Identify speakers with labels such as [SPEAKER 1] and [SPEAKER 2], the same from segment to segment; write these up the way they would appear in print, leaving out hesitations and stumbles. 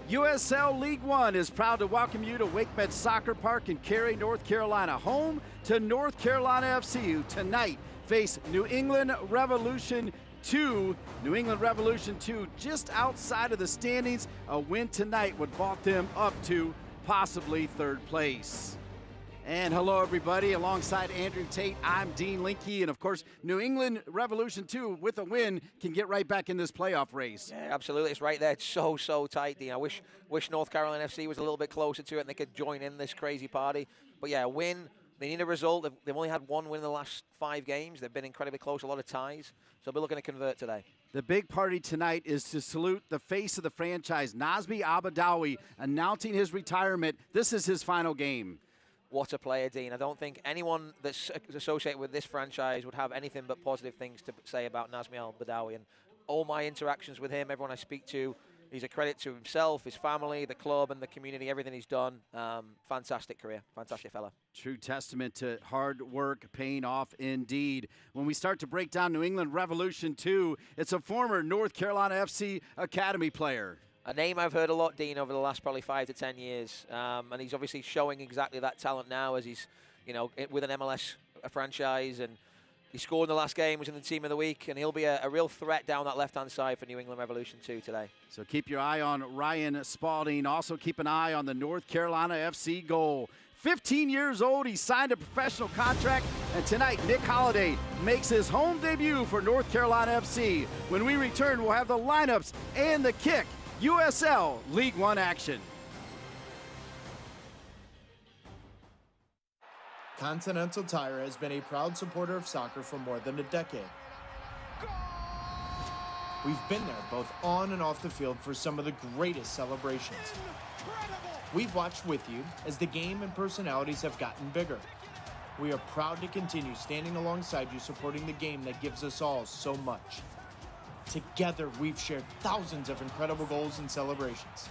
[SPEAKER 1] USL League One is proud to welcome you to WakeMed Soccer Park in Cary, North Carolina, home to North Carolina FC, who tonight face New England Revolution 2. New England Revolution 2 just outside of the standings. A win tonight would vault them up to possibly third place. And hello, everybody. Alongside Andrew Tate, I'm Dean Linke. And, of course, New England Revolution 2, with a win, can get right back in this playoff race.
[SPEAKER 2] Yeah, absolutely. It's right there. It's so tight, Dean. I wish North Carolina FC was a little bit closer to it and they could join in this crazy party. But, yeah, a win. They need a result. They've only had one win in the last 5 games. They've been incredibly close, a lot of ties. So they'll be looking to convert today. The big party tonight is to salute the face of the franchise, Nazmi Abadawi, announcing his retirement. This is his final game. What a player, Dean. I don't think anyone that's associated with this franchise would have anything but positive things to say about Nazmi Al-Badawi. And all my interactions with him, everyone I speak to, he's a credit to himself, his family, the club, and the community, everything he's done. Fantastic career. Fantastic fella. True testament to hard work paying off indeed. When we start to break down New England Revolution 2, it's a former North Carolina FC Academy player. A name I've heard a lot, Dean, over the last probably 5 to 10 years. And he's obviously showing exactly that talent now as he's, with an MLS franchise. And he scored in the last game, was in the team of the week, and he'll be a real threat down that left-hand side for New England Revolution 2 today. So keep your eye on Ryan Spalding. Also keep an eye on the North Carolina FC goal. 15 years old, he signed a professional contract, and tonight Nick Holliday makes his home debut for North Carolina FC. When we return, we'll have the lineups and the kick. USL League One action.
[SPEAKER 3] Continental Tire has been a proud supporter of soccer for more than a decade. We've been there both on and off the field for some of the greatest celebrations. We've watched with you as the game and personalities have gotten bigger. We are proud to continue standing alongside you, supporting the game that gives us all so much. Together, we've shared thousands of incredible goals and celebrations.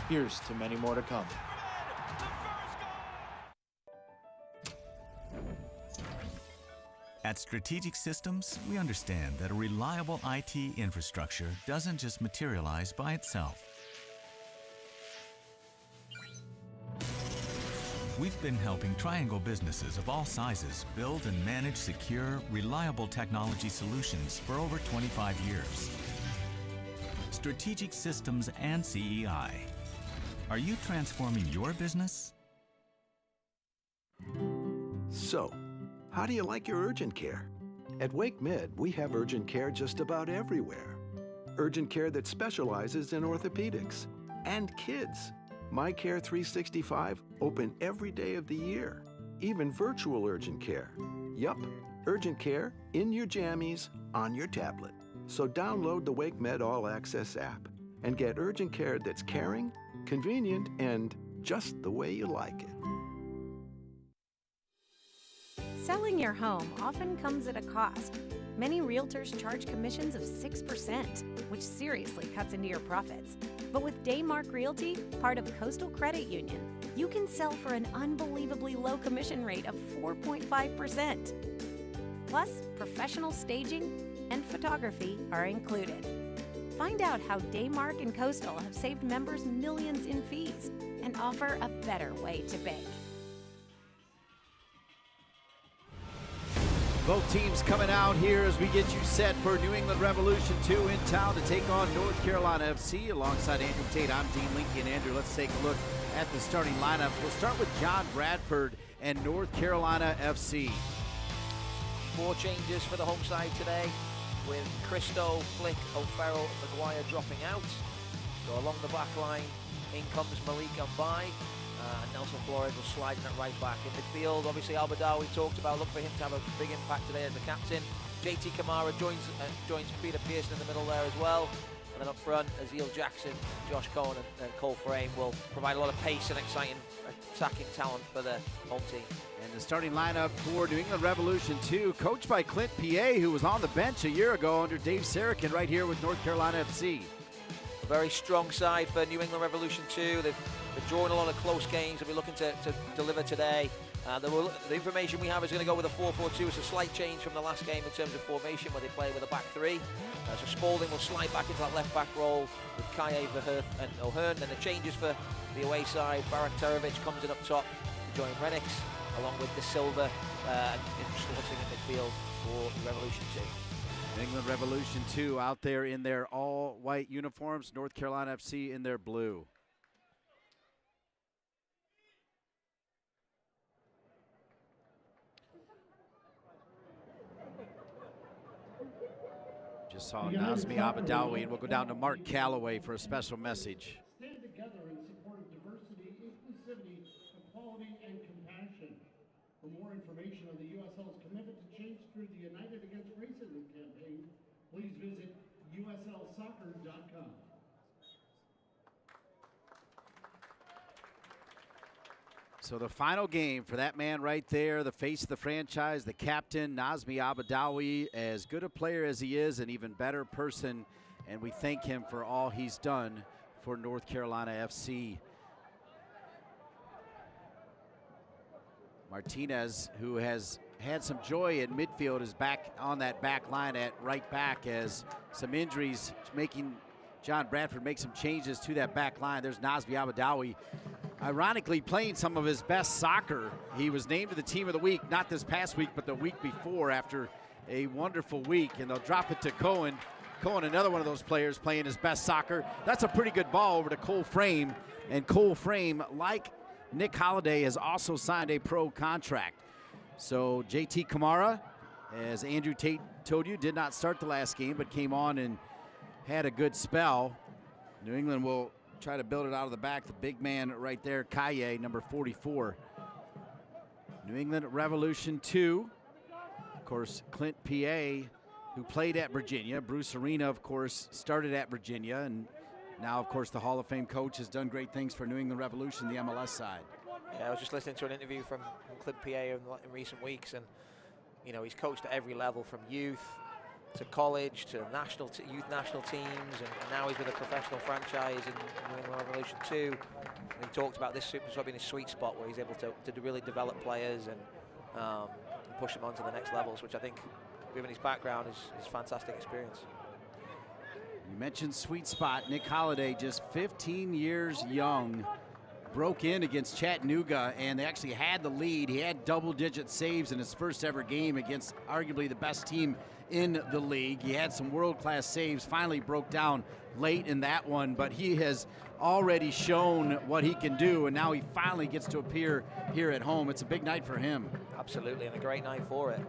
[SPEAKER 3] Here's to many more to come.
[SPEAKER 4] At Strategic Systems, we understand that a reliable IT infrastructure doesn't just materialize by itself. We've been helping Triangle businesses of all sizes build and manage secure, reliable technology solutions for over 25 years. Strategic Systems and CEI. Are you transforming your business?
[SPEAKER 5] So, how do you like your urgent care? At WakeMed, we have urgent care just about everywhere. Urgent care that specializes in orthopedics and kids. My Care 365, open every day of the year. Even virtual urgent care. Yup, urgent care in your jammies, on your tablet. So download the WakeMed All Access app and get urgent care that's caring, convenient, and just the way you like it.
[SPEAKER 6] Selling your home often comes at a cost. Many realtors charge commissions of 6%, which seriously cuts into your profits. But with Daymark Realty, part of Coastal Credit Union, you can sell for an unbelievably low commission rate of 4.5%. Plus, professional staging and photography are included. Find out how Daymark and Coastal have saved members millions in fees and offer a better way to bank.
[SPEAKER 1] Both teams coming out here as we get you set for New England Revolution 2 in town to take on North Carolina FC. Alongside Andrew Tate, I'm Dean Linke. And Andrew, let's take a look at the starting lineups. We'll start with John Bradford and North Carolina FC.
[SPEAKER 2] 4 changes for the home side today, with Christo, Flick, O'Farrell, and Maguire dropping out. So along the back line, in comes Malik Mbai. And Nelson Flores was sliding at right back. In midfield, obviously Al-Badawi talked about, look for him to have a big impact today as the captain. JT Kamara joins Peter Pearson in the middle there as well. And then up front, Aziel Jackson, Josh Cohen and Cole Frame will provide a lot of pace and exciting attacking talent for the home team.
[SPEAKER 1] And the starting lineup for New England Revolution 2, coached by Clint P.A., who was on the bench a year ago under Dave Sarakin right here with North Carolina FC.
[SPEAKER 2] A very strong side for New England Revolution 2. They've drawn a lot of close games. They'll be looking to deliver today. The information we have is going to go with a 4-4-2. It's a slight change from the last game in terms of formation, where they play with a back three. So Spalding will slide back into that left back role with Kaye, Verheerth and O'Hearn. Then the changes for the away side. Barak Terovic comes in up top to join Renix, along with De Silva and Schwartzing in midfield for Revolution 2.
[SPEAKER 1] New England Revolution 2 out there in their all-white uniforms. North Carolina FC in their blue. Just saw Nazmi Abadawi, and we'll go down to Mark Calloway for a special message.
[SPEAKER 7] Stand together in support of diversity, inclusivity, equality, and compassion. For more information on the USL's commitment to change through the United Against Racism campaign, please visit uslsoccer.com.
[SPEAKER 1] So the final game for that man right there, the face of the franchise, the captain, Nazmi Abadawi, as good a player as he is, an even better person, and we thank him for all he's done for North Carolina FC. Martinez, who has had some joy in midfield, is back on that back line at right back, as some injuries making John Bradford make some changes to that back line. There's Nazmi Abadawi, ironically playing some of his best soccer. He was named to the team of the week, not this past week, but the week before, after a wonderful week. And they'll drop it to Cohen. Cohen, another one of those players playing his best soccer. That's a pretty good ball over to Cole Frame. And Cole Frame, like Nick Holiday, has also signed a pro contract. So JT Kamara, as Andrew Tate told you, did not start the last game, but came on and had a good spell. New England will try to build it out of the back. The big man right there, Kaye, number 44. New England Revolution 2. Of course, Clint P.A., who played at Virginia. Bruce Arena, of course, started at Virginia. And now, of course, the Hall of Fame coach has done great things for New England Revolution, the MLS side.
[SPEAKER 2] Yeah, I was just listening to an interview from Clint P.A. in recent weeks. And, you know, he's coached at every level, from youth to college to youth national teams, and now he's with a professional franchise in New England Revolution 2. And he talked about this super sub being his sweet spot, where he's able to really develop players and push them on to the next levels, which I think, given his background, is fantastic experience.
[SPEAKER 1] You mentioned sweet spot. Nick Holiday, just 15 years young, broke in against Chattanooga, and they actually had the lead. He had double-digit saves in his first ever game against arguably the best team in the league. He had some world-class saves, finally broke down late in that one, but he has already shown what he can do, and now he finally gets to appear here at home. It's a big night for him.
[SPEAKER 2] Absolutely, and a great night for it.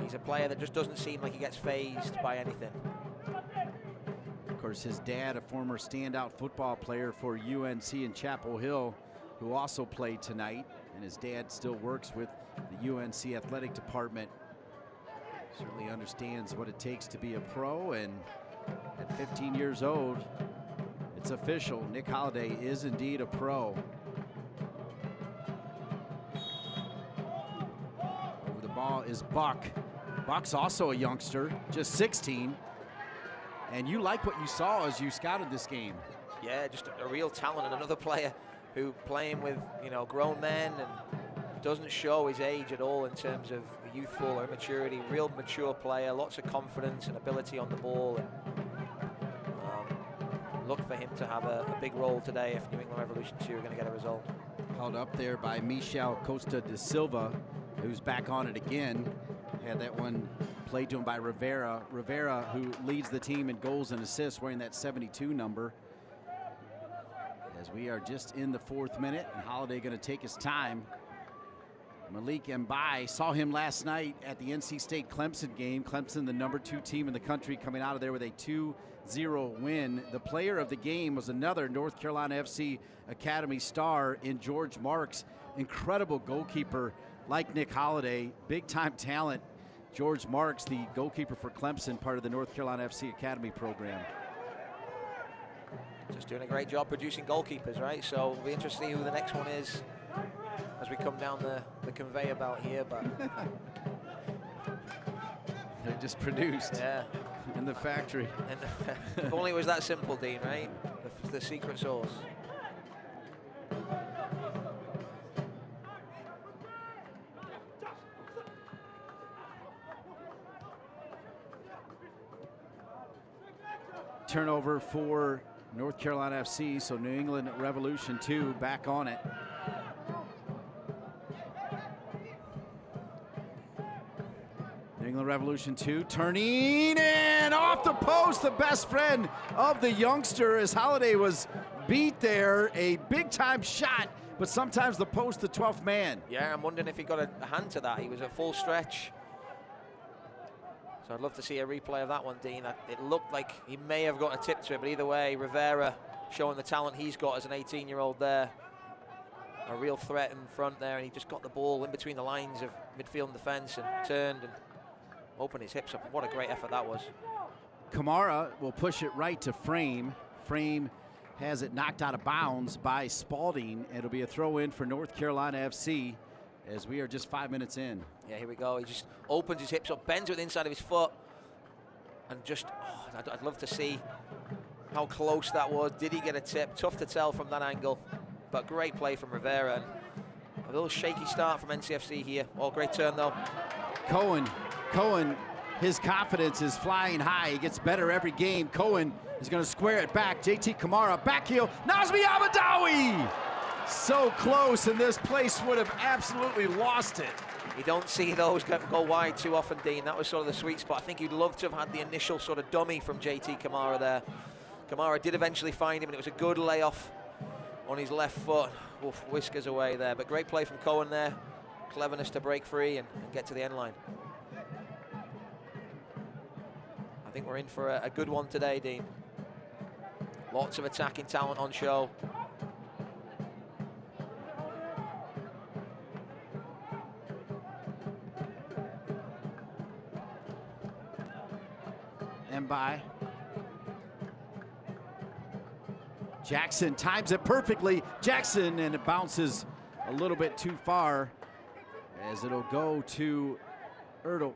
[SPEAKER 2] He's a player that just doesn't seem like he gets fazed by anything.
[SPEAKER 1] Of course, his dad, a former standout football player for UNC in Chapel Hill, who also played tonight, and his dad still works with the UNC athletic department. Certainly understands what it takes to be a pro, and at 15 years old, it's official. Nick Holiday is indeed a pro. Over the ball is Buck. Buck's also a youngster, just 16. And you like what you saw as you scouted this game.
[SPEAKER 2] Yeah, just a real talent, and another player who, playing with, you know, grown men, and doesn't show his age at all in terms of youthful or immaturity. Real mature player, lots of confidence and ability on the ball. And look for him to have a big role today if New England Revolution 2 are going to get a result.
[SPEAKER 1] Held up there by Michel Costa de Silva, who's back on it again. Had that one played to him by Rivera. Rivera, who leads the team in goals and assists, wearing that 72 number. As we are just in the 4th minute, and Holiday going to take his time. Malik Mbai, saw him last night at the NC State Clemson game. Clemson, the number 2 team in the country, coming out of there with a 2-0 win. The player of the game was another North Carolina FC Academy star in George Marks. Incredible goalkeeper like Nick Holiday, big-time talent. George Marks, the goalkeeper for Clemson, part of the North Carolina FC Academy program.
[SPEAKER 2] Just doing a great job producing goalkeepers, right? So it'll be interesting to see who the next one is as we come down the conveyor belt here. But
[SPEAKER 1] they're just produced,
[SPEAKER 2] yeah,
[SPEAKER 1] in the factory.
[SPEAKER 2] And if only it was that simple, Dean, right? The secret sauce.
[SPEAKER 1] turnover for North Carolina FC, so New England Revolution 2 back on it. New England Revolution 2 turning and off the post, the best friend of the youngster as Holiday was beat there. A big time shot, but sometimes the post, the 12th man.
[SPEAKER 2] Yeah, I'm wondering if he got a hand to that. He was at full stretch. So I'd love to see a replay of that one, Dean. It looked like he may have got a tip to it, but either way, Rivera showing the talent he's got as an 18-year-old there. A real threat in front there, and he just got the ball in between the lines of midfield and defense and turned and opened his hips up. What a great effort that was.
[SPEAKER 1] Kamara will push it right to Frame. Frame has it knocked out of bounds by Spalding. It'll be a throw in for North Carolina FC as we are just 5 minutes in.
[SPEAKER 2] Yeah, here we go. He just opens his hips up, bends with the inside of his foot, and just, I'd love to see how close that was. Did he get a tip? Tough to tell from that angle, but great play from Rivera. And a little shaky start from NCFC here. Oh, great turn though.
[SPEAKER 1] Cohen, his confidence is flying high. He gets better every game. Cohen is going to square it back. JT Kamara, back heel. Nazmi Abadawi! So close, and this place would have absolutely lost it.
[SPEAKER 2] You don't see those go wide too often, Dean. That was sort of the sweet spot. I think you'd love to have had the initial sort of dummy from JT Kamara there. Kamara did eventually find him, and it was a good layoff on his left foot. Oof, whiskers away there, but great play from Cohen there. Cleverness to break free and get to the end line. I think we're in for a good one today, Dean. Lots of attacking talent on show.
[SPEAKER 1] By Jackson times it perfectly. Jackson, and it bounces a little bit too far as it'll go to Ertl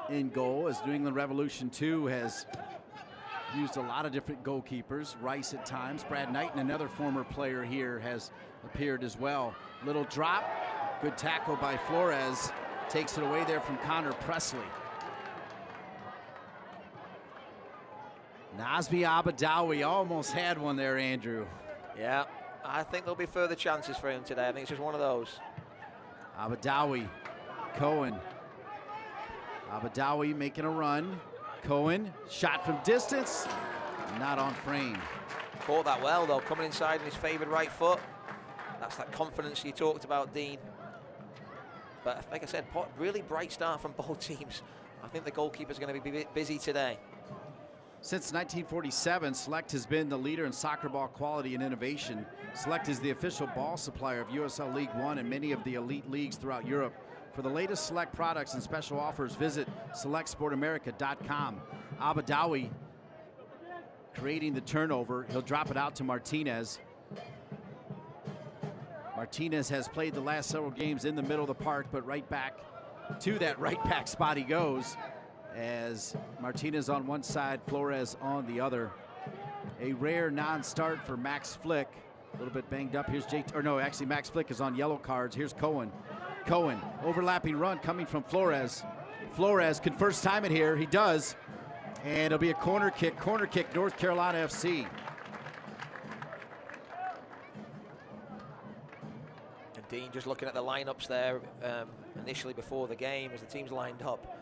[SPEAKER 1] in goal, as New England Revolution 2 has used a lot of different goalkeepers. Rice at times. Brad Knighton, another former player here, has appeared as well. Little drop, good tackle by Flores, takes it away there from Connor Presley. Nazmi Abadawi almost had one there, Andrew.
[SPEAKER 2] Yeah, I think there'll be further chances for him today. I think it's just one of those.
[SPEAKER 1] Abadawi, Cohen. Abadawi making a run. Cohen, shot from distance, not on Frame.
[SPEAKER 2] Caught that well, though, coming inside in his favored right foot. That's that confidence you talked about, Dean. But like I said, really bright start from both teams. I think the goalkeeper's going to be busy today.
[SPEAKER 1] Since 1947, Select has been the leader in soccer ball quality and innovation. Select is the official ball supplier of USL League One and many of the elite leagues throughout Europe. For the latest Select products and special offers, visit SelectSportAmerica.com. Abadawi creating the turnover. He'll drop it out to Martinez. Martinez has played the last several games in the middle of the park, but right back to that right back spot he goes, as Martinez on one side, Flores on the other. A rare non-start for Max Flick. A little bit banged up. Here's actually Max Flick is on yellow cards. Here's Cohen. Cohen, overlapping run coming from Flores. Flores can first time it here. He does. And it'll be a corner kick. Corner kick, North Carolina FC.
[SPEAKER 2] And Dean, just looking at the lineups there initially before the game as the teams lined up,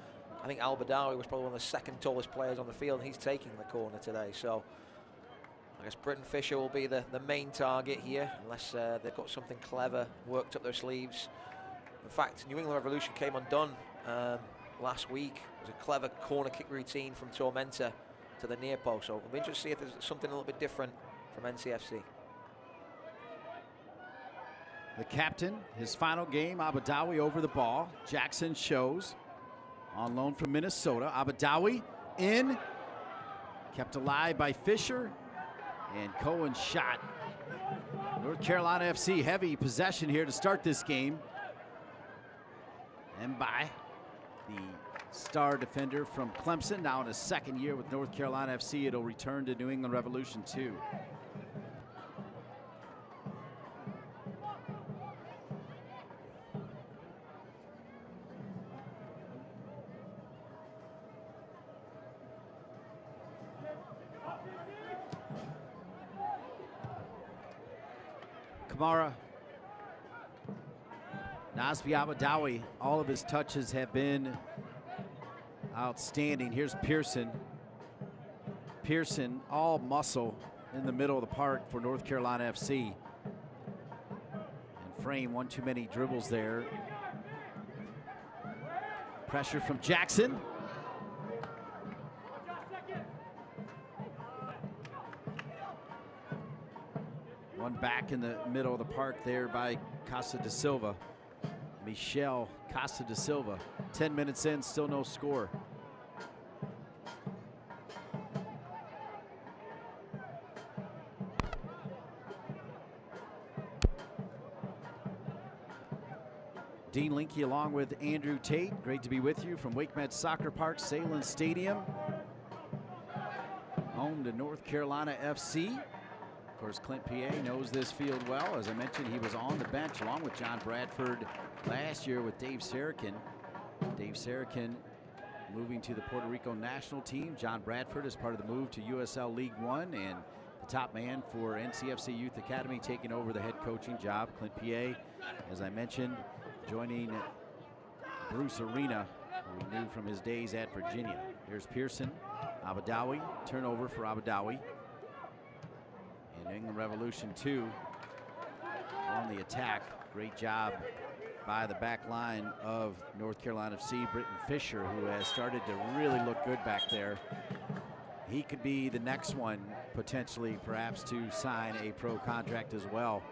[SPEAKER 2] I think Al-Badawi was probably one of the second tallest players on the field. He's taking the corner today. So I guess Britton Fisher will be the main target here, unless they've got something clever worked up their sleeves. In fact, New England Revolution came undone last week. It was a clever corner kick routine from Tormenta to the near post. So we'll be interested to see if there's something a little bit different from NCFC.
[SPEAKER 1] The captain, his final game, Abadawi over the ball. Jackson shows. On loan from Minnesota. Abadawi in. Kept alive by Fisher. And Cohen shot. North Carolina FC heavy possession here to start this game. And by the star defender from Clemson, now in his second year with North Carolina FC, it'll return to New England Revolution 2. Kamara. Nasbi Abadawi, all of his touches have been outstanding. Here's Pearson. Pearson, all muscle in the middle of the park for North Carolina FC. And Frame, one too many dribbles there. Pressure from Jackson. One back in the middle of the park there by Casa da Silva. Michel Casa da Silva. 10 minutes in, still no score. Dean Linke along with Andrew Tate. Great to be with you from WakeMed Soccer Park, Salem Stadium. Home to North Carolina FC. Of course, Clint P.A. knows this field well. As I mentioned, he was on the bench along with John Bradford last year with Dave Sarakin. Dave Sarakin moving to the Puerto Rico national team. John Bradford is part of the move to USL League One, and the top man for NCFC Youth Academy taking over the head coaching job. Clint P.A., as I mentioned, joining Bruce Arena, who we knew from his days at Virginia. Here's Pearson. Abadawi, turnover for Abadawi. And England Revolution 2 on the attack. Great job by the back line of North Carolina FC, Britton Fisher, who has started to really look good back there. He could be the next one, potentially, perhaps, to sign a pro contract as well.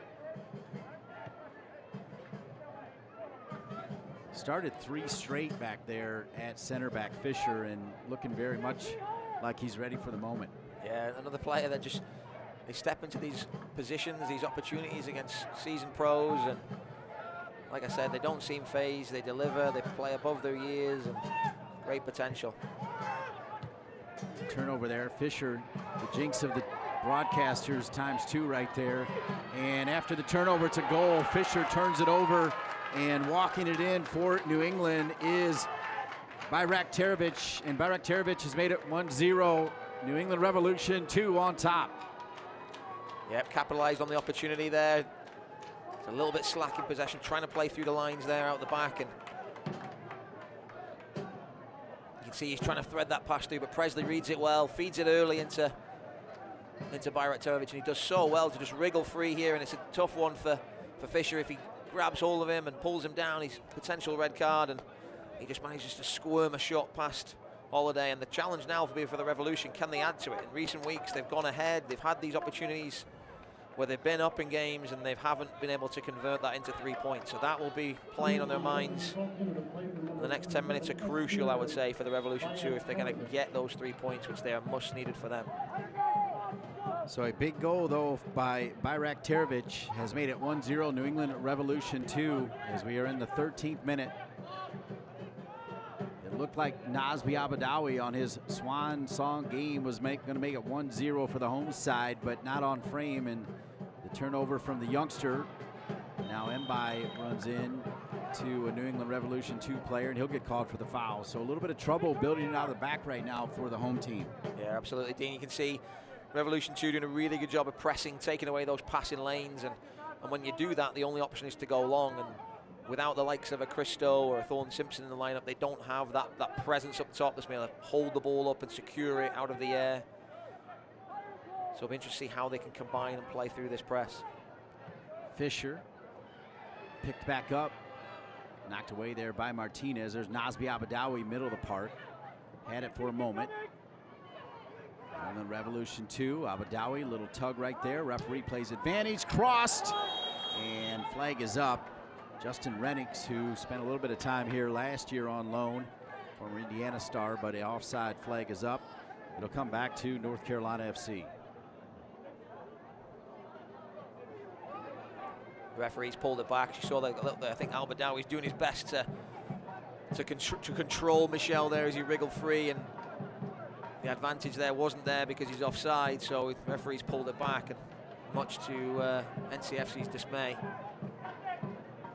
[SPEAKER 1] Started 3 straight back there at center back, Fisher, and looking very much like he's ready for the moment.
[SPEAKER 2] Yeah, another player that just, they step into these positions, these opportunities against seasoned pros, and like I said, they don't seem phased, they deliver, they play above their years, and great potential.
[SPEAKER 1] Turnover there, Fisher, the jinx of the broadcasters ×2 right there. And after the turnover, it's a goal. Fisher turns it over, and walking it in for New England is Bayraktarovic, and Bayraktarovic has made it 1-0. New England Revolution 2 on top.
[SPEAKER 2] Yep, capitalized on the opportunity there. It's a little bit slack in possession, trying to play through the lines there out the back, and you can see he's trying to thread that pass through, but Presley reads it well, feeds it early into Bayraktarovic, and he does so well to just wriggle free here, and it's a tough one for Fisher. If he grabs hold of him and pulls him down, he's potential red card, and he just manages to squirm a shot past Holiday. And the challenge now for the Revolution, can they add to it? In recent weeks, they've gone ahead, they've had these opportunities where they've been up in games and they haven't been able to convert that into 3 points. So that will be playing on their minds. The next 10 minutes are crucial, I would say, for the Revolution 2 if they're going to get those 3 points, which they are much needed for them.
[SPEAKER 1] So a big goal, though, by Bayraktarovic has made it 1-0 New England Revolution 2 as we are in the 13th minute. It looked like Nasbi Abadawi on his swan song game was going to make it 1-0 for the home side, but not on Frame, and the turnover from the youngster. Now Mbai runs in to a New England Revolution 2 player, and he'll get called for the foul. So a little bit of trouble building it out of the back right now for the home team.
[SPEAKER 2] Yeah, absolutely, Dean. You can see Revolution 2 doing a really good job of pressing, taking away those passing lanes, and when you do that, the only option is to go long, and without the likes of a Christo or a Thorne Simpson in the lineup, they don't have that presence up top that's going to hold the ball up and secure it out of the air. So it'll be interesting to see how they can combine and play through this press.
[SPEAKER 1] Fisher picked back up, knocked away there by Martinez. There's Nasbi Abadawi, middle of the park, had it for a moment. And then Revolution 2, Abadawi, little tug right there. Referee plays advantage, crossed, and flag is up. Justin Rennicks, who spent a little bit of time here last year on loan, former Indiana star, but an offside flag is up. It'll come back to North Carolina FC.
[SPEAKER 2] Referees pulled it back. You saw that a little bit. I think Abadawi's doing his best to control Michel there as he wriggled free, and the advantage there wasn't there because he's offside, so the referees pulled it back, and much to NCFC's dismay.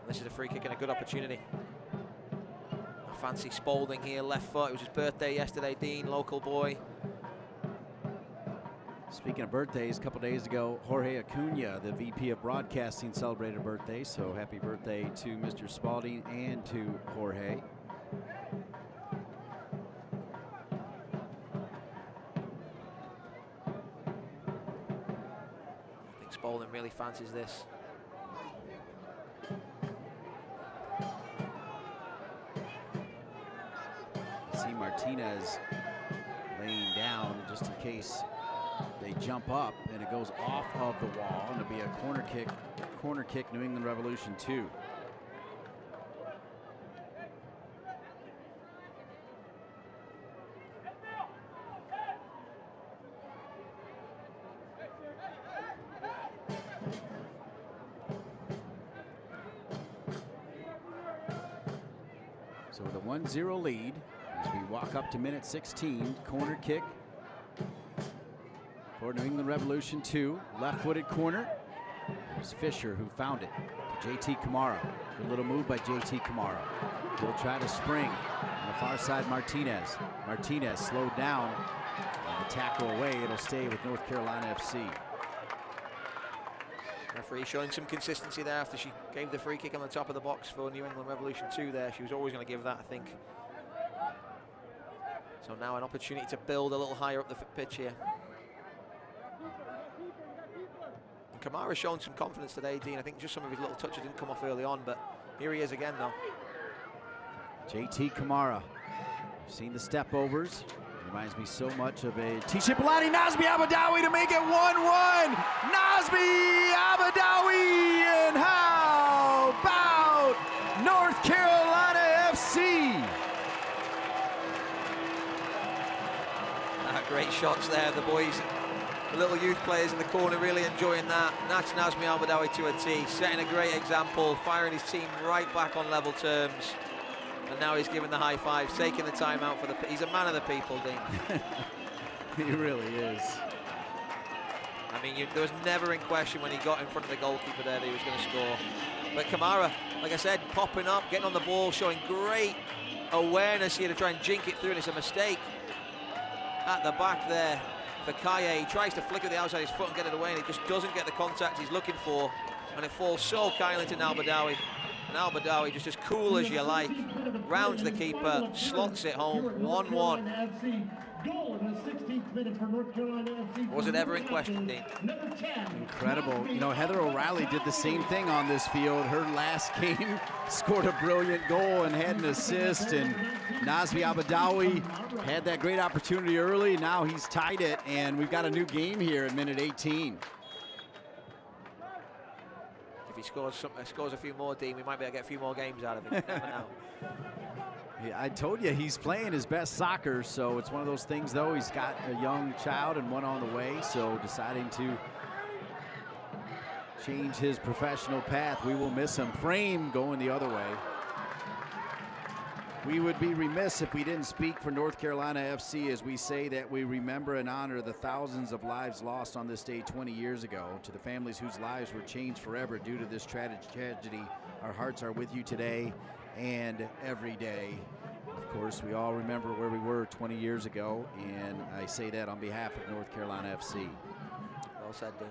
[SPEAKER 2] This is a free kick and a good opportunity. I fancy Spalding here, left foot. It was his birthday yesterday, Dean, local boy.
[SPEAKER 1] Speaking of birthdays, a couple days ago, Jorge Acuna, the VP of Broadcasting, celebrated a birthday. So happy birthday to Mr. Spalding and to Jorge.
[SPEAKER 2] I think Spalding really fancies this.
[SPEAKER 1] See Martinez laying down just in case they jump up, and it goes off of the wall, and it'll be a corner kick, New England Revolution 2. So with a 1-0 lead, as we walk up to minute 16, corner kick for New England Revolution 2, left-footed corner. It was Fisher who found it to JT Kamara. Good little move by JT Kamara. He'll try to spring on the far side. Martinez slowed down, and the tackle away. It'll stay with North Carolina FC.
[SPEAKER 2] Referee showing some consistency there after she gave the free kick on the top of the box for New England Revolution 2 there. She was always going to give that, I think. So now an opportunity to build a little higher up the pitch here. And Kamara's shown some confidence today, Dean. I think just some of his little touches didn't come off early on, but here he is again though.
[SPEAKER 1] JT Kamara. You've seen the step overs. Reminds me so much of a T-Shirt Balani, Nazmi Abadawi to make it 1-1. Nazmi Abadawi, and how about North Carolina FC?
[SPEAKER 2] Great shots there, the boys, the little youth players in the corner really enjoying that. That's Nazmi Abadawi to a T, setting a great example, firing his team right back on level terms. And now he's giving the high fives, taking the time out for the... He's a man of the people, Dean.
[SPEAKER 1] He really is.
[SPEAKER 2] I mean, there was never in question when he got in front of the goalkeeper there that he was going to score. But Kamara, like I said, popping up, getting on the ball, showing great awareness here to try and jink it through, and it's a mistake at the back there for Kaye. He tries to flick at the outside of his foot and get it away, and he just doesn't get the contact he's looking for, and it falls so kindly to Al-Badawi. And Al-Badawi, just as cool as you like, rounds the keeper, slots it home, 1-1. Was it ever in question, Dean?
[SPEAKER 1] Incredible. You know, Heather O'Reilly did the same thing on this field. Her last game scored a brilliant goal and had an assist, and Nazmi Abadawi had that great opportunity early. Now he's tied it, and we've got a new game here at minute 18.
[SPEAKER 2] If he scores a few more, Dean, we might be able to get a few more games out of him. Never know.
[SPEAKER 1] Yeah, I told you he's playing his best soccer, so it's one of those things, though. He's got a young child and one on the way, so deciding to change his professional path. We will miss him. Frame going the other way. We would be remiss if we didn't speak for North Carolina FC as we say that we remember and honor the thousands of lives lost on this day 20 years ago. To the families whose lives were changed forever due to this tragedy, our hearts are with you today and every day. Of course, we all remember where we were 20 years ago, and I say that on behalf of North Carolina FC.
[SPEAKER 2] Well said, Dean.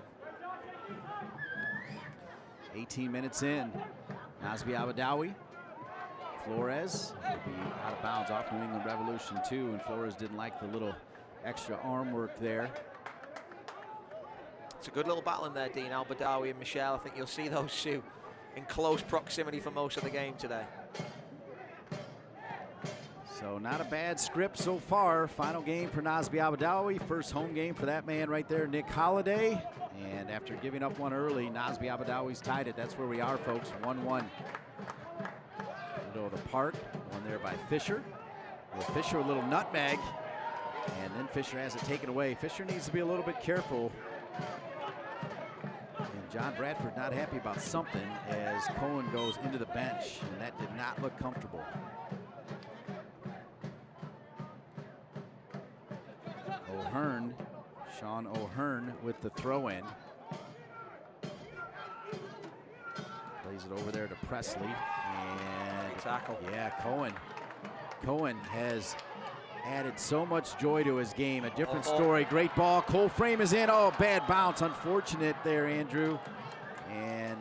[SPEAKER 1] 18 minutes in. Nazmi Abadawi. Flores will be out of bounds off New England Revolution 2, and Flores didn't like the little extra arm work there.
[SPEAKER 2] It's a good little battle in there, Dean. Al-Badawi and Michelle. I think you'll see those two in close proximity for most of the game today.
[SPEAKER 1] So not a bad script so far. Final game for Nazmi Abadawi. First home game for that man right there, Nick Holliday. And after giving up one early, Nazmi Abadawi's tied it. That's where we are, folks, 1-1. Middle of the park, one there by Fisher. With Fisher a little nutmeg, and then Fisher has it taken away. Fisher needs to be a little bit careful. And John Bradford not happy about something as Cohen goes into the bench, and that did not look comfortable. O'Hearn, Sean O'Hearn with the throw-in. Plays it over there to Presley, and
[SPEAKER 2] tackle.
[SPEAKER 1] Yeah, Cohen has added so much joy to his game. A different story. Great ball. Cole Frame is in. Oh, bad bounce. Unfortunate there, Andrew. And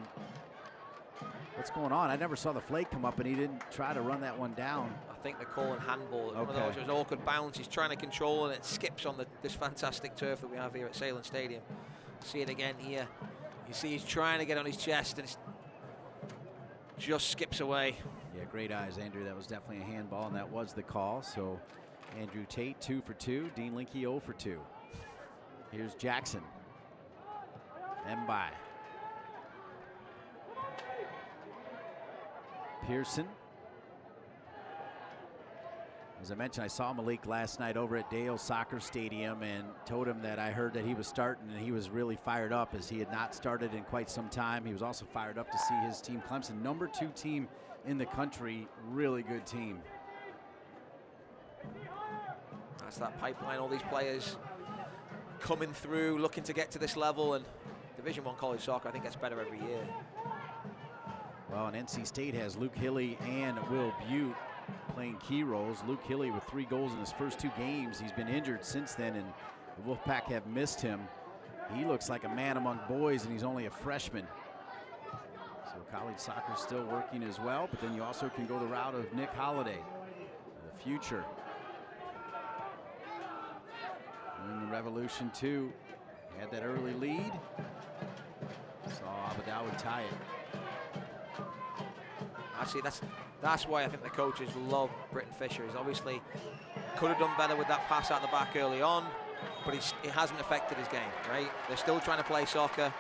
[SPEAKER 1] what's going on? I never saw the flake come up, and he didn't try to run that one down.
[SPEAKER 2] I think they're calling handball. Okay. One of those, it was an awkward bounce. He's trying to control, and it skips on this fantastic turf that we have here at Salem Stadium. See it again here. You see he's trying to get on his chest, and it just skips away.
[SPEAKER 1] Yeah, great eyes, Andrew. That was definitely a handball, and that was the call. So Andrew Tate 2 for 2. Dean Linke 0 for 2. Here's Jackson. By Pearson. As I mentioned, I saw Malik last night over at Dale Soccer Stadium and told him that I heard that he was starting, and he was really fired up as he had not started in quite some time. He was also fired up to see his team, Clemson, #2 team in the country, really good team.
[SPEAKER 2] That's that pipeline, all these players coming through, looking to get to this level, and Division I college soccer, I think, gets better every year.
[SPEAKER 1] Well, and NC State has Luke Hilly and Will Butte playing key roles. Luke Hilly with 3 goals in his first 2 games. He's been injured since then, and the Wolfpack have missed him. He looks like a man among boys, and he's only a freshman. So college soccer still working as well, but then you also can go the route of Nick Holliday, the future. In the Revolution 2, had that early lead. Saw Abadawi tie it.
[SPEAKER 2] Actually, that's why I think the coaches love Britton Fisher. He's obviously could have done better with that pass out the back early on, but it hasn't affected his game, right? They're still trying to play soccer,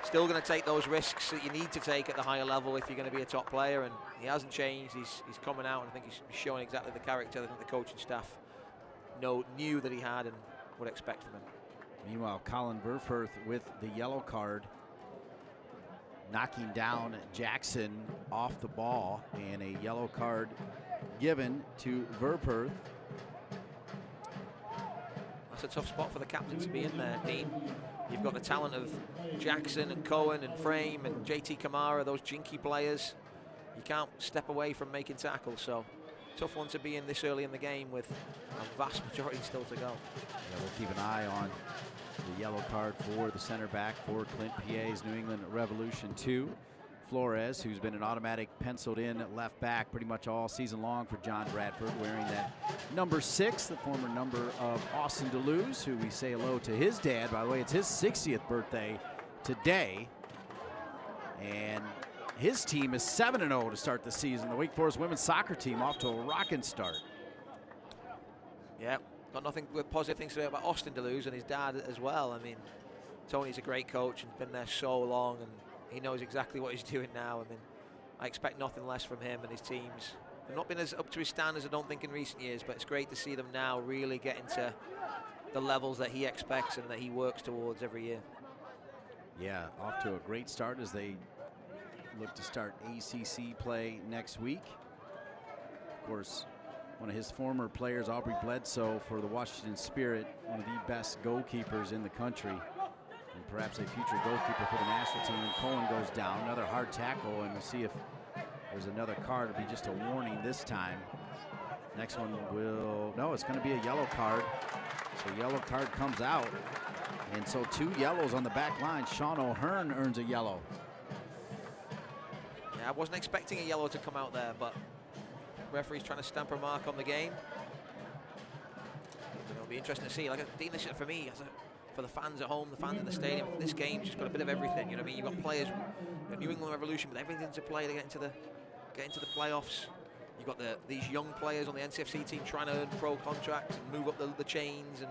[SPEAKER 2] still going to take those risks that you need to take at the higher level if you're going to be a top player, and he hasn't changed. He's coming out, and I think he's showing exactly the character that I think the coaching staff knew that he had and would expect from him.
[SPEAKER 1] Meanwhile, Colin Verfurth with the yellow card, knocking down Jackson off the ball, and a yellow card given to Verfurth.
[SPEAKER 2] That's a tough spot for the captain to be in there, Dean. You've got the talent of Jackson and Cohen and Frame and JT Kamara, those jinky players. You can't step away from making tackles, so tough one to be in this early in the game with a vast majority still to go.
[SPEAKER 1] Yeah, we'll keep an eye on the yellow card for the center back for Clint PA's New England Revolution 2. Flores, who's been an automatic penciled in left back pretty much all season long for John Bradford, wearing that #6, the former number of Austin DeLuz, who we say hello to his dad. By the way, it's his 60th birthday today. And his team is 7-0 to start the season. The Wake Forest women's soccer team off to a rocking start.
[SPEAKER 2] Yeah, got nothing but positive things to say about Austin DeLuz and his dad as well. I mean, Tony's a great coach and been there so long, and he knows exactly what he's doing now. I mean, I expect nothing less from him and his teams. They've not been as up to his standards, I don't think, in recent years, but it's great to see them now really getting to the levels that he expects and that he works towards every year.
[SPEAKER 1] Yeah, off to a great start as they look to start ACC play next week. Of course, one of his former players, Aubrey Bledsoe, for the Washington Spirit, one of the best goalkeepers in the country, and perhaps a future goalkeeper for the national team. And Cohen goes down, another hard tackle, and we'll see if there's another card. It'll be just a warning this time. Next one will, no, it's going to be a yellow card. So yellow card comes out, and so 2 yellows on the back line. Sean O'Hearn earns a yellow.
[SPEAKER 2] Yeah, I wasn't expecting a yellow to come out there, but referee's trying to stamp a mark on the game. It'll be interesting to see. Like Dean, this for me, for the fans at home, the fans in the stadium, this game's just got a bit of everything. You know what I mean? You've got players, New England Revolution, with everything to play to get into the playoffs. You've got these young players on the NCFC team trying to earn pro contracts and move up the chains and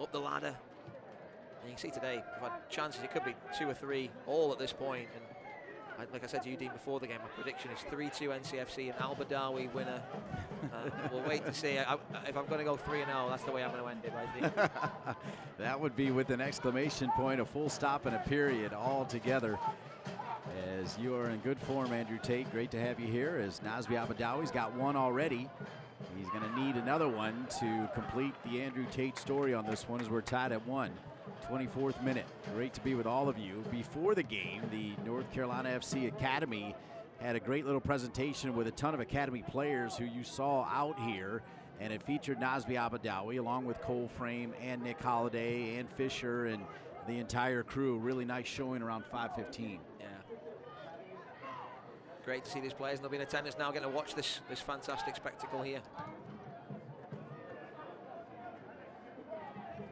[SPEAKER 2] up the ladder. And you can see today, we've had chances. It could be 2 or 3 all at this point. And like I said to you, Dean, before the game, my prediction is 3-2 NCFC and Al-Badawi winner. We'll wait to see. If I'm going to go 3-0, that's the way I'm going to end it, right, Dean?
[SPEAKER 1] That would be with an exclamation point, a full stop, and a period all together. As you are in good form, Andrew Tate. Great to have you here, as Nazbi Abadawi's got 1 already. He's going to need another one to complete the Andrew Tate story on this one, as we're tied at 1. 24th minute. Great to be with all of you. Before the game, the North Carolina FC Academy had a great little presentation with a ton of Academy players who you saw out here. And it featured Nasby Abadawi along with Cole Frame and Nick Holliday and Fisher and the entire crew. Really nice showing around 5:15.
[SPEAKER 2] Yeah. Great to see these players, and they'll be in attendance now getting to watch this fantastic spectacle here.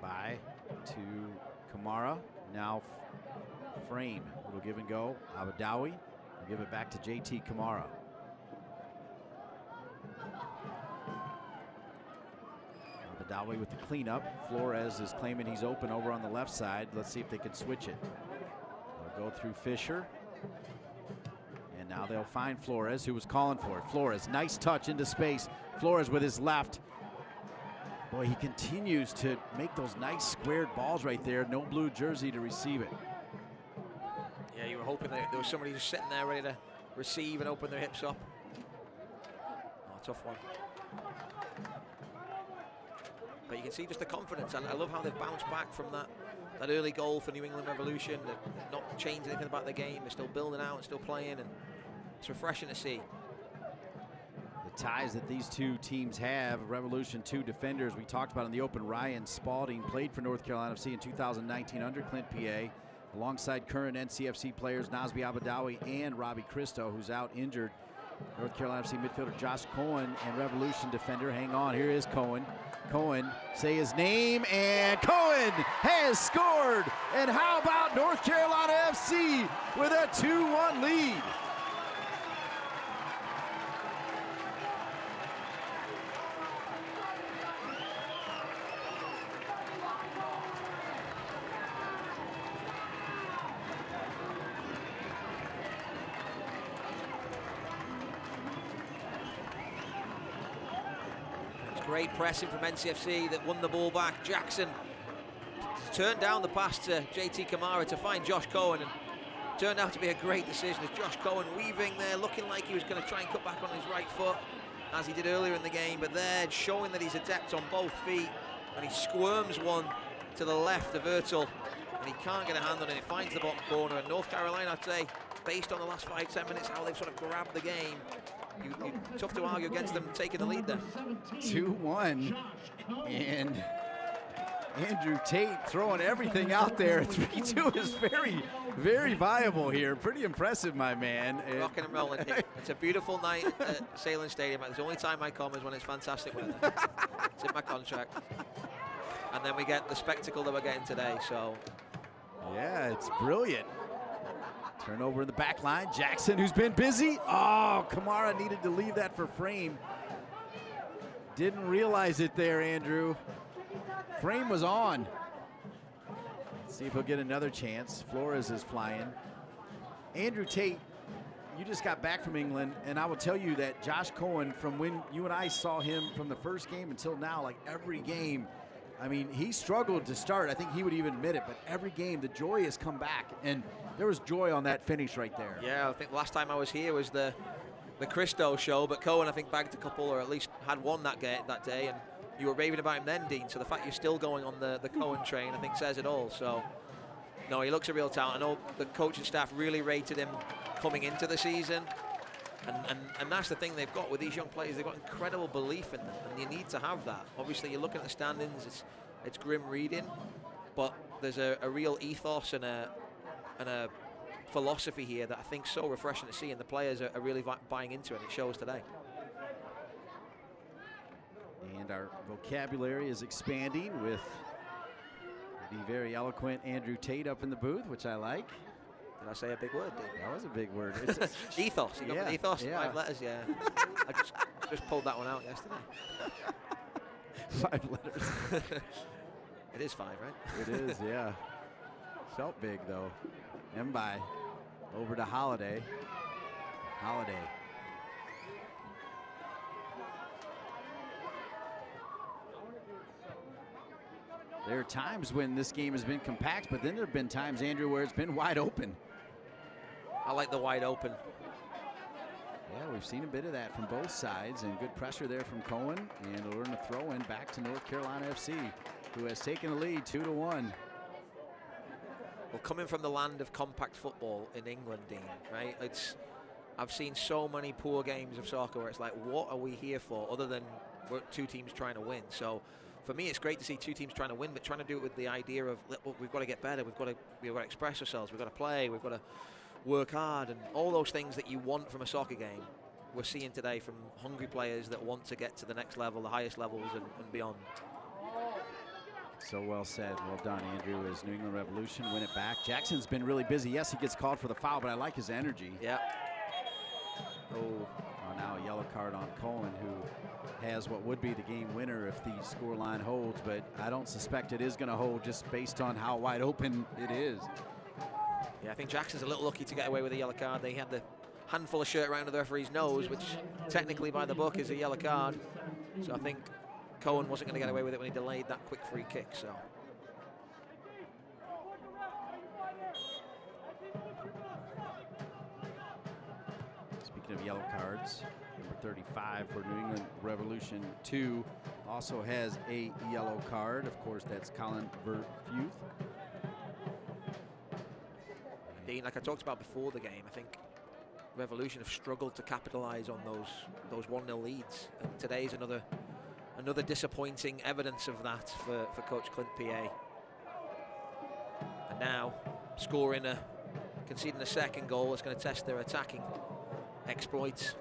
[SPEAKER 1] By to Kamara. Now Frame. Little give and go. Abadawi will give it back to JT Kamara. Abadawi with the cleanup. Flores is claiming he's open over on the left side. Let's see if they can switch it. They'll go through Fisher. And now they'll find Flores, who was calling for it. Flores, nice touch into space. Flores with his left. Boy, he continues to make those nice squared balls right there. No blue jersey to receive it.
[SPEAKER 2] Yeah, you were hoping that there was somebody just sitting there ready to receive and open their hips up. Oh, tough one. But you can see just the confidence, and I love how they've bounced back from that early goal for New England Revolution. They've not changed anything about their game. They're still building out and still playing, and it's refreshing to see.
[SPEAKER 1] The ties that these two teams have, Revolution 2 defenders we talked about in the open. Ryan Spalding played for North Carolina FC in 2019 under Clint PA, alongside current NCFC players Nasby Abadawi and Robbie Christo, who's out injured. North Carolina FC midfielder Josh Cohen and Revolution defender. Hang on, here is Cohen. Cohen, say his name, and Cohen has scored. And how about North Carolina FC with a 2-1 lead?
[SPEAKER 2] Great pressing from NCFC that won the ball back. Jackson turned down the pass to JT Kamara to find Josh Cohen, and turned out to be a great decision as Josh Cohen weaving there, looking like he was going to try and cut back on his right foot as he did earlier in the game, but there showing that he's adept on both feet, and he squirms one to the left of Ertel, and he can't get a hand on it. It finds the bottom corner, and North Carolina, I'd say, based on the last 5-10 minutes, how they've sort of grabbed the game, tough to argue against them taking the lead there.
[SPEAKER 1] 2-1, and Andrew Tate throwing everything out there. 3-2 is very, very viable here. Pretty impressive, my man.
[SPEAKER 2] Rocking and rolling. It's a beautiful night at Salem Stadium. It's the only time I come is when it's fantastic weather. It's in my contract. And then we get the spectacle that we're getting today, so.
[SPEAKER 1] Yeah, it's brilliant. Turnover in the back line. Jackson, who's been busy. Oh, Kamara needed to leave that for Frame. Didn't realize it there, Andrew. Frame was on. Let's see if he'll get another chance. Flores is flying. Andrew Tate, you just got back from England, and I will tell you that Josh Cohen, from when you and I saw him from the first game until now, like every game, I mean, he struggled to start. I think he would even admit it, but every game, the joy has come back, and there was joy on that finish right there.
[SPEAKER 2] Yeah, I think last time I was here was the Christo show, but Cohen, I think, bagged a couple, or at least had one that day, and you were raving about him then, Dean, so the fact you're still going on the Cohen train, I think, says it all. So, no, he looks a real talent. I know the coaching staff really rated him coming into the season, and that's the thing they've got with these young players. They've got incredible belief in them, and you need to have that. Obviously, you're looking at the standings, it's grim reading, but there's a real ethos and a philosophy here that I think is so refreshing to see, and the players are really buying into it, and it shows today.
[SPEAKER 1] And our vocabulary is expanding with the very eloquent Andrew Tate up in the booth, which I like.
[SPEAKER 2] Did I say a big word, Dave?
[SPEAKER 1] That was a big word.
[SPEAKER 2] Ethos. You got the ethos?
[SPEAKER 1] Yeah.
[SPEAKER 2] 5 letters, yeah. I just pulled that one out yesterday.
[SPEAKER 1] 5 letters.
[SPEAKER 2] It is 5, right?
[SPEAKER 1] It is, yeah. Felt big, though. Mbai over to Holiday. Holiday. There are times when this game has been compact, but then there have been times, Andrew, where it's been wide open.
[SPEAKER 2] I like the wide open.
[SPEAKER 1] Yeah, we've seen a bit of that from both sides, and good pressure there from Cohen, and we'll learn a throw in back to North Carolina FC, who has taken the lead 2-1.
[SPEAKER 2] Well, coming from the land of compact football in England, Dean, right? I've seen so many poor games of soccer where it's like, what are we here for, other than two teams trying to win. So for me, it's great to see two teams trying to win, but trying to do it with the idea of, look, we've got to get better, we've got to express ourselves, we've got to play, we've got to work hard, and all those things that you want from a soccer game, we're seeing today from hungry players that want to get to the next level, the highest levels, and beyond.
[SPEAKER 1] So well said. Well done, Andrew, as New England Revolution win it back. Jackson's been really busy. Yes, he gets called for the foul, but I like his energy.
[SPEAKER 2] Yeah.
[SPEAKER 1] Oh, now a yellow card on Cohen, who has what would be the game winner if the scoreline holds, but I don't suspect it is going to hold just based on how wide open it is.
[SPEAKER 2] Yeah, I think Jackson's a little lucky to get away with a yellow card. They had the handful of shirt around the referee's nose, which technically by the book is a yellow card. So I think Cohen wasn't going to get away with it when he delayed that quick free kick. So.
[SPEAKER 1] Speaking of yellow cards, number 35 for New England Revolution 2 also has a yellow card. Of course, that's Colin Verfuth.
[SPEAKER 2] Dean, like I talked about before the game, I think Revolution have struggled to capitalize on those 1-0 leads, and today's another disappointing evidence of that for Coach Clint PA. And now conceding a second goal that's going to test their attacking exploits.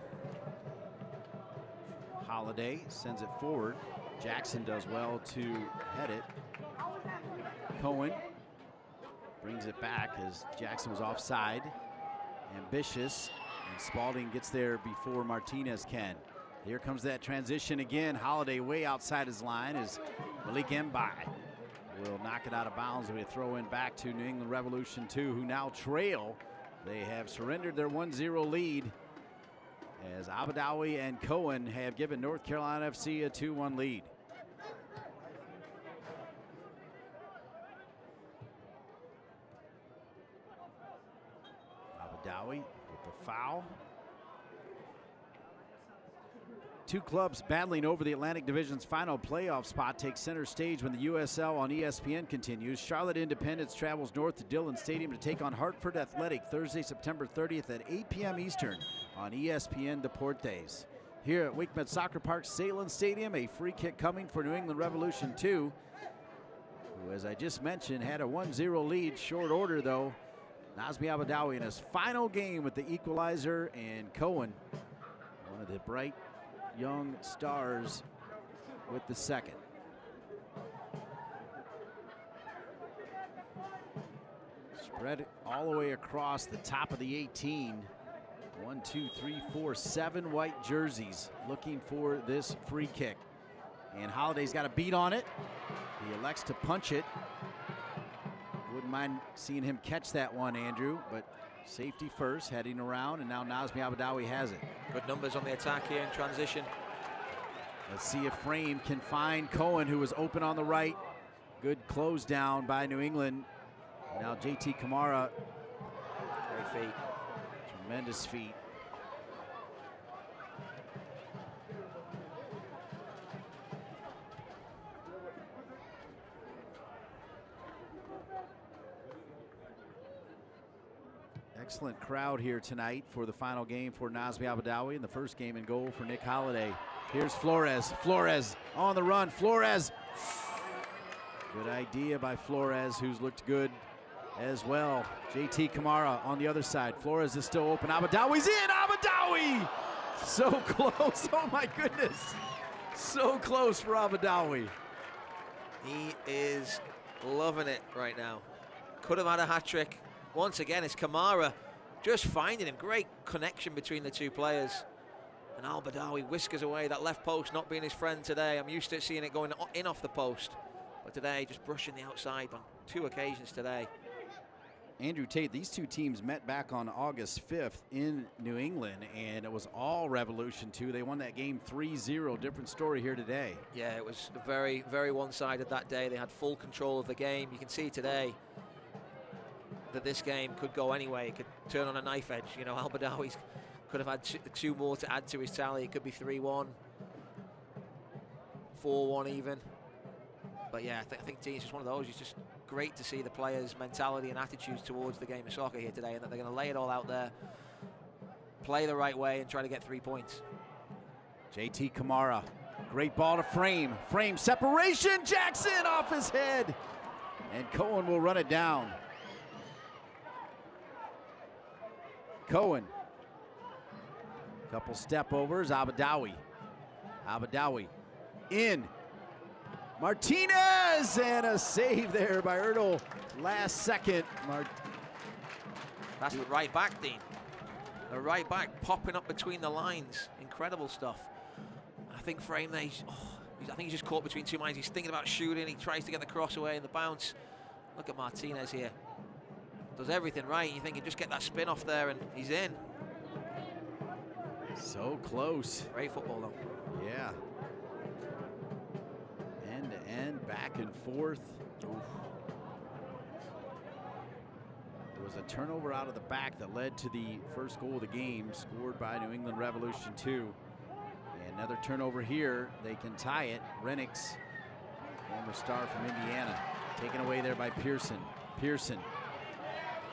[SPEAKER 1] Holiday sends it forward. Jackson does well to head it. Cohen brings it back as Jackson was offside. Ambitious, and Spalding gets there before Martinez can. Here comes that transition again. Holiday way outside his line as Malik Mbai will knock it out of bounds. We throw in back to New England Revolution 2, who now trail. They have surrendered their 1-0 lead as Abadawi and Cohen have given North Carolina FC a 2-1 lead. Abadawi with the foul. Two clubs battling over the Atlantic Division's final playoff spot take center stage when the USL on ESPN continues. Charlotte Independence travels north to Dillon Stadium to take on Hartford Athletic Thursday, September 30th at 8 p.m. Eastern on ESPN Deportes. Here at WakeMed Soccer Park, Salem Stadium, a free kick coming for New England Revolution 2, who, as I just mentioned, had a 1-0 lead. Short order, though. Nazmi Abadawi in his final game with the equalizer, and Cohen, one of the bright young stars, with the second. Spread all the way across the top of the 18. 1, 2, 3, 4, 7 white jerseys looking for this free kick. And Holiday's got a beat on it. He elects to punch it. Wouldn't mind seeing him catch that one, Andrew, but safety first, heading around, and now Nazmi Abadawi has it.
[SPEAKER 2] Good numbers on the attack here in transition.
[SPEAKER 1] Let's see if Frame can find Cohen, who was open on the right. Good close down by New England. Now JT Kamara.
[SPEAKER 2] Great feet.
[SPEAKER 1] Tremendous feet. Excellent crowd here tonight for the final game for Nazmi Abadawi and the first game in goal for Nick Holiday. Here's Flores. Flores on the run. Flores. Good idea by Flores, who's looked good as well. JT Kamara on the other side. Flores is still open. Abadawi's in. Abadawi! So close. Oh my goodness. So close for Abadawi.
[SPEAKER 2] He is loving it right now. Could have had a hat trick. Once again, it's Kamara just finding him. Great connection between the two players. And Al-Badawi whiskers away. That left post not being his friend today. I'm used to seeing it going in off the post. But today, just brushing the outside on 2 occasions today.
[SPEAKER 1] Andrew Tate, these two teams met back on August 5th in New England, and it was all Revolution 2. They won that game 3-0. Different story here today.
[SPEAKER 2] Yeah, it was very, very one-sided that day. They had full control of the game. You can see today that this game could go anyway. It could turn on a knife edge. You know, Al-Badawi could have had two more to add to his tally. It could be 3-1, 4-1 even. But yeah, I think it's just one of those. It's just great to see the players' mentality and attitudes towards the game of soccer here today, and that they're going to lay it all out there, play the right way, and try to get 3 points.
[SPEAKER 1] JT Kamara Great ball to Frame. Frame separation. Jackson off his head. And Cohen will run it down. Cohen. Couple step overs. Abadawi. Abadawi in. Martinez, and a save there by Ertl. Last second.
[SPEAKER 2] That's the right back, Dean. The right back popping up between the lines. Incredible stuff. I think Frame there, I think he's just caught between two minds. He's thinking about shooting. He tries to get the cross away and the bounce. Look at Martinez here. Does everything right. You think he'd just get that spin off there, and he's in.
[SPEAKER 1] So close.
[SPEAKER 2] Great football, though.
[SPEAKER 1] Yeah. End to end, back and forth. Oof. There was a turnover out of the back that led to the first goal of the game, scored by New England Revolution 2. And another turnover here. They can tie it. Renix, former star from Indiana, taken away there by Pearson. Pearson.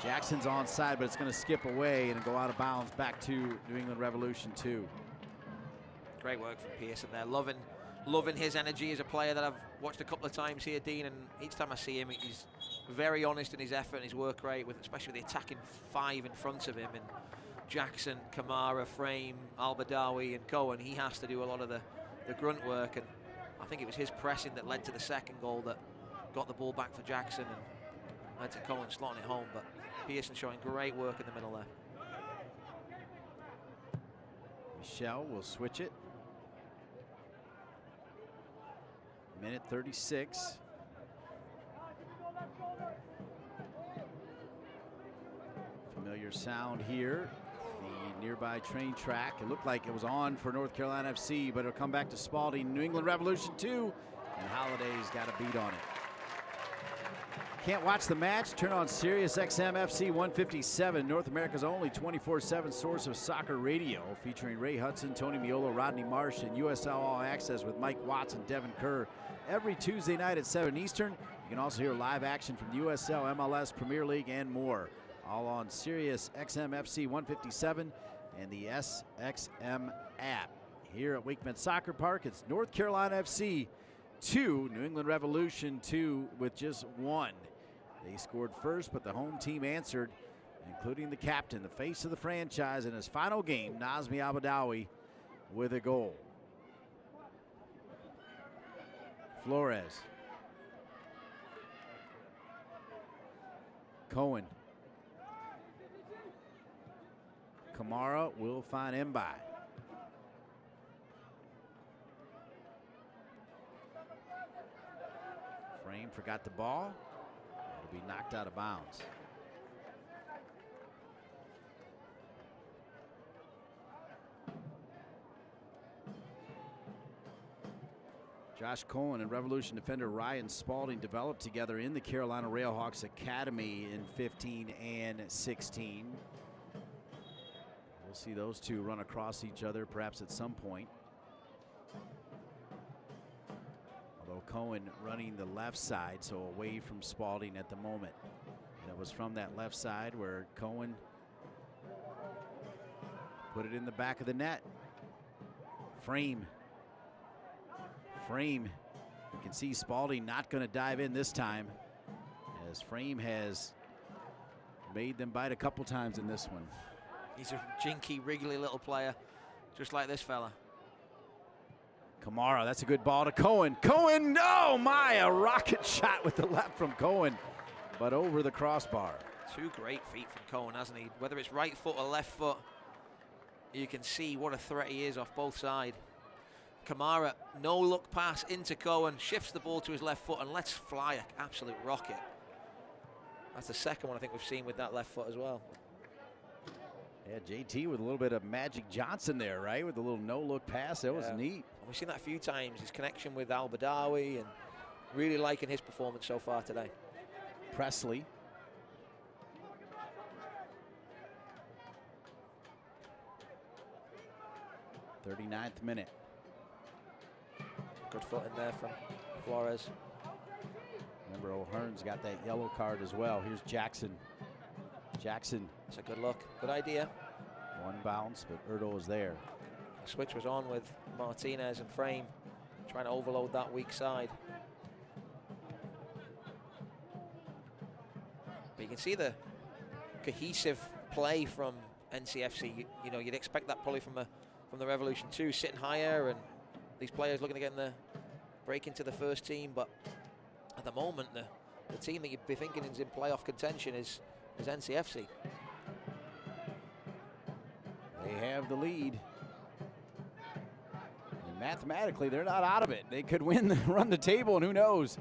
[SPEAKER 1] Jackson's onside, but it's going to skip away and go out of bounds back to New England Revolution 2.
[SPEAKER 2] Great work from Pearson there. Loving his energy as a player that I've watched a couple of times here, Dean, and each time I see him, he's very honest in his effort and his work rate, especially with the attacking five in front of him. And Jackson, Kamara, Frame, Al-Badawi, and Cohen, he has to do a lot of the grunt work. And I think it was his pressing that led to the second goal that got the ball back for Jackson and led to Cohen slotting it home. But Pearson showing great work in the middle there.
[SPEAKER 1] Michel will switch it. Minute 36. Familiar sound here. The nearby train track. It looked like it was on for North Carolina FC, but it'll come back to Spalding. New England Revolution 2, and Holiday's got a beat on it. Can't watch the match? Turn on Sirius XM FC 157, North America's only 24/7 source of soccer radio, featuring Ray Hudson, Tony Miolo, Rodney Marsh, and USL All Access with Mike Watts and Devin Kerr every Tuesday night at 7 Eastern. You can also hear live action from the USL, MLS, Premier League, and more, all on Sirius XM FC 157 and the SXM app. Here at WakeMed Soccer Park, it's North Carolina FC 2, New England Revolution 2 with just 1. They scored first, but the home team answered, including the captain, the face of the franchise in his final game, Nazmi Abadawi, with a goal. Flores. Cohen. Kamara will find Mbai. Frame forgot the ball. It'll be knocked out of bounds. Josh Cohen and Revolution defender Ryan Spalding developed together in the Carolina Railhawks Academy in 15 and 16. We'll see those two run across each other perhaps at some point. Although Cohen running the left side, so away from Spalding at the moment. And it was from that left side where Cohen put it in the back of the net. Frame. You can see Spalding not going to dive in this time, as Frame has made them bite a couple times in this one.
[SPEAKER 2] He's a jinky, wriggly little player, just like this fella.
[SPEAKER 1] Kamara, that's a good ball to Cohen. Cohen, oh my, a rocket shot with the left from Cohen, but over the crossbar.
[SPEAKER 2] Two great feet from Cohen, hasn't he? Whether it's right foot or left foot, you can see what a threat he is off both sides. Kamara, no look pass into Cohen, shifts the ball to his left foot and lets fly an absolute rocket. That's the second one I think we've seen with that left foot as well.
[SPEAKER 1] Yeah, JT with a little bit of Magic Johnson there, right? With a little no-look pass. That was neat.
[SPEAKER 2] We've seen that a few times, his connection with Al-Badawi, and really liking his performance so far today.
[SPEAKER 1] Presley. '39th minute.
[SPEAKER 2] Good foot in there from Flores.
[SPEAKER 1] Remember, O'Hearn's got that yellow card as well. Here's Jackson. Jackson.
[SPEAKER 2] It's a good look. Good idea.
[SPEAKER 1] One bounce, but Ertl is there.
[SPEAKER 2] The switch was on with Martinez and Frame. trying to overload that weak side. But you can see the cohesive play from NCFC. You know, you'd expect that probably from the Revolution 2, sitting higher, and these players looking to get in the break into the first team. But at the moment, the team that you'd be thinking is in playoff contention is NCFC.
[SPEAKER 1] They have the lead. And mathematically, they're not out of it. They could run the table, and who knows?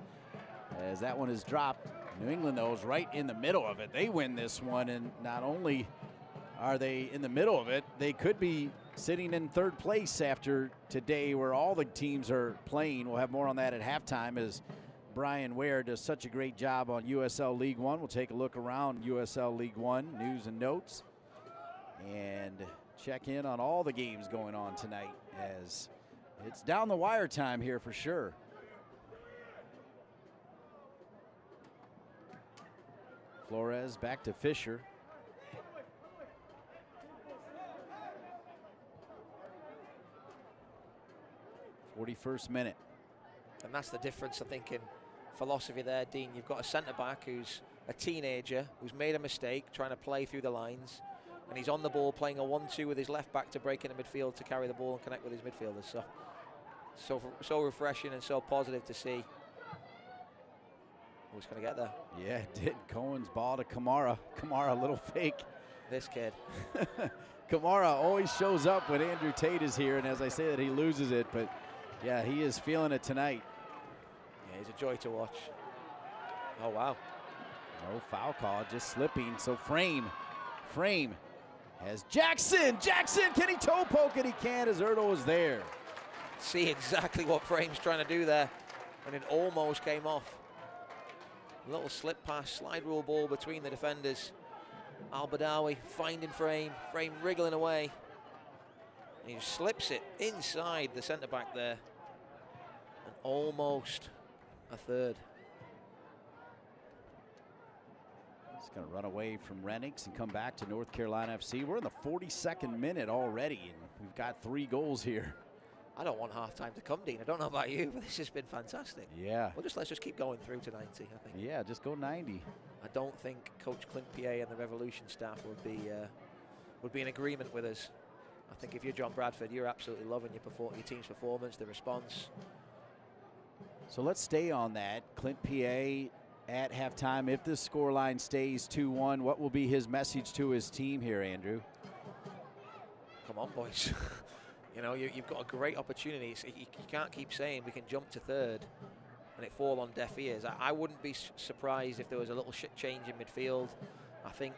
[SPEAKER 1] As that one is dropped. New England, though, is right in the middle of it. They win this one, and not only are they in the middle of it, they could be sitting in third place after today, where all the teams are playing. We'll have more on that at halftime as Brian Ware does such a great job on USL League One. We'll take a look around USL League One, news and notes, and check in on all the games going on tonight, as it's down the wire time here for sure. Flores back to Fisher. 41st minute.
[SPEAKER 2] And that's the difference, I think, in philosophy there, Dean. You've got a centre-back who's a teenager, who's made a mistake trying to play through the lines, and he's on the ball playing a 1-2 with his left back to break into midfield to carry the ball and connect with his midfielders. So refreshing and so positive to see. Who's going to get there?
[SPEAKER 1] Yeah, it did. Cohen's ball to Kamara. Kamara, a little fake.
[SPEAKER 2] This kid.
[SPEAKER 1] Kamara always shows up when Andrew Tate is here, and as I say that, he loses it, but yeah, he is feeling it tonight.
[SPEAKER 2] Yeah, he's a joy to watch. Oh, wow.
[SPEAKER 1] No foul call, just slipping. So Frame has Jackson. Jackson, can he toe poke it? He can, as Ertl is there.
[SPEAKER 2] See exactly what Frame's trying to do there, and it almost came off. A little slip pass, slide rule ball between the defenders. Al-Badawi finding Frame wriggling away. And he slips it inside the centre-back there. And almost a third.
[SPEAKER 1] He's going to run away from Renix and come back to North Carolina FC. We're in the 42nd minute already, and we've got 3 goals here.
[SPEAKER 2] I don't want half-time to come, Dean. I don't know about you, but this has been fantastic.
[SPEAKER 1] Yeah.
[SPEAKER 2] Well, let's just keep going through to 90, I think.
[SPEAKER 1] Yeah, just go 90.
[SPEAKER 2] I don't think Coach Clint Pierre and the Revolution staff would be in agreement with us. I think if you're John Bradford, you're absolutely loving your team's performance, the response.
[SPEAKER 1] So let's stay on that. Clint Pierre at halftime, if this scoreline stays 2-1, what will be his message to his team here, Andrew?
[SPEAKER 2] Come on, boys. You know, you've got a great opportunity. You can't keep saying we can jump to third and it fall on deaf ears. I wouldn't be surprised if there was a little change in midfield. I think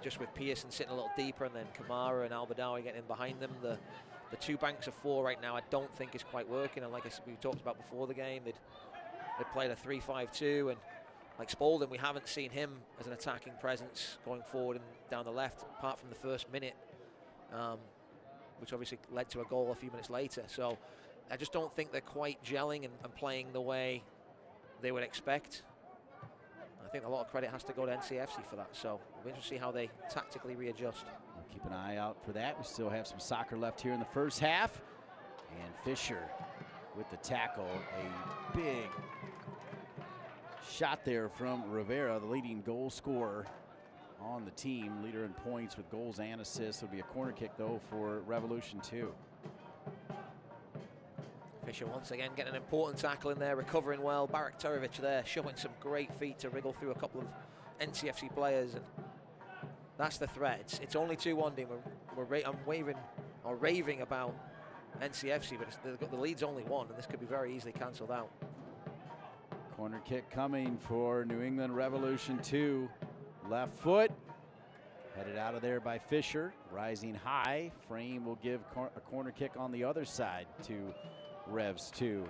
[SPEAKER 2] just with Pearson sitting a little deeper and then Kamara and Al-Badawi getting in behind them, the 2 banks of 4 right now I don't think is quite working. And like I said, we talked about before the game, they'd played a 3-5-2, and like Spalding, we haven't seen him as an attacking presence going forward and down the left, apart from the first minute, which obviously led to a goal a few minutes later. So I just don't think they're quite gelling and playing the way they would expect. I think a lot of credit has to go to NCFC for that. So we'll interested to see how they tactically readjust.
[SPEAKER 1] We'll keep an eye out for that. We still have some soccer left here in the first half. And Fisher with the tackle. A big shot there from Rivera, the leading goal scorer on the team, leader in points with goals and assists. It'll be a corner kick, though, for Revolution 2.
[SPEAKER 2] Fisher once again getting an important tackle in there, recovering well. Barak Terovic there showing some great feet to wriggle through a couple of NCFC players, and that's the threat. It's only 2-1, Dean. I'm raving about NCFC, but the lead's only 1, and this could be very easily cancelled out.
[SPEAKER 1] Corner kick coming for New England Revolution 2. Left foot, headed out of there by Fisher, rising high. Frame will give a corner kick on the other side to Revs 2.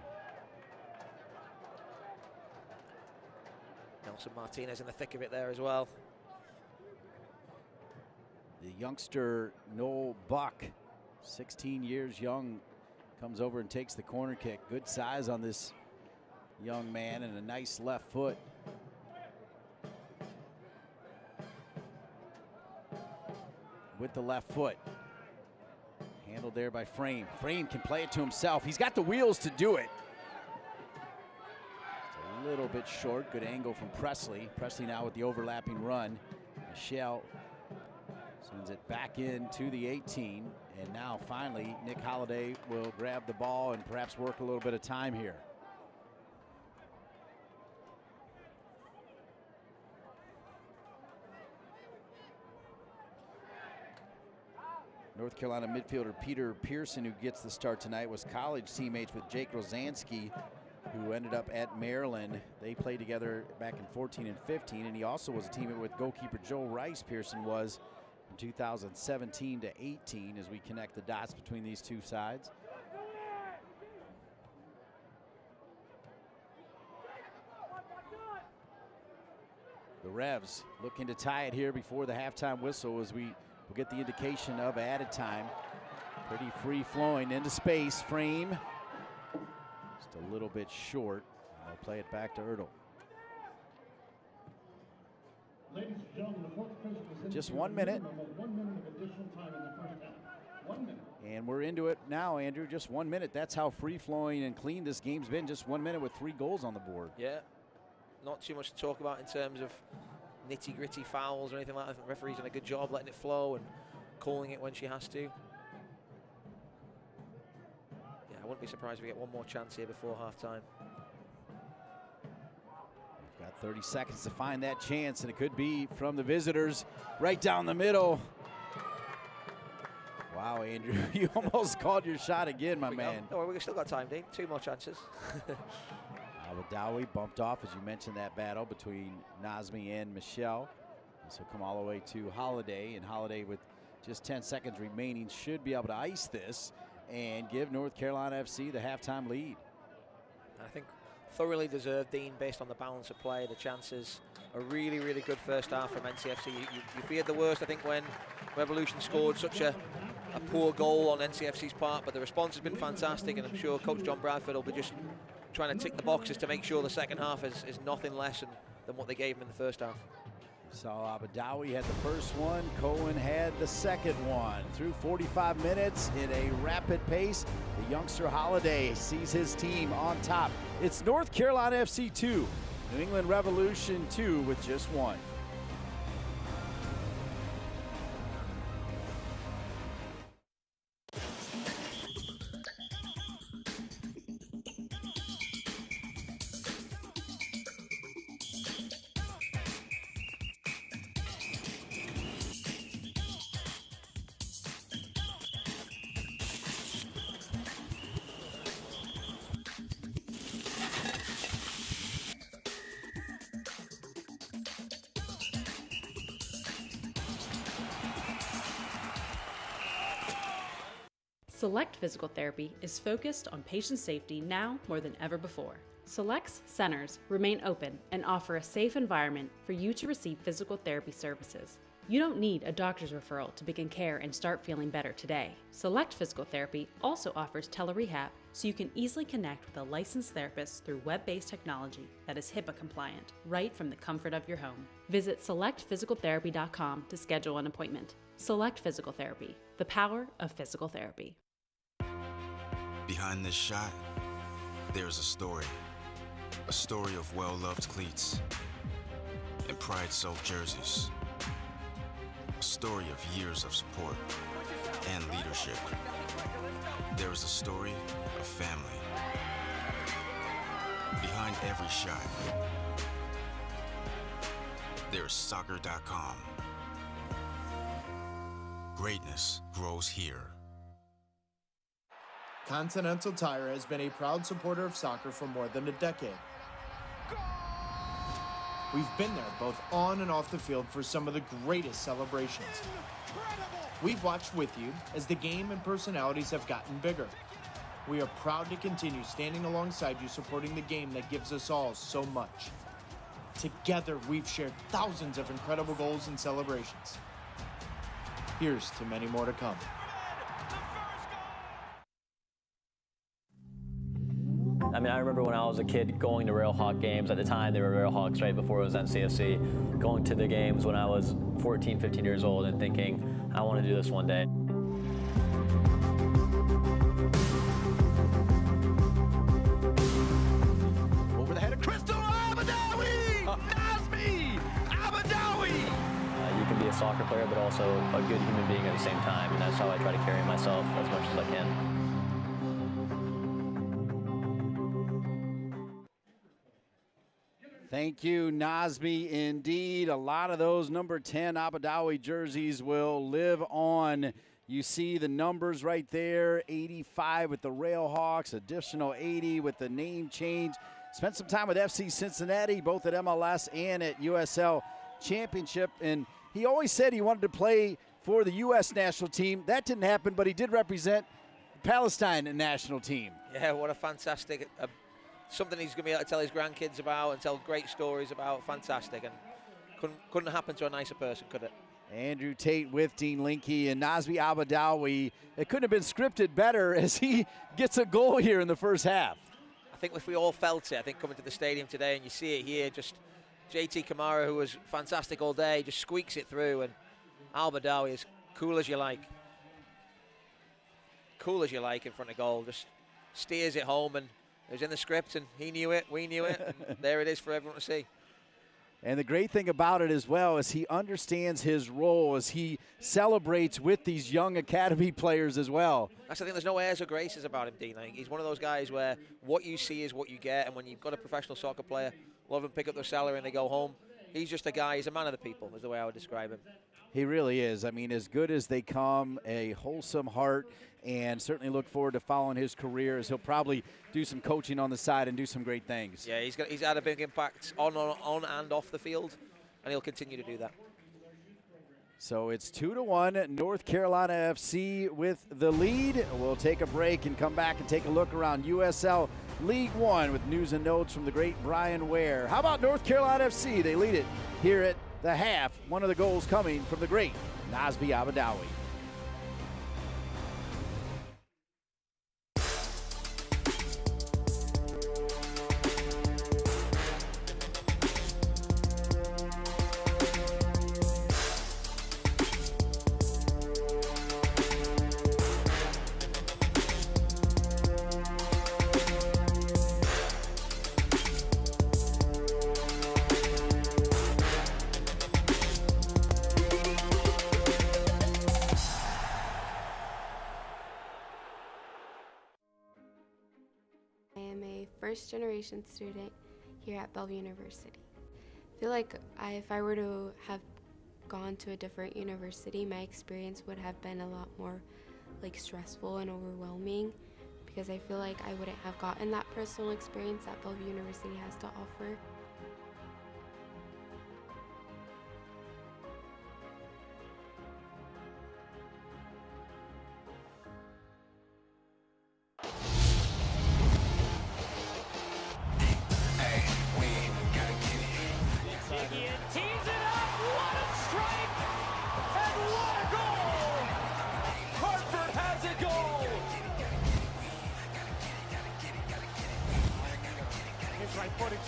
[SPEAKER 2] Nelson Martinez in the thick of it there as well.
[SPEAKER 1] The youngster Noel Buck, 16 years young, comes over and takes the corner kick. Good size on this young man and a nice left foot. With the left foot. Handled there by Frame. Frame can play it to himself. He's got the wheels to do it. little bit short. Good angle from Presley. Presley now with the overlapping run. Michelle sends it back into the 18. And now finally, Nick Holliday will grab the ball and perhaps work a little bit of time here. North Carolina midfielder Peter Pearson, who gets the start tonight, was college teammates with Jake Rosansky, who ended up at Maryland. They played together back in 14 and 15, and he also was a teammate with goalkeeper Joe Rice. Pearson was from 2017 to 18, as we connect the dots between these two sides. The Revs looking to tie it here before the halftime whistle, as we will get the indication of added time. Pretty free flowing into space. Frame just a little bit short. They'll play it back to Ertl.
[SPEAKER 7] Ladies and gentlemen, the fourth official is
[SPEAKER 1] just 1 minute.
[SPEAKER 7] 1 minute of additional time in the first half. 1 minute.
[SPEAKER 1] And we're into it now, Andrew. Just 1 minute. That's how free flowing and clean this game's been. Just 1 minute with 3 goals on the board.
[SPEAKER 2] Yeah, not too much to talk about in terms of nitty-gritty fouls or anything like that. I think the referee's done a good job letting it flow and calling it when she has to. Yeah, I wouldn't be surprised if we get one more chance here before halftime.
[SPEAKER 1] We've got 30 seconds to find that chance, and it could be from the visitors right down the middle. Wow, Andrew, you almost called your shot again, my man.
[SPEAKER 2] Oh, we've still got time, Dean. 2 more chances.
[SPEAKER 1] Abadawi bumped off, as you mentioned, that battle between Nazmi and Michelle. This will come all the way to Holiday, and Holiday, with just 10 seconds remaining, should be able to ice this and give North Carolina FC the halftime lead.
[SPEAKER 2] I think thoroughly deserved, Dean, based on the balance of play, the chances. A really, really good first half from NCFC. You feared the worst, I think, when Revolution scored such a poor goal on NCFC's part, but the response has been fantastic, and I'm sure Coach John Bradford will be just trying to tick the boxes to make sure the second half is nothing less than what they gave him in the first half.
[SPEAKER 1] So Abadawi had the first one. Cohen had the second one. Through 45 minutes in a rapid pace, the youngster Holiday sees his team on top. It's North Carolina FC 2, New England Revolution 2 with just 1.
[SPEAKER 8] Select Physical Therapy is focused on patient safety now more than ever before. Select's centers remain open and offer a safe environment for you to receive physical therapy services. You don't need a doctor's referral to begin care and start feeling better today. Select Physical Therapy also offers telerehab, so you can easily connect with a licensed therapist through web-based technology that is HIPAA compliant, right from the comfort of your home. Visit selectphysicaltherapy.com to schedule an appointment. Select Physical Therapy, the power of physical therapy.
[SPEAKER 9] Behind this shot, there's a story of well-loved cleats and pride-soaked jerseys, a story of years of support and leadership. There is a story of family. Behind every shot, there's soccer.com. Greatness grows here.
[SPEAKER 3] Continental Tire has been a proud supporter of soccer for more than a decade. We've been there both on and off the field for some of the greatest celebrations. We've watched with you as the game and personalities have gotten bigger. We are proud to continue standing alongside you, supporting the game that gives us all so much. Together, we've shared thousands of incredible goals and celebrations. Here's to many more to come.
[SPEAKER 10] I mean, I remember when I was a kid going to Railhawk games. At the time, they were Railhawks, right before it was NCFC. Going to the games when I was 14, 15 years old and thinking, I want to do this one day.
[SPEAKER 1] Over the head of Crystal.
[SPEAKER 10] soccer player, but also a good human being at the same time, and that's how I try to carry myself as much as I can.
[SPEAKER 1] Thank you, Nasby. Indeed, a lot of those number 10 Abadawi jerseys will live on. You see the numbers right there, 85 with the Railhawks, additional 80 with the name change. Spent some time with FC Cincinnati, both at MLS and at USL Championship, and he always said he wanted to play for the U.S. national team. That didn't happen, but he did represent the Palestine national team.
[SPEAKER 2] Yeah, what a fantastic something he's going to be able to tell his grandkids about and tell great stories about. Fantastic, and couldn't happen to a nicer person, could it?
[SPEAKER 1] Andrew Tate with Dean Linke and Nasby Abadawi. It couldn't have been scripted better as he gets a goal here in the first half.
[SPEAKER 2] I think if we all felt it, I think coming to the stadium today, and you see it here, just JT Kamara, who was fantastic all day, just squeaks it through, and Abadawi is cool as you like. Cool as you like in front of goal, just steers it home, and it was in the script, and he knew it, we knew it, and there it is for everyone to see.
[SPEAKER 1] And the great thing about it as well is he understands his role as he celebrates with these young academy players as well.
[SPEAKER 2] That's the thing, there's no airs or graces about him, Dean. Like, he's one of those guys where what you see is what you get, and when you've got a professional soccer player, a lot of them pick up their salary and they go home. He's just a guy, he's a man of the people, is the way I would describe him.
[SPEAKER 1] He really is. I mean, as good as they come, a wholesome heart, and certainly look forward to following his career as he'll probably do some coaching on the side and do some great things.
[SPEAKER 2] Yeah, he's had a big impact on and off the field, and he'll continue to do that.
[SPEAKER 1] So it's 2-1, North Carolina FC with the lead. We'll take a break and come back and take a look around USL League One with news and notes from the great Brian Ware. How about North Carolina FC? They lead it here at the half. One of the goals coming from the great Nasby Abadawi.
[SPEAKER 11] First-generation student here at Bellevue University. I feel like if I were to have gone to a different university, my experience would have been a lot more stressful and overwhelming, because I feel like I wouldn't have gotten that personal experience that Bellevue University has to offer.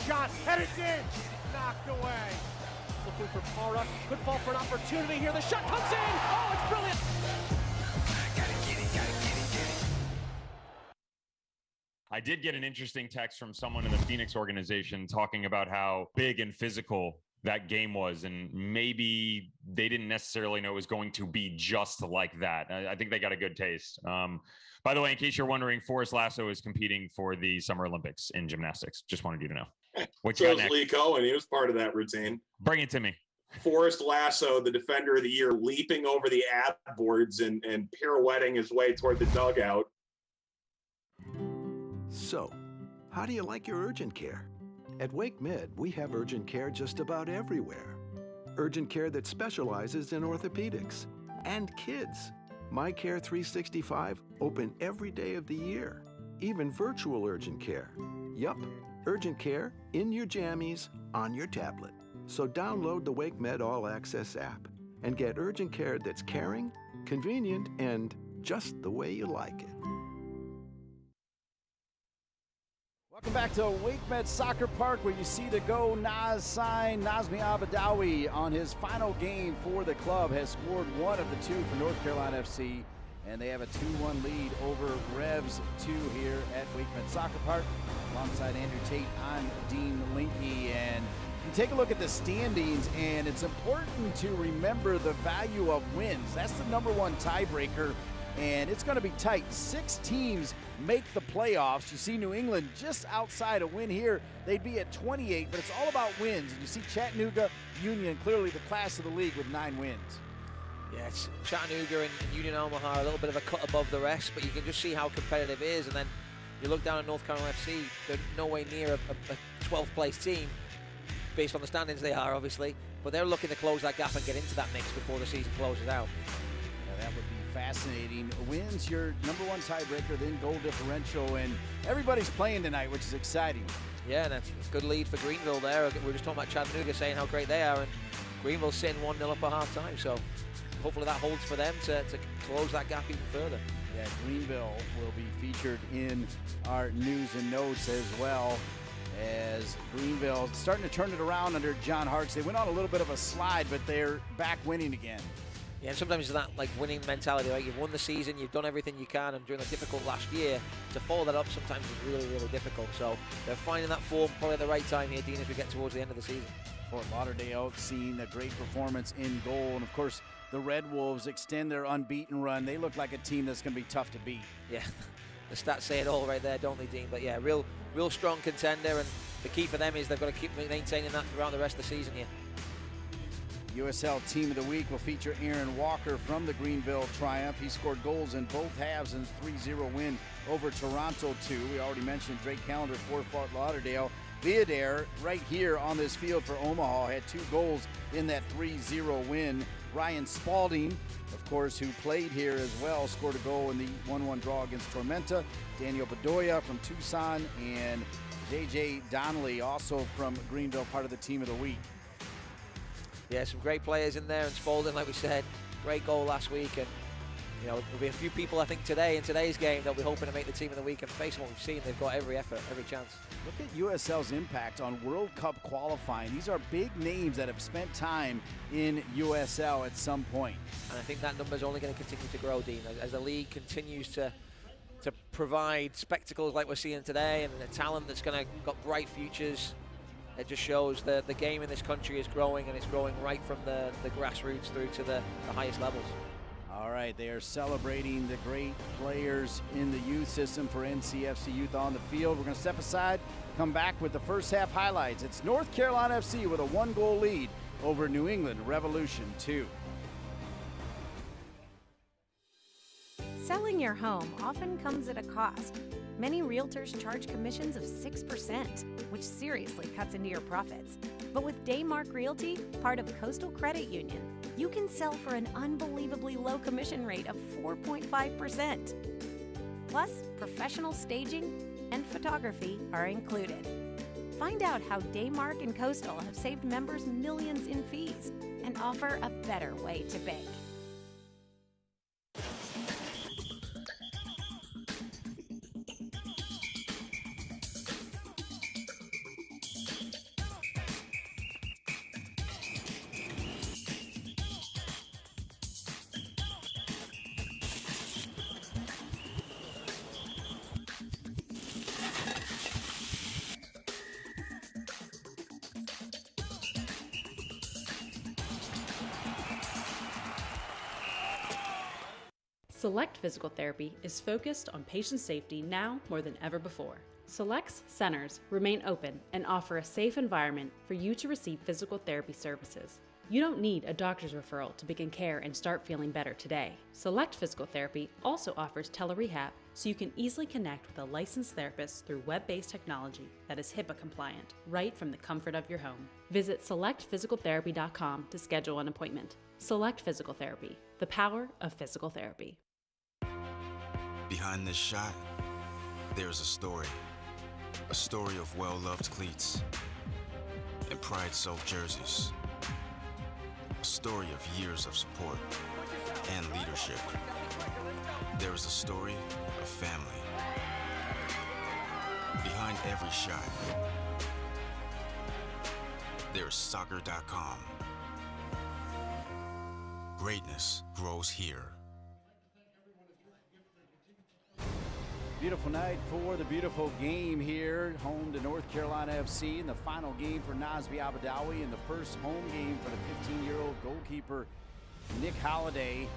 [SPEAKER 12] Shot, and it's in! Knocked away. Looking for Para, could fall for an opportunity here. The shot comes in! Oh, it's brilliant!
[SPEAKER 13] I did get an interesting text from someone in the Phoenix organization talking about how big and physical that game was, and maybe they didn't necessarily know it was going to be just like that. I think they got a good taste. By the way, in case you're wondering, Forrest Lasso is competing for the Summer Olympics in gymnastics. Just wanted you to know.
[SPEAKER 14] So is Lee Cohen. He was part of that routine.
[SPEAKER 13] Bring it to me.
[SPEAKER 14] Forrest Lasso, the defender of the year, leaping over the ad boards and pirouetting his way toward the dugout.
[SPEAKER 5] So, how do you like your urgent care? At Wake Med, we have urgent care just about everywhere. Urgent care that specializes in orthopedics and kids. My Care 365, open every day of the year. Even virtual urgent care. Yup, urgent care in your jammies on your tablet. So download the WakeMed All Access app and get urgent care that's caring, convenient, and just the way you like it.
[SPEAKER 1] Welcome back to WakeMed Soccer Park, where you see the Go Nas sign. Nasby Abadawi, on his final game for the club, has scored one of the two for North Carolina FC, and they have a 2-1 lead over Revs 2 here at WakeMed Soccer Park. Alongside Andrew Tate, I'm Dean Linke, and you take a look at the standings, and it's important to remember the value of wins. That's the #1 tiebreaker, and it's going to be tight. 6 teams make the playoffs. You see New England just outside a win here. They'd be at 28, but it's all about wins. And you see Chattanooga, Union, clearly the class of the league with 9 wins.
[SPEAKER 2] Yeah, it's Chattanooga and Union Omaha, a little bit of a cut above the rest, but you can just see how competitive it is. And then you look down at North Carolina FC, they're nowhere near a 12th place team, based on the standings they are, obviously. But they're looking to close that gap and get into that mix before the season closes out.
[SPEAKER 1] Yeah, that would be fascinating. Wins your #1 tiebreaker, then goal differential, and everybody's playing tonight, which is exciting.
[SPEAKER 2] Yeah, and it's a good lead for Greenville there. We were just talking about Chattanooga saying how great they are, and Greenville's sitting 1-0 up at half-time, so hopefully that holds for them to close that gap even further.
[SPEAKER 1] Yeah, Greenville will be featured in our news and notes as well, as Greenville starting to turn it around under John Harkes. They went on a little bit of a slide, but they're back winning again.
[SPEAKER 2] Yeah, and sometimes it's that winning mentality, right? You've won the season, you've done everything you can, and during a difficult last year, to follow that up sometimes is really, really difficult. So they're finding that form probably at the right time here, Dean, as we get towards the end of the season.
[SPEAKER 1] Fort Lauderdale seeing a great performance in goal, and of course, the Red Wolves extend their unbeaten run. They look like a team that's going to be tough to beat.
[SPEAKER 2] Yeah, the stats say it all right there, don't they, Dean? But yeah, real strong contender, and the key for them is they've got to keep maintaining that throughout the rest of the season here.
[SPEAKER 1] USL Team of the Week will feature Aaron Walker from the Greenville Triumph. He scored goals in both halves in a 3-0 win over Toronto 2. We already mentioned Drake Callender for Fort Lauderdale. Viadair, right here on this field for Omaha, had 2 goals in that 3-0 win. Ryan Spalding, of course, who played here as well, scored a goal in the 1-1 draw against Tormenta. Daniel Bedoya from Tucson, and JJ Donnelly, also from Greenville, part of the Team of the Week.
[SPEAKER 2] Yeah, some great players in there, and Spalding, like we said, great goal last week, and there'll be a few people, I think, today in today's game that'll be hoping to make the Team of the Week, and based on what we've seen, they've got every effort, every chance.
[SPEAKER 1] Look at USL's impact on World Cup qualifying. These are big names that have spent time in USL at some point.
[SPEAKER 2] And I think that number is only going to continue to grow, Dean, as the league continues to provide spectacles like we're seeing today, and the talent that's got bright futures. It just shows the game in this country is growing, and it's growing right from the grassroots through to the highest levels.
[SPEAKER 1] All right, they are celebrating the great players in the youth system for NCFC Youth on the field. We're going to step aside, come back with the first half highlights. It's North Carolina FC with a 1-goal lead over New England Revolution 2.
[SPEAKER 6] Selling your home often comes at a cost. Many realtors charge commissions of 6%, which seriously cuts into your profits. But with Daymark Realty, part of Coastal Credit Union, you can sell for an unbelievably low commission rate of 4.5%. Plus, professional staging and photography are included. Find out how Daymark and Coastal have saved members millions in fees and offer a better way to bank.
[SPEAKER 8] Select Physical Therapy is focused on patient safety now more than ever before. Select's centers remain open and offer a safe environment for you to receive physical therapy services. You don't need a doctor's referral to begin care and start feeling better today. Select Physical Therapy also offers telerehab, so you can easily connect with a licensed therapist through web-based technology that is HIPAA compliant, right from the comfort of your home. Visit selectphysicaltherapy.com to schedule an appointment. Select Physical Therapy, the power of physical therapy.
[SPEAKER 9] Behind this shot, there's a story of well-loved cleats and pride-soaked jerseys, a story of years of support and leadership. There is a story of family. Behind every shot, there's soccer.com. Greatness grows here.
[SPEAKER 1] Beautiful night for the beautiful game here, home to North Carolina FC in the final game for Nasby Abadawi and the first home game for the 15-year-old goalkeeper Nick Holliday.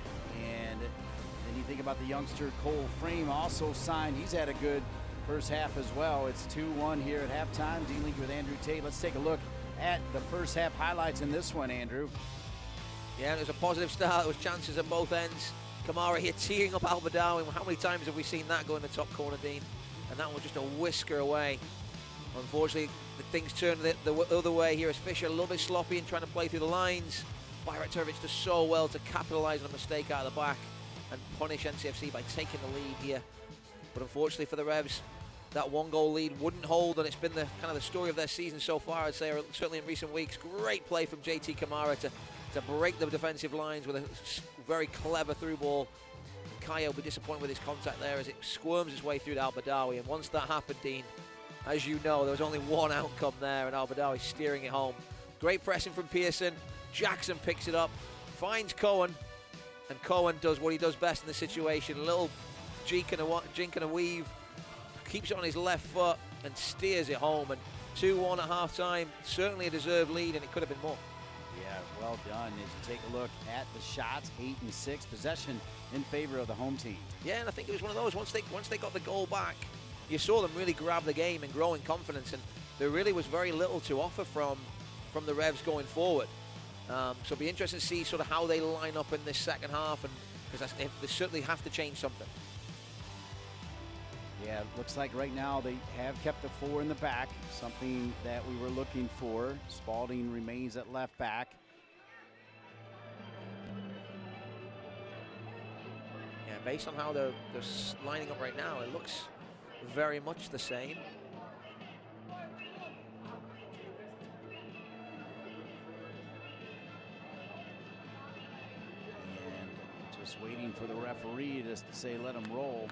[SPEAKER 1] And then you think about the youngster Cole Frame, also signed. He's had a good first half as well. It's 2-1 here at halftime. Dealing with Andrew Tate. Let's take a look at the first half highlights in this one, Andrew.
[SPEAKER 2] Yeah, it was a positive start. There was chances at both ends. Kamara here teeing up Al-Badawi. How many times have we seen that go in the top corner, Dean? And that one was just a whisker away. Unfortunately, the things turned the other way here as Fisher a little bit sloppy and trying to play through the lines. Bajraktovic does so well to capitalise on a mistake out of the back and punish NCFC by taking the lead here. But unfortunately for the Revs, that one-goal lead wouldn't hold, and it's been the kind of the story of their season so far, I'd say, or certainly in recent weeks. Great play from JT Kamara to break the defensive lines with a very clever through ball. And Kaya will be disappointed with his contact there as it squirms its way through to Al-Badawi. And once that happened, Dean, as you know, there was only one outcome there, and Al-Badawi steering it home. Great pressing from Pearson. Jackson picks it up, finds Cohen, and Cohen does what he does best in this situation. A little jink and a weave, keeps it on his left foot and steers it home. And 2-1 at halftime, certainly a deserved lead, and it could have been more.
[SPEAKER 1] Yeah, well done. As you take a look at the shots, 8 and 6, possession in favor of the home team.
[SPEAKER 2] Yeah, and I think it was one of those, once they got the goal back, you saw them really grab the game and grow in confidence, and there really was very little to offer from the Revs going forward. So it'll be interesting to see sort of how they line up in this second half, and because they certainly have to change something.
[SPEAKER 1] Yeah, it looks like right now they have kept the 4 in the back, something that we were looking for. Spalding remains at left back.
[SPEAKER 2] Yeah, based on how they're lining up right now, it looks very much the same.
[SPEAKER 1] And just waiting for the referee just to say let him roll.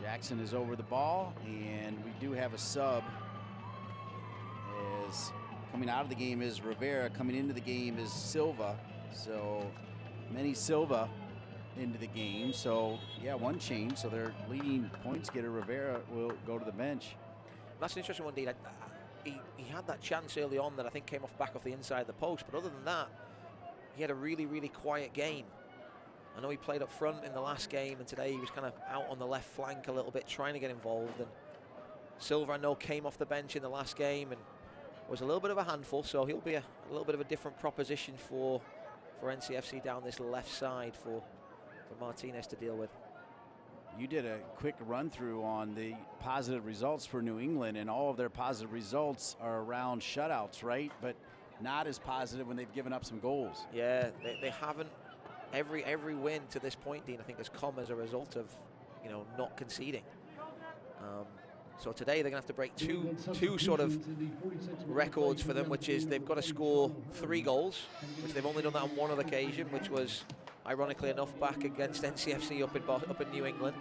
[SPEAKER 1] Jackson is over the ball, and we do have a sub. As coming out of the game is Rivera, coming into the game is Silva. So Manny Silva into the game. So yeah, one change. So their leading points getter Rivera will go to the bench.
[SPEAKER 2] That's an interesting one, Dean. He had that chance early on that I think came back off the inside of the post, but other than that, he had a really, really quiet game. I know he played up front in the last game, and today he was kind of out on the left flank a little bit, trying to get involved. And Silva, I know, came off the bench in the last game and was a little bit of a handful, so he'll be a little bit of a different proposition for NCFC down this left side for Martinez to deal with.
[SPEAKER 1] You did a quick run through on the positive results for New England, and all of their positive results are around shutouts, right? But not as positive when they've given up some goals.
[SPEAKER 2] Yeah, they haven't. Every win to this point, Dean, I think has come as a result of, not conceding. So today they're going to have to break two sort of records for them, which is they've got to score 3 goals, which they've only done that on one other occasion, which was, ironically enough, back against NCFC up in New England.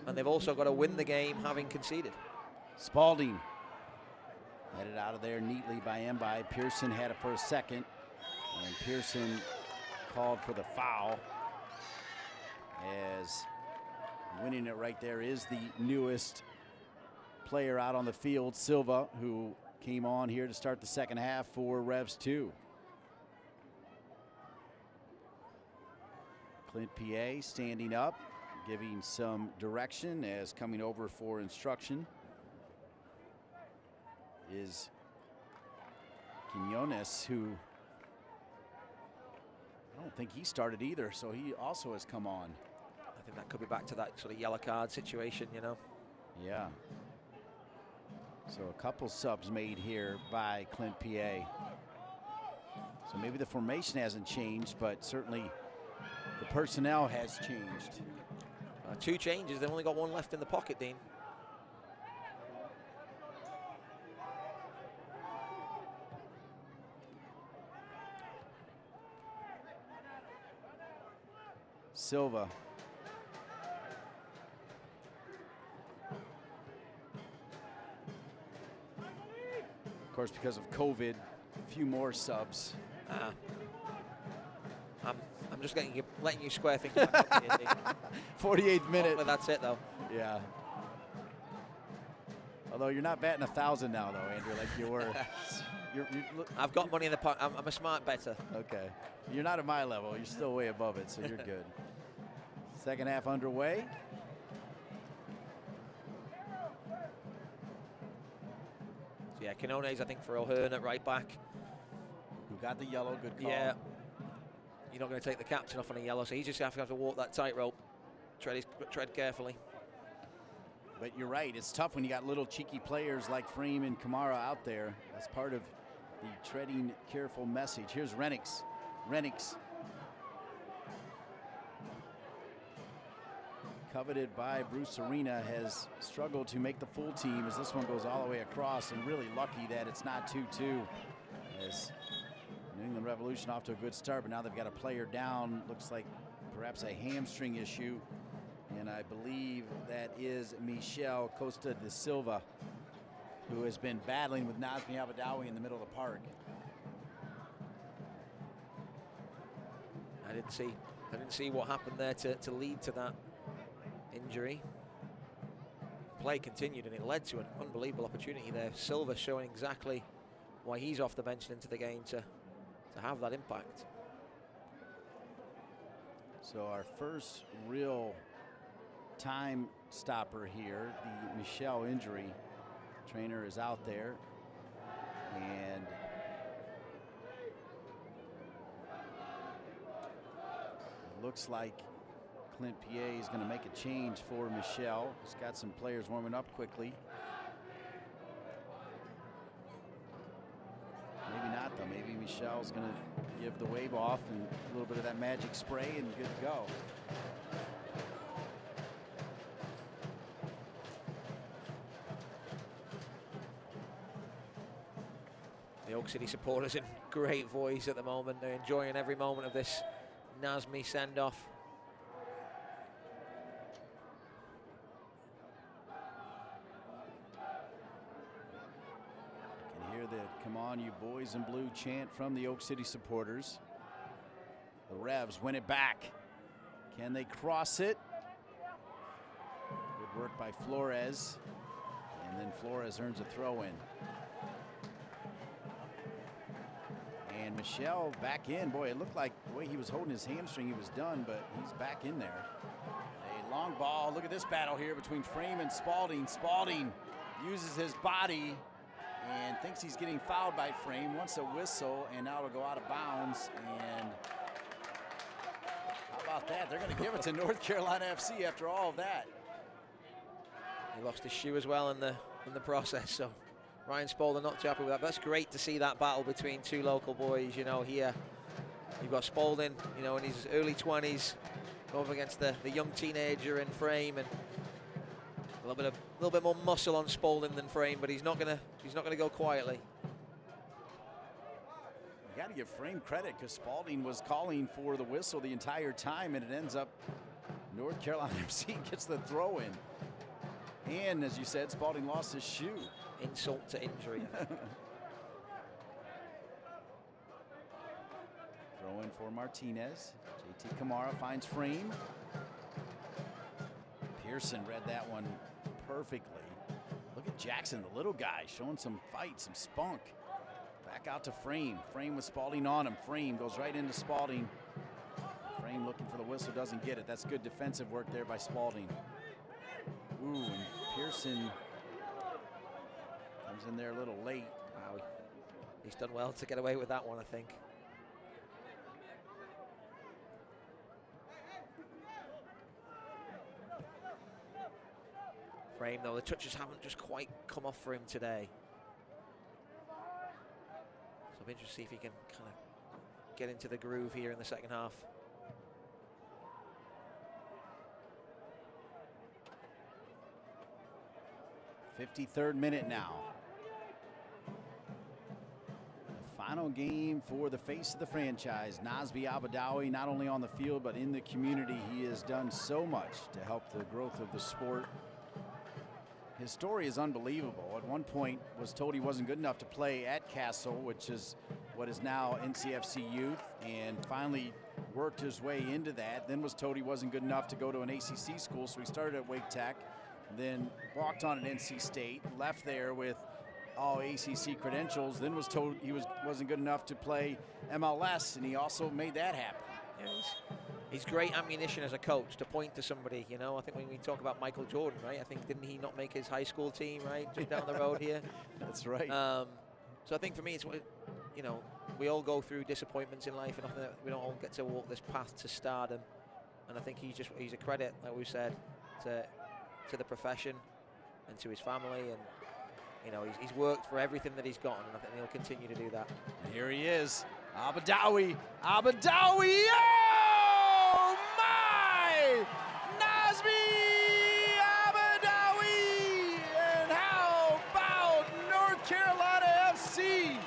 [SPEAKER 2] And they've also got to win the game having conceded.
[SPEAKER 1] Spalding headed out of there neatly by Mbai. Pearson had it for a second, and Pearson called for the foul, as winning it right there is the newest player out on the field, Silva, who came on here to start the second half for Revs 2. Clint PA standing up, giving some direction as coming over for instruction is Quinones, who I don't think he started either, so he also has come on.
[SPEAKER 2] I think that could be back to that sort of yellow card situation,
[SPEAKER 1] Yeah. So a couple subs made here by Clint PA. So maybe the formation hasn't changed, but certainly the personnel has changed.
[SPEAKER 2] 2 changes. They've only got 1 left in the pocket, Dean.
[SPEAKER 1] Silva. Of course, because of COVID, a few more subs.
[SPEAKER 2] I'm just letting you square things.
[SPEAKER 1] 48th minute.
[SPEAKER 2] Hopefully that's it, though.
[SPEAKER 1] Yeah. Although you're not batting 1,000 now, though, Andrew, like you were.
[SPEAKER 2] I've got money in the pot. I'm a smart bettor.
[SPEAKER 1] Okay. You're not at my level. You're still way above it, so you're good. Second half underway.
[SPEAKER 2] So yeah, Canone's, I think, for O'Hearn at right back.
[SPEAKER 1] Who got the yellow, good call.
[SPEAKER 2] Yeah. You're not going to take the captain off on a yellow, so he's just have to walk that tightrope. Tread carefully.
[SPEAKER 1] But you're right, it's tough when you got little cheeky players like Frame and Kamara out there. That's part of the treading careful message. Here's Renix. Coveted by Bruce Arena, has struggled to make the full team as this one goes all the way across, and really lucky that it's not 2-2 as New England Revolution off to a good start, but now they've got a player down. Looks like perhaps a hamstring issue. And I believe that is Michel Costa de Silva, who has been battling with Nazmi Abadawi in the middle of the park.
[SPEAKER 2] I didn't see what happened there to lead to that injury. Play continued, and it led to an unbelievable opportunity there. Silva showing exactly why he's off the bench and into the game to have that impact.
[SPEAKER 1] So our first real time stopper here, the Michel injury. Trainer is out there, and it looks like Clint Piet is going to make a change for Michel. He's got some players warming up quickly. Maybe not, though. Maybe Michel's going to give the wave off and a little bit of that magic spray and good to go.
[SPEAKER 2] The Oak City supporters in great voice at the moment. They're enjoying every moment of this Nazmi send-off.
[SPEAKER 1] You can hear the "Come on, you boys in blue" chant from the Oak City supporters. The Revs win it back. Can they cross it? Good work by Flores. And then Flores earns a throw-in. And Michel back in. Boy, it looked like the way he was holding his hamstring, he was done, but he's back in there. A long ball. Look at this battle here between Frame and Spalding. Spalding uses his body and thinks he's getting fouled by Frame. Wants a whistle, and now it'll go out of bounds. And how about that? They're going to give it to North Carolina FC after all of that.
[SPEAKER 2] He lost his shoe as well in the process, so Ryan Spalding not too happy with that. But that's great to see that battle between two local boys. You know, here you've got Spalding, you know, in his early 20s, going up against the young teenager in Frame, and a little bit more muscle on Spalding than Frame, but he's not gonna go quietly.
[SPEAKER 1] You got to give Frame credit, because Spalding was calling for the whistle the entire time, and it ends up North Carolina FC gets the throw in. And as you said, Spalding lost his shoe.
[SPEAKER 2] Insult to injury.
[SPEAKER 1] Throw in for Martinez. JT Kamara finds Frame. Pearson read that one perfectly. Look at Jackson, the little guy, showing some fight, some spunk. Back out to Frame. Frame with Spalding on him. Frame goes right into Spalding. Frame looking for the whistle, doesn't get it. That's good defensive work there by Spalding. Ooh, and Pearson comes in there a little late.
[SPEAKER 2] Wow, he's done well to get away with that one, I think. Frame, though, the touches haven't just quite come off for him today. So I'll be interested to see if he can kind of get into the groove here in the second half.
[SPEAKER 1] 53rd minute now. The final game for the face of the franchise, Nazmi Abadawi, not only on the field but in the community. He has done so much to help the growth of the sport. his story is unbelievable. At one point was told he wasn't good enough to play at Castle, which is what is now NCFC Youth, and finally worked his way into that. Then was told he wasn't good enough to go to an ACC school, so he started at Wake Tech, then walked on at NC State, left there with all ACC credentials, then was told he wasn't good enough to play MLS, and he also made that happen.
[SPEAKER 2] Yeah, he's great ammunition as a coach to point to somebody, you know. I think when we talk about Michael Jordan, right, I think didn't he not make his high school team, right, just down the road here?
[SPEAKER 1] That's right.
[SPEAKER 2] So I think for me, it's, you know, we all go through disappointments in life, and we don't all get to walk this path to stardom. And I think he's a credit, like we said, to the profession and to his family, and you know, he's worked for everything that he's gotten, and I think he'll continue to do that.
[SPEAKER 1] And here he is, Abadawi. Abadawi! Oh my! Nazmi Abadawi! And how about North Carolina FC?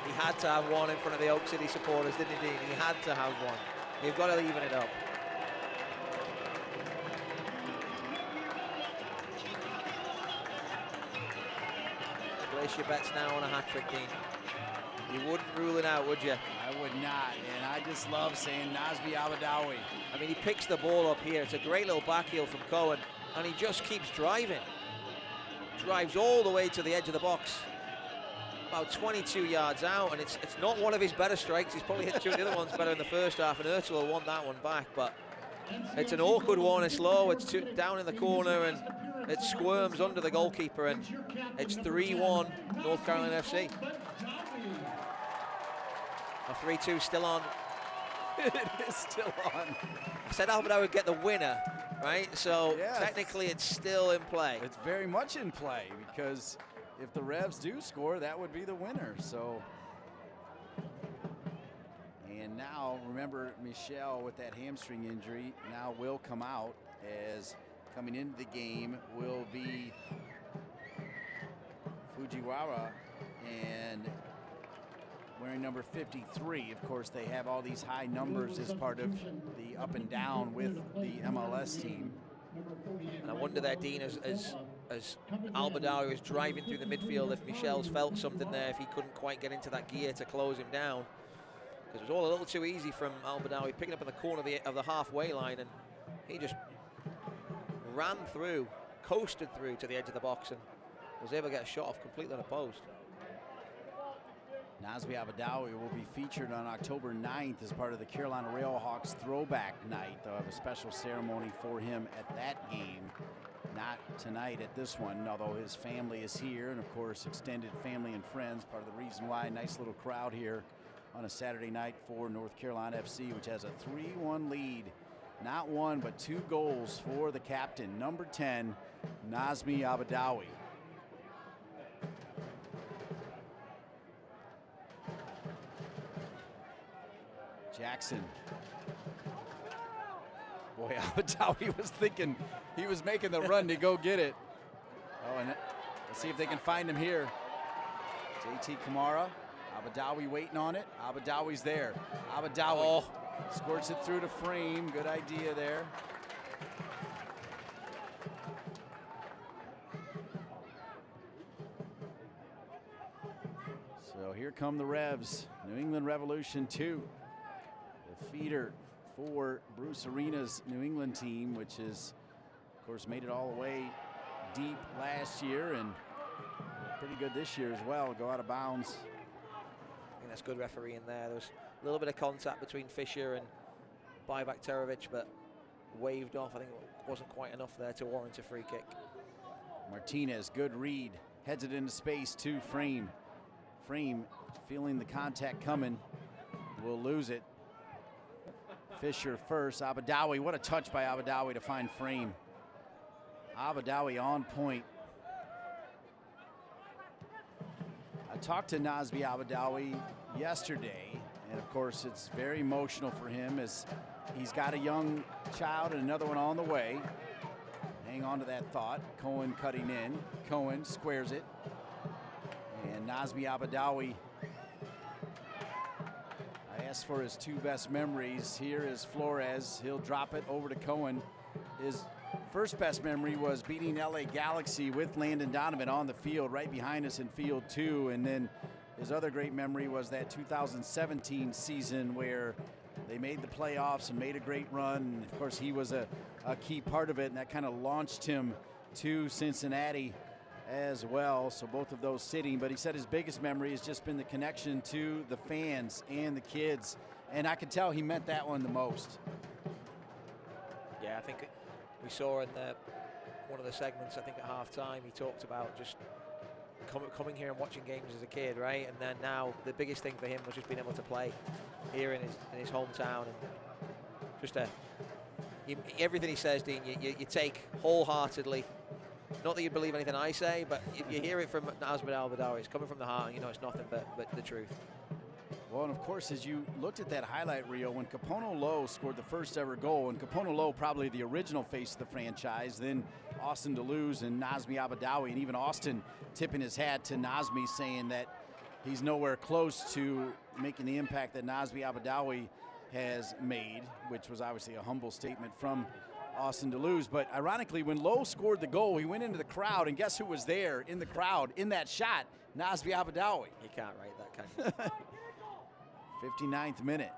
[SPEAKER 2] He had to have one in front of the Oak City supporters, didn't he, Dean? He had to have one. You've got to even it up. Place your bets now on a hat-trick, Dean. You wouldn't rule it out, would you?
[SPEAKER 1] I would not, and I just love saying Nazmi Abadawi.
[SPEAKER 2] I mean, he picks the ball up here. It's a great little back heel from Cohen, and he just keeps driving. Drives all the way to the edge of the box. About 22 yards out, and it's not one of his better strikes. He's probably hit two of the other ones better in the first half, and Ertl won that one back, but it's an awkward one. It's low, it's down in the corner, and it squirms under the goalkeeper, and it's 3-1 North Carolina FC. A 3-2 still on.
[SPEAKER 1] It is still on.
[SPEAKER 2] I said Albert would get the winner, right? So
[SPEAKER 1] yes,
[SPEAKER 2] technically it's still in play.
[SPEAKER 1] It's very much in play, because if the Revs do score, that would be the winner. So, and now remember, Michelle with that hamstring injury now will come out, as coming into the game will be Fujiwara, and wearing number 53. Of course, they have all these high numbers as part of the up and down with the MLS team.
[SPEAKER 2] And I wonder there, Dean, as Albadawi was driving through the midfield, if Michel's felt something there, if he couldn't quite get into that gear to close him down. Because it was all a little too easy from Albadawi, picking up in the corner of the halfway line, and he just ran through, coasted through to the edge of the box, and was able to get a shot off completely unopposed.
[SPEAKER 1] Nazmi Abadawi will be featured on October 9th as part of the Carolina Railhawks Throwback Night. They'll have a special ceremony for him at that game. Not tonight at this one, although his family is here, and of course extended family and friends. Part of the reason why. Nice little crowd here on a Saturday night for North Carolina FC, which has a 3-1 lead. Not one, but 2 goals for the captain, number 10, Nazmi Abadawi. Jackson. Boy, Abadawi was thinking he was making the run to go get it. Oh, and let's see if they can find him here. JT Kamara, Abadawi waiting on it. Abadawi's there. Abadawi squirts it through to Frame. Good idea there. So here come the Revs. New England Revolution 2. The feeder for Bruce Arena's New England team, which is, of course, made it all the way deep last year and pretty good this year as well. Go out of bounds.
[SPEAKER 2] I think that's good refereeing there. There was a little bit of contact between Fisher and Bajbak Terovic, but waved off. I think it wasn't quite enough there to warrant a free kick.
[SPEAKER 1] Martinez, good read. Heads it into space to Frame. Frame feeling the contact coming. Will lose it. Fisher first. Abadawi, what a touch by Abadawi to find Frame. Abadawi on point. I talked to Nazmi Abadawi yesterday, and of course it's very emotional for him as he's got a young child and another one on the way. Hang on to that thought. Cohen cutting in. Cohen squares it. And Nazmi Abadawi, I asked for his 2 best memories. Here is Flores. He'll drop it over to Cohen. His first best memory was beating LA Galaxy with Landon Donovan on the field, right behind us in field 2. And then his other great memory was that 2017 season where they made the playoffs and made a great run. And of course, he was a key part of it, and that kind of launched him to Cincinnati as well. So both of those sitting. But he said his biggest memory has just been the connection to the fans and the kids. And I could tell he meant that one the most.
[SPEAKER 2] Yeah, I think we saw in one of the segments, I think at halftime, he talked about just coming here and watching games as a kid, right? And then now the biggest thing for him was just being able to play here in his hometown. And just everything he says, Dean, you take wholeheartedly. Not that you believe anything I say, but if you hear it from Nazmi Al-Badawi, it's coming from the heart, and you know it's nothing but the truth.
[SPEAKER 1] Well, and of course, as you looked at that highlight reel, when Capono Lowe scored the first ever goal, and Capono Lowe probably the original face of the franchise, then Austin Deleuze and Nazmi Al-Badawi, and even Austin tipping his hat to Nazmi, saying that he's nowhere close to making the impact that Nazmi Al-Badawi has made, which was obviously a humble statement from Austin Deleuze. But ironically, when Lowe scored the goal, he went into the crowd, and guess who was there in the crowd in that shot? Nazmi Al-Badawi.
[SPEAKER 2] You can't write that, can you?
[SPEAKER 1] 59th minute.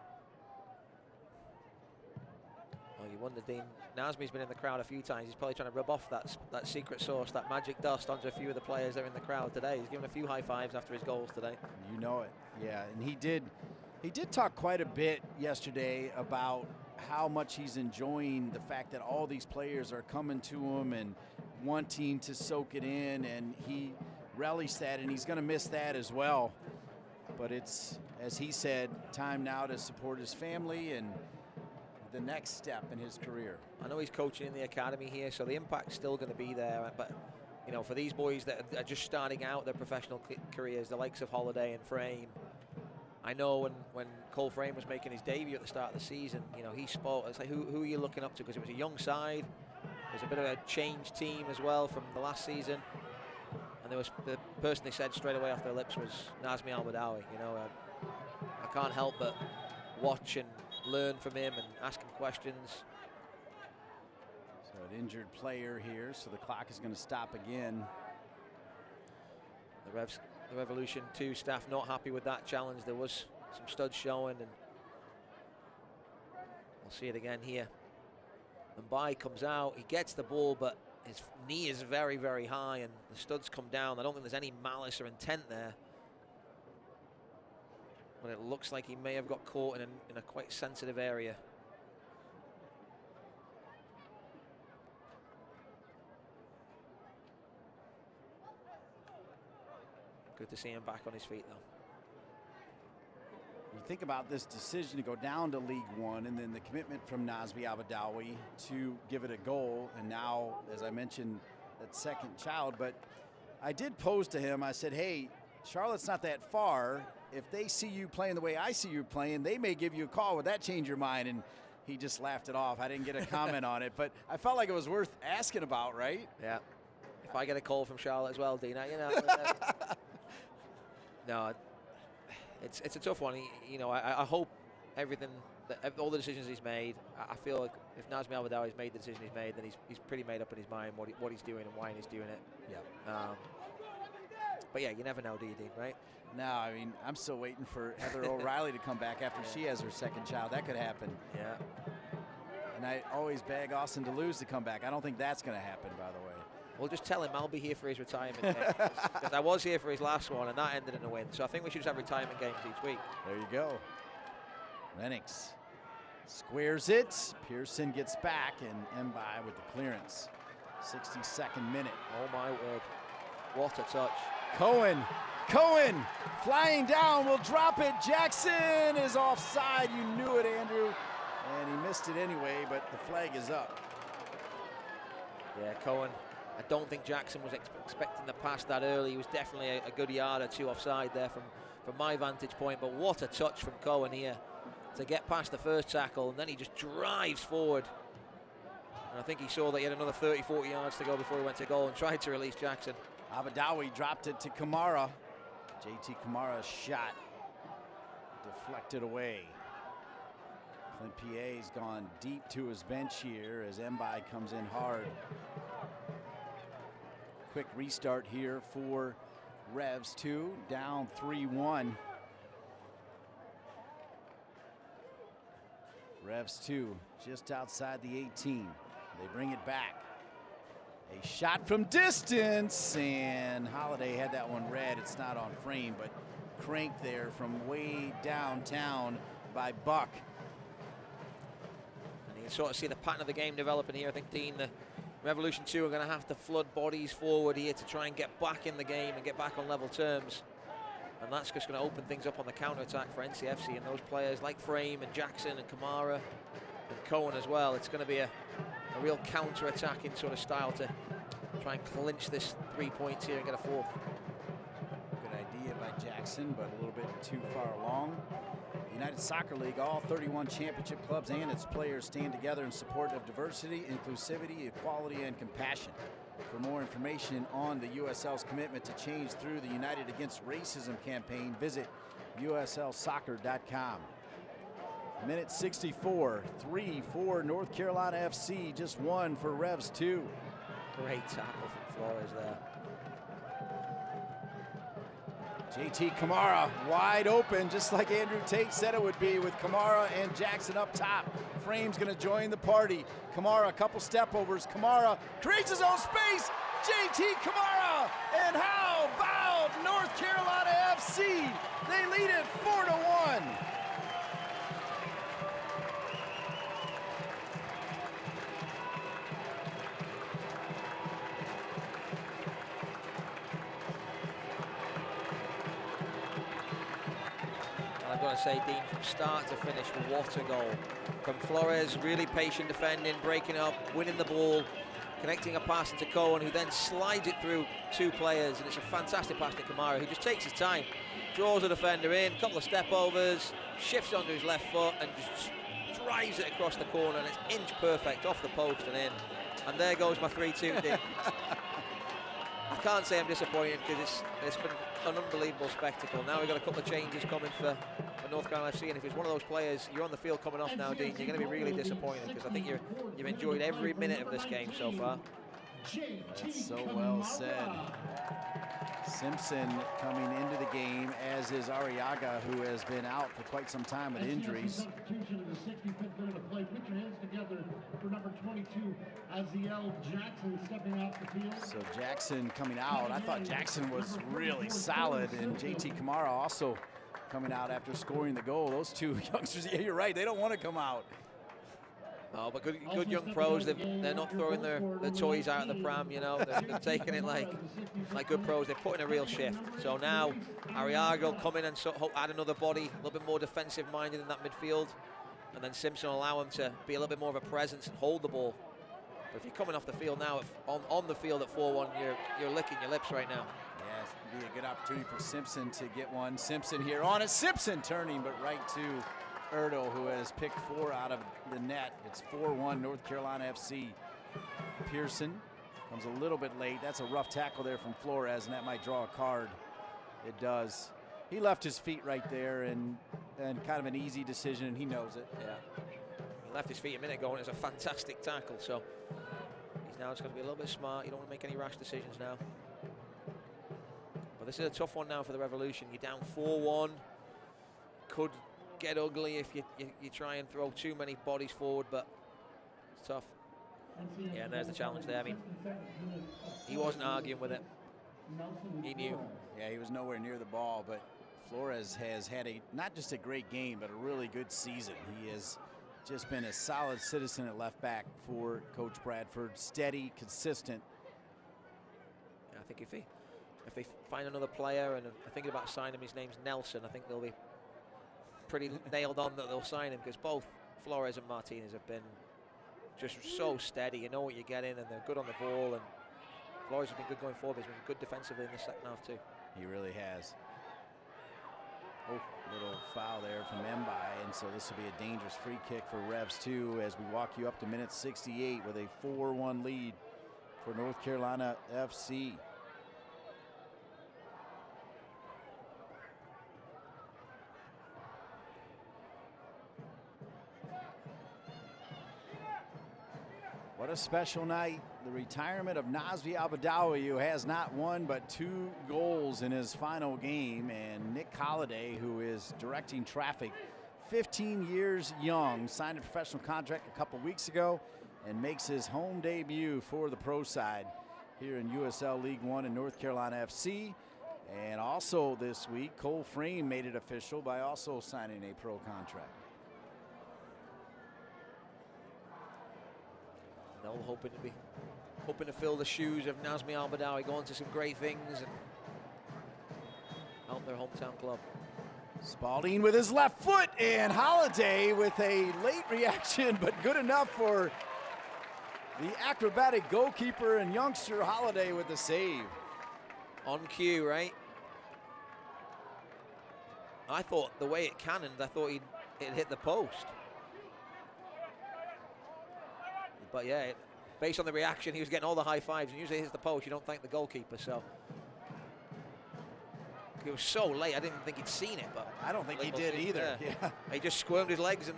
[SPEAKER 2] Oh, you wonder, Dean. Nazmi's been in the crowd a few times. He's probably trying to rub off that secret sauce, that magic dust onto a few of the players that are in the crowd today. He's given a few high fives after his goals today.
[SPEAKER 1] You know it, yeah. And he did talk quite a bit yesterday about how much he's enjoying the fact that all these players are coming to him and wanting to soak it in, and he relished that, and he's going to miss that as well. But it's, as he said, time now to support his family and the next step in his career.
[SPEAKER 2] I know he's coaching in the academy here, so the impact's still going to be there. But, you know, for these boys that are just starting out their professional careers, the likes of Holiday and Frame, I know when Cole Frame was making his debut at the start of the season, you know, he spoke. It's like, who are you looking up to? Because it was a young side. There's a bit of a changed team as well from the last season. And there was the person they said straight away off their lips was Nazmi Al-Badawi. You know, I can't help but watch and learn from him and ask him questions.
[SPEAKER 1] So an injured player here, so the clock is going to stop again.
[SPEAKER 2] The Revolution 2 staff not happy with that challenge. There was some studs showing, and we'll see it again here. Mbai comes out, he gets the ball, but his knee is very, very high, and the studs come down. I don't think there's any malice or intent there. But it looks like he may have got caught in a quite sensitive area. Good to see him back on his feet, though.
[SPEAKER 1] You think about this decision to go down to League One, and then the commitment from Nazmi Al-Badawi to give it a goal, and now, as I mentioned, that second child. But I did pose to him, I said, hey, Charlotte's not that far. If they see you playing the way I see you playing, they may give you a call. Would that change your mind? And he just laughed it off. I didn't get a comment on it, but I felt like it was worth asking about, right?
[SPEAKER 2] Yeah. If I get a call from Charlotte as well, Dina, you know. No, it's a tough one. You know, I hope everything, all the decisions he's made, I feel like if Nazmi Al-Badawi's made the decision he's made, then he's pretty made up in his mind what he's doing and why he's doing it.
[SPEAKER 1] Yeah.
[SPEAKER 2] But yeah, you never know, do you, Dean, right?
[SPEAKER 1] No, I mean, I'm still waiting for Heather O'Reilly to come back after she has her second child. That could happen.
[SPEAKER 2] Yeah.
[SPEAKER 1] And I always beg Austin Deleuze to come back. I don't think that's going to happen, by the way.
[SPEAKER 2] We'll just tell him I'll be here for his retirement game. Because I was here for his last one, and that ended in a win. So I think we should just have retirement games each week.
[SPEAKER 1] There you go. Lennox squares it. Pearson gets back, and Mbai with the clearance. 62nd minute.
[SPEAKER 2] Oh, my word. What a touch.
[SPEAKER 1] Cohen flying down, will drop it. Jackson is offside. You knew it, Andrew. And he missed it anyway, but the flag is up.
[SPEAKER 2] Yeah, Cohen. I don't think Jackson was expecting the pass that early. He was definitely a good yard or two offside there from my vantage point. But what a touch from Cohen here to get past the first tackle. And then he just drives forward. And I think he saw that he had another 30, 40 yards to go before he went to goal and tried to release Jackson.
[SPEAKER 1] Al-Badawi dropped it to Kamara. JT Kamara's shot deflected away. Clint P.A.'s gone deep to his bench here as Mbai comes in hard. Quick restart here for Revs 2, down 3-1. Revs 2 just outside the 18. They bring it back. A shot from distance, and Holiday had that one read. It's not on frame, but cranked there from way downtown by Buck.
[SPEAKER 2] And you can sort of see the pattern of the game developing here. I think, Dean, the Revolution 2 are going to have to flood bodies forward here to try and get back in the game and get back on level terms. And that's just going to open things up on the counter-attack for NCFC, and those players like Frame and Jackson and Kamara and Cohen as well. It's going to be a real counter-attacking sort of style to try and clinch this 3 points here and get a fourth.
[SPEAKER 1] Good idea by Jackson, but a little bit too far along. The United Soccer League, all 31 championship clubs and its players stand together in support of diversity, inclusivity, equality, and compassion. For more information on the USL's commitment to change through the United Against Racism campaign, visit uslsoccer.com. Minute 64, 3 for North Carolina FC, just 1 for Revs 2.
[SPEAKER 2] Great tackle from Flores there.
[SPEAKER 1] JT Kamara wide open, just like Andrew Tate said it would be, with Kamara and Jackson up top. Frame's going to join the party. Kamara, a couple step-overs. Kamara creates his own space. JT Kamara, and how about North Carolina FC? They lead it 4-1.
[SPEAKER 2] I've got to say, Dean, from start to finish, what a goal. From Flores, really patient defending, breaking up, winning the ball, connecting a pass into Cohen, who then slides it through 2 players, and it's a fantastic pass to Kamara, who just takes his time, draws the defender in, a couple of step-overs, shifts onto his left foot, and just drives it across the corner, and it's inch perfect off the post and in. And there goes my 3-2, Dean. I can't say I'm disappointed because it's been an unbelievable spectacle. Now we've got a couple of changes coming for North Carolina FC, and if it's one of those players, you're on the field coming off now, Dean, you're going to be really disappointed because I think you've enjoyed every minute of this game so far.
[SPEAKER 1] That's so well said. Simpson coming into the game, as is Arriaga, who has been out for quite some time with injuries.
[SPEAKER 7] Substitution in the 65th minute of play. Put your hands together for number 22, Aziel Jackson stepping off the field.
[SPEAKER 1] So Jackson coming out. I thought Jackson was really solid, and JT Kamara also coming out after scoring the goal. Those two youngsters, yeah, you're right, they don't want to come out.
[SPEAKER 2] Oh, but good young pros. They're not throwing their toys out of the pram, you know. They're taking it like good pros. They're putting a real shift. So now Arriaga will come in and add another body, a little bit more defensive-minded in that midfield. And then Simpson will allow him to be a little bit more of a presence and hold the ball. But if you're coming off the field now, on the field at 4-1, you're licking your lips right now.
[SPEAKER 1] Yeah, it's going to be a good opportunity for Simpson to get one. Simpson here on it. Simpson turning, but right to Erdo, who has picked 4 out of the net. It's 4-1 North Carolina FC. Pearson comes a little bit late. That's a rough tackle there from Flores, and that might draw a card. It does. He left his feet right there, and kind of an easy decision, and he knows it.
[SPEAKER 2] Yeah. He left his feet a minute ago, and it was a fantastic tackle. So he's now just going to be a little bit smart. You don't want to make any rash decisions now. But this is a tough one now for the Revolution. You're down 4-1. Could get ugly if you try and throw too many bodies forward, but it's tough. Yeah, and there's the challenge there. I mean, he wasn't arguing with it. He knew.
[SPEAKER 1] Yeah, he was nowhere near the ball, but Flores has had not just a great game, but a really good season. He has just been a solid citizen at left back for Coach Bradford. Steady, consistent.
[SPEAKER 2] Yeah, I think if they find another player, and I'm thinking about signing him, his name's Nelson, I think they'll be pretty nailed on that they'll sign him, because both Flores and Martinez have been just so steady. You know what you're getting, and they're good on the ball, and Flores has been good going forward. He's been good defensively in the second half too.
[SPEAKER 1] He really has. Oh, little foul there from Mbai, and so this will be a dangerous free kick for Revs 2 as we walk you up to minute 68 with a 4-1 lead for North Carolina FC. What a special night. The retirement of Nazmi Abadawi, who has not one but 2 goals in his final game, and Nick Holliday, who is directing traffic, 15 years young, signed a professional contract a couple weeks ago and makes his home debut for the pro side here in USL League One in North Carolina FC. And also this week, Cole Frame made it official by also signing a pro contract.
[SPEAKER 2] They're all hoping to fill the shoes of Nazmi Al-Badawi, go on to some great things and help their hometown club.
[SPEAKER 1] Spalding with his left foot, and Holiday with a late reaction, but good enough for the acrobatic goalkeeper and youngster Holiday with the save.
[SPEAKER 2] On cue, right? I thought the way it cannoned, I thought it hit the post. But yeah, based on the reaction, he was getting all the high fives, and usually it hits the post, you don't thank the goalkeeper, so. It was so late, I didn't think he'd seen it, but.
[SPEAKER 1] I don't think he did either, yeah.
[SPEAKER 2] He just squirmed his legs and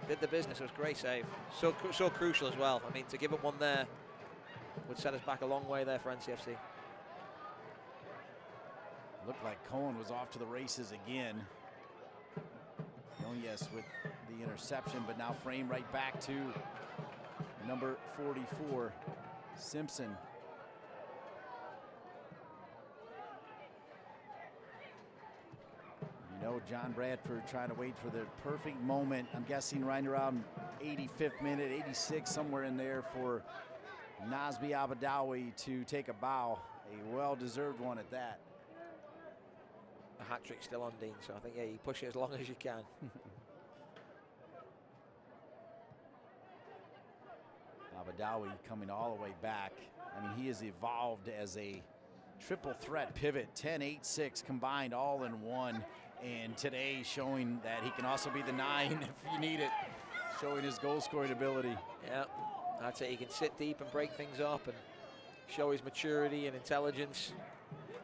[SPEAKER 2] did the business. It was a great save. So crucial as well. I mean, to give up one there would set us back a long way there for NCFC.
[SPEAKER 1] Looked like Cohen was off to the races again. Nunez with the interception, but now Frame right back to number 44, Simpson. You know, John Bradford trying to wait for the perfect moment. I'm guessing right around 85th minute, 86, somewhere in there, for Nazmi Abadawi to take a bow. A well-deserved one at that.
[SPEAKER 2] A hat trick still on Dean, so I think, yeah, you push it as long as you can.
[SPEAKER 1] Abadawi coming all the way back. I mean, he has evolved as a triple threat pivot, 10-8-6 combined all in one. And today showing that he can also be the 9 if you need it, showing his goal scoring ability.
[SPEAKER 2] Yeah, I'd say he can sit deep and break things up and show his maturity and intelligence.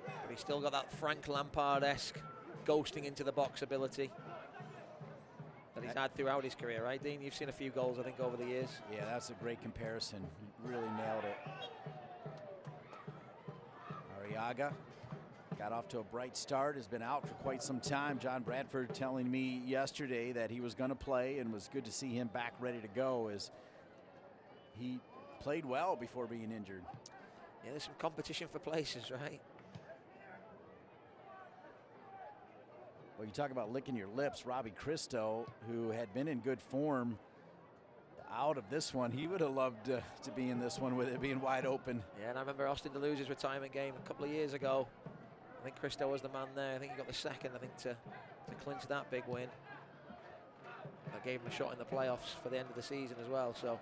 [SPEAKER 2] But he's still got that Frank Lampard-esque ghosting into the box ability that he's had throughout his career, right, Dean? You've seen a few goals, I think, over the years.
[SPEAKER 1] Yeah, that's a great comparison. He really nailed it. Arriaga got off to a bright start, has been out for quite some time. John Bradford telling me yesterday that he was going to play, and was good to see him back ready to go, as he played well before being injured.
[SPEAKER 2] Yeah, there's some competition for places, right?
[SPEAKER 1] Well, you talk about licking your lips. Robbie Christo, who had been in good form out of this one, he would have loved to be in this one with it being wide open.
[SPEAKER 2] Yeah, and I remember Austin DeLuse's retirement game a couple of years ago. I think Christo was the man there. I think he got the second, I think, to clinch that big win. That gave him a shot in the playoffs for the end of the season as well, so.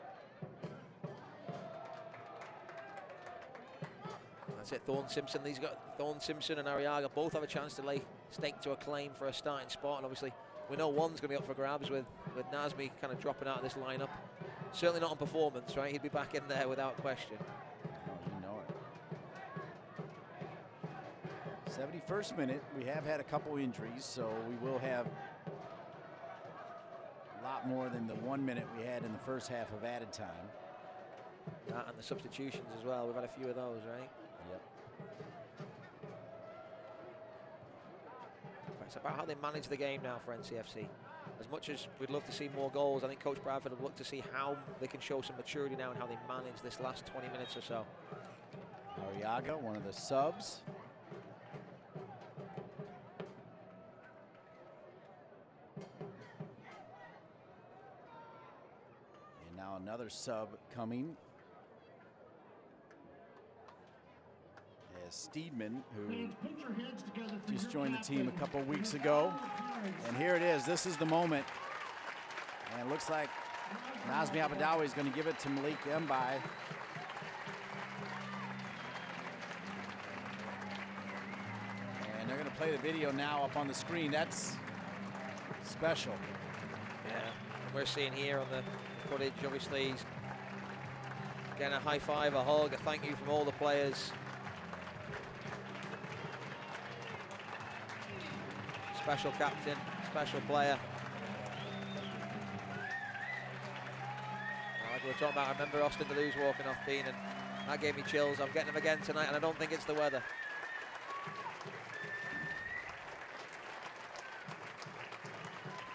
[SPEAKER 2] That's it, Thorne Simpson. These got Thorne Simpson and Arriaga both have a chance to lay stake to a claim for a starting spot, and obviously we know one's going to be up for grabs with Nazmi kind of dropping out of this lineup. Certainly not on performance, right? He'd be back in there without question.
[SPEAKER 1] Oh, you know it. 71st minute. We have had a couple injuries, so we will have a lot more than the 1 minute we had in the first half of added time.
[SPEAKER 2] And the substitutions as well. We've had a few of those, right?
[SPEAKER 1] Yep.
[SPEAKER 2] It's about how they manage the game now for NCFC. As much as we'd love to see more goals, I think Coach Bradford would look to see how they can show some maturity now and how they manage this last 20 minutes or so.
[SPEAKER 1] Arriaga, one of the subs. And now another sub coming. Steedman, who just joined the team a couple weeks ago. And here it is. This is the moment. And it looks like Nazmi Abadawi is going to give it to Malik Mbai. And they're going to play the video now up on the screen. That's special.
[SPEAKER 2] Yeah, and we're seeing here on the footage, obviously, he's getting a high five, a hug, a thank you from all the players. Special captain, special player. Like we were talking about, I remember Austin Deleuze walking off Bean, and that gave me chills. I'm getting them again tonight, and I don't think it's the weather.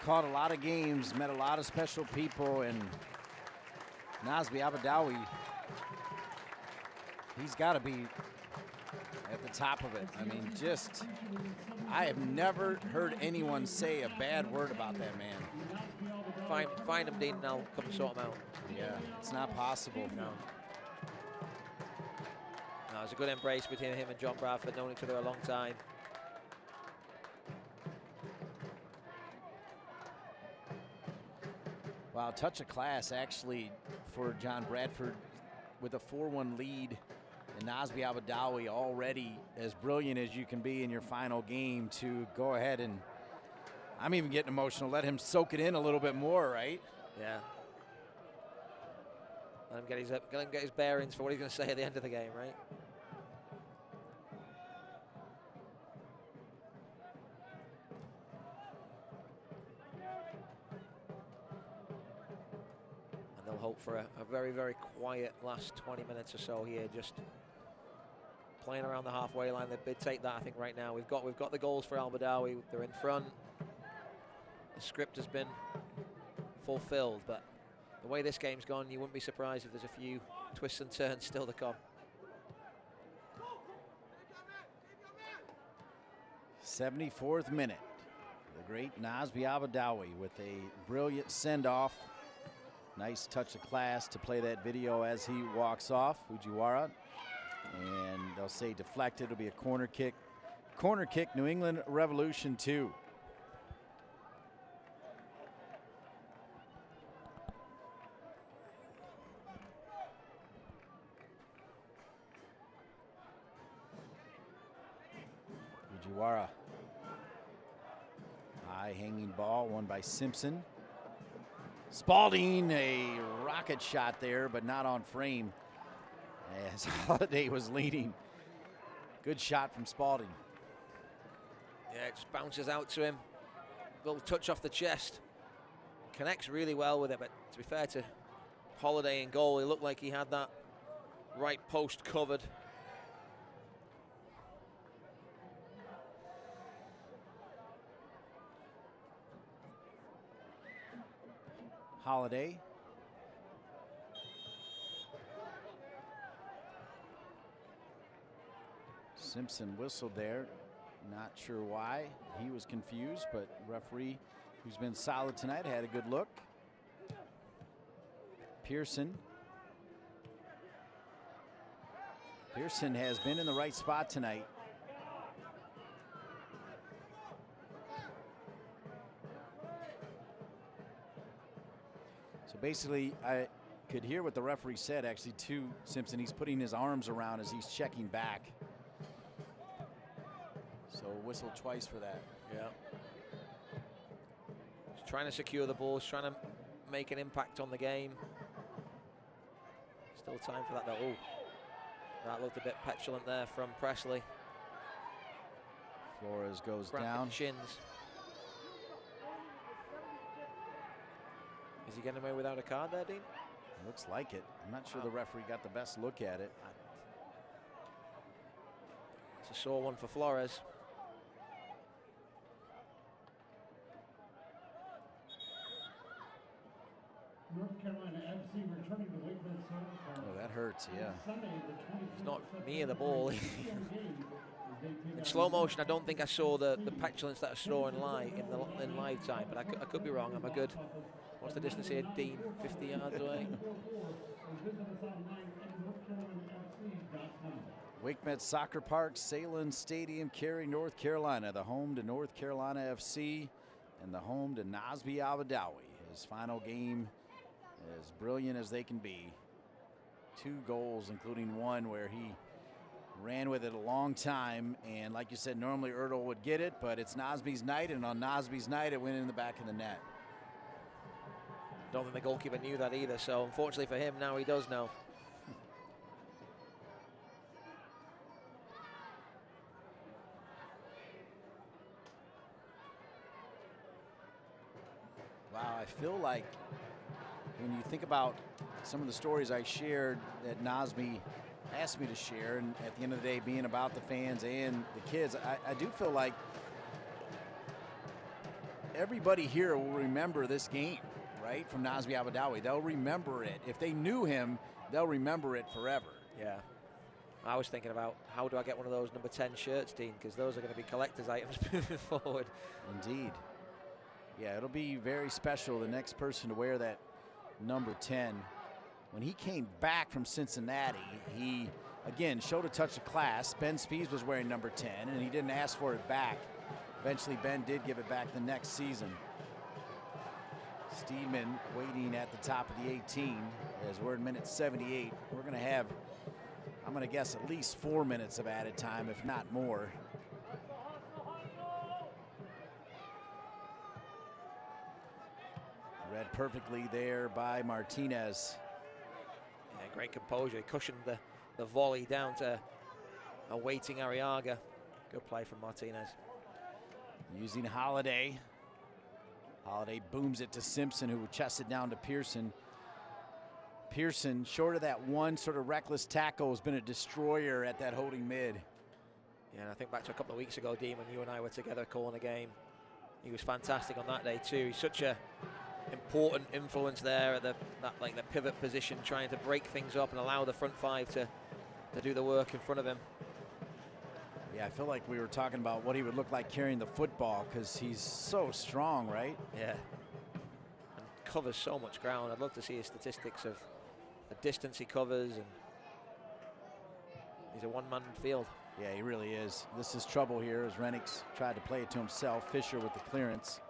[SPEAKER 1] Caught a lot of games, met a lot of special people, and Nazbi Abadawi, he's got to be at the top of it. I mean, just, I have never heard anyone say a bad word about that man.
[SPEAKER 2] Find him, Dean, and I'll come sort him out.
[SPEAKER 1] Yeah, it's not possible.
[SPEAKER 2] No. No, it was a good embrace between him and John Bradford, known each other a long time.
[SPEAKER 1] Wow, touch of class actually for John Bradford with a 4-1 lead, and Nazbi Abadawi already as brilliant as you can be in your final game to go ahead and, I'm even getting emotional, let him soak it in a little bit more, right?
[SPEAKER 2] Yeah. Let him get his bearings for what he's going to say at the end of the game, right? And they'll hope for a very, very quiet last 20 minutes or so here, just playing around the halfway line. They take that, I think, right now. We've got the goals for Al-Badawi. They're in front. The script has been fulfilled, but the way this game's gone, you wouldn't be surprised if there's a few twists and turns still to come.
[SPEAKER 1] 74th minute. The great Nazbi Abadawi with a brilliant send-off. Nice touch of class to play that video as he walks off, Fujiwara. And they'll say deflected. It'll be a corner kick. Corner kick, New England Revolution 2. Fujiwara. High hanging ball, won by Simpson. Spalding, a rocket shot there, but not on frame as Holiday was leading. Good shot from Spalding.
[SPEAKER 2] Yeah, it just bounces out to him. Little touch off the chest. Connects really well with it, but to be fair to Holiday in goal, he looked like he had that right post covered.
[SPEAKER 1] Holiday. Simpson whistled there. Not sure why. He was confused, but referee, who's been solid tonight, had a good look. Pearson. Pearson has been in the right spot tonight. So basically, I could hear what the referee said actually to Simpson. He's putting his arms around as he's checking back. So whistle twice for that.
[SPEAKER 2] Yeah. He's trying to secure the ball. He's trying to make an impact on the game. Still time for that though. Oh, that looked a bit petulant there from Presley.
[SPEAKER 1] Flores goes
[SPEAKER 2] Cramping
[SPEAKER 1] down.
[SPEAKER 2] Shins. Is he getting away without a card there, Dean?
[SPEAKER 1] Looks like it. I'm not sure the referee got the best look at it.
[SPEAKER 2] It's a sore one for Flores.
[SPEAKER 7] North Carolina FC returning to Wakeman Center.
[SPEAKER 1] Oh, that hurts, yeah.
[SPEAKER 2] He's not near the ball. In slow motion, I don't think I saw the petulance that I saw in live time, but I could be wrong. I'm a good. What's the distance here, Dean? 50 yards away.
[SPEAKER 1] WakeMed Soccer Park, Salem Stadium, Cary, North Carolina, the home to North Carolina FC and the home to Nazbi Abadawi. His final game, as brilliant as they can be. 2 goals, including one where he ran with it a long time. And like you said, normally Ertl would get it, but it's Nasby's night, and on Nasby's night, it went in the back of the net.
[SPEAKER 2] Don't think the goalkeeper knew that either, so unfortunately for him, now he does know.
[SPEAKER 1] Wow, I feel like when you think about some of the stories I shared that Nazmi asked me to share, and at the end of the day being about the fans and the kids, I do feel like everybody here will remember this game, right, from Nazmi Abadawi. They'll remember it. If they knew him, they'll remember it forever.
[SPEAKER 2] Yeah. I was thinking about how do I get one of those number 10 shirts, Dean, because those are going to be collector's items moving forward.
[SPEAKER 1] Indeed. Yeah, it'll be very special, the next person to wear that number 10. When he came back from Cincinnati, he, again, showed a touch of class. Ben Spees was wearing number 10, and he didn't ask for it back. Eventually, Ben did give it back the next season. Steedman waiting at the top of the 18 as we're in minute 78. We're going to have, I'm going to guess, at least 4 minutes of added time, if not more. Read perfectly there by Martinez.
[SPEAKER 2] Yeah, great composure. He cushioned the volley down to a waiting Arriaga. Good play from Martinez.
[SPEAKER 1] Using Holiday. Holiday booms it to Simpson, who chests it down to Pearson. Pearson, short of that one sort of reckless tackle, has been a destroyer at that holding mid.
[SPEAKER 2] Yeah, and I think back to a couple of weeks ago, Dean, when you and I were together calling a game. He was fantastic on that day too. He's such a important influence there at the pivot position, trying to break things up and allow the front five to do the work in front of him.
[SPEAKER 1] Yeah, I feel like we were talking about what he would look like carrying the football because he's so strong, right?
[SPEAKER 2] Yeah. And covers so much ground. I'd love to see his statistics of the distance he covers, and he's a one-man field.
[SPEAKER 1] Yeah, he really is. This is trouble here as Renix tried to play it to himself. Fisher with the clearance.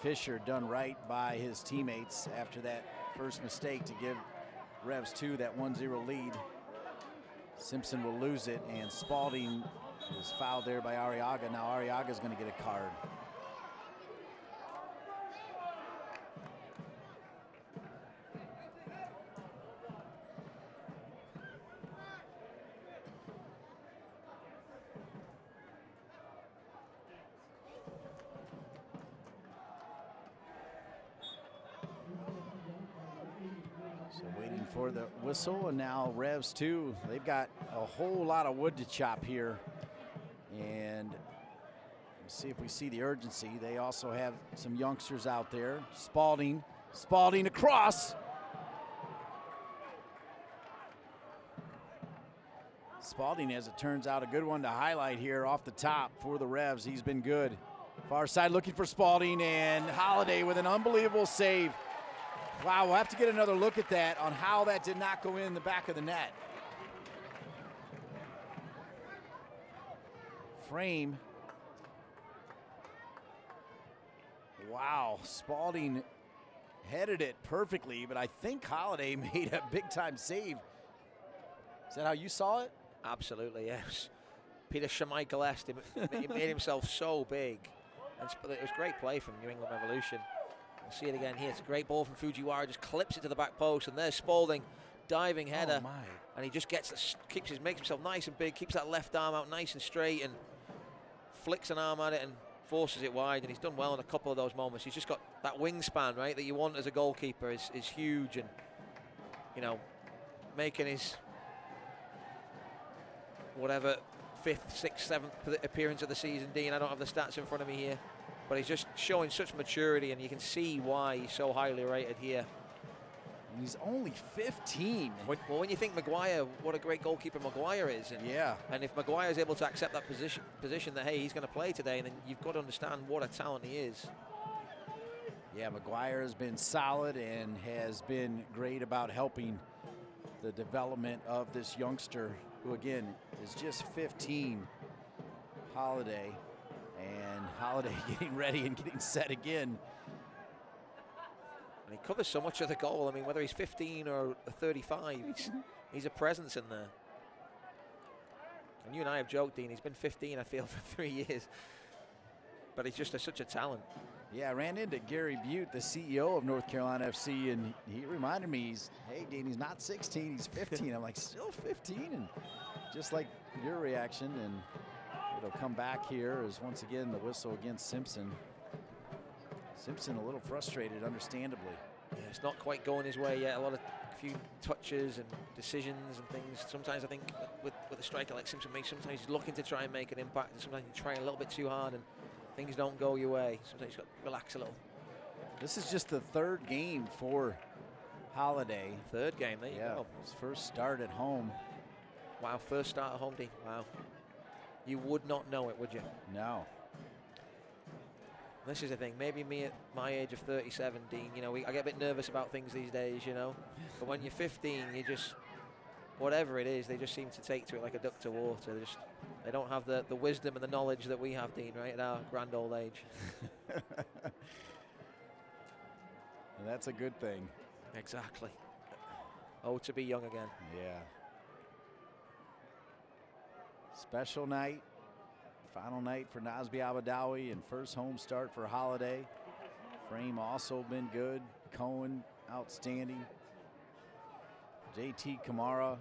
[SPEAKER 1] Fisher done right by his teammates after that first mistake to give Revs 2 that 1-0 lead. Simpson will lose it, and Spalding is fouled there by Arriaga. Now Arriaga's going to get a card. So waiting for the whistle, and now Revs 2. They've got a whole lot of wood to chop here. And let's see if we see the urgency. They also have some youngsters out there. Spalding across. Spalding, as it turns out, a good one to highlight here off the top for the Revs. He's been good. Far side looking for Spalding, and Holiday with an unbelievable save. Wow, we'll have to get another look at that on how that did not go in the back of the net. Frame. Wow, Spalding headed it perfectly, but I think Holiday made a big-time save. Is that how you saw it?
[SPEAKER 2] Absolutely, yes. Peter Schmeichel-esque. He made himself so big. And it was great play from New England Revolution. We'll see it again here. It's a great ball from Fujiwara. Just clips it to the back post, and there's Spalding, diving header.
[SPEAKER 1] Oh my.
[SPEAKER 2] And he just makes himself nice and big, keeps that left arm out nice and straight, and flicks an arm at it and forces it wide. And he's done well in a couple of those moments. He's just got that wingspan, right, that you want as a goalkeeper is huge. And, you know, making his whatever 5th, 6th, 7th appearance of the season, Dean. I don't have the stats in front of me here, but he's just showing such maturity, and you can see why he's so highly rated here.
[SPEAKER 1] He's only 15.
[SPEAKER 2] When you think Maguire, what a great goalkeeper Maguire is. And,
[SPEAKER 1] yeah.
[SPEAKER 2] And if Maguire is able to accept that position that, hey, he's going to play today, then you've got to understand what a talent he is.
[SPEAKER 1] Yeah, Maguire has been solid and has been great about helping the development of this youngster, who again is just 15, Holiday. And Holiday getting ready and getting set again.
[SPEAKER 2] And he covers so much of the goal. I mean, whether he's 15 or 35, he's a presence in there. And you and I have joked, Dean, he's been 15, I feel, for 3 years. But he's just such a talent.
[SPEAKER 1] Yeah, I ran into Gary Butte, the CEO of North Carolina FC, and he reminded me, hey, Dean, he's not 16, he's 15. I'm like, still 15? And just like your reaction, and it'll come back here as once again the whistle against Simpson. Simpson a little frustrated, understandably.
[SPEAKER 2] Yeah, it's not quite going his way yet. A few touches and decisions and things. Sometimes I think with a striker like Simpson, sometimes he's looking to try and make an impact, and sometimes he's trying a little bit too hard and things don't go your way. Sometimes you've got to relax a little.
[SPEAKER 1] This is just the third game for Holiday.
[SPEAKER 2] Third game, there you go.
[SPEAKER 1] His first start at home.
[SPEAKER 2] Wow, first start at home, Dean. Wow. You would not know it, would you?
[SPEAKER 1] No.
[SPEAKER 2] This is the thing. Maybe me at my age of 37, Dean, you know, I get a bit nervous about things these days, you know. But when you're 15, you just, whatever it is, they just seem to take to it like a duck to water. They don't have the wisdom and the knowledge that we have, Dean, right, at our grand old age.
[SPEAKER 1] And that's a good thing.
[SPEAKER 2] Exactly. Oh, to be young again.
[SPEAKER 1] Yeah. Special night. Final night for Nasby Abadawi and first home start for Holiday. Frame also been good. Cohen, outstanding. JT Kamara,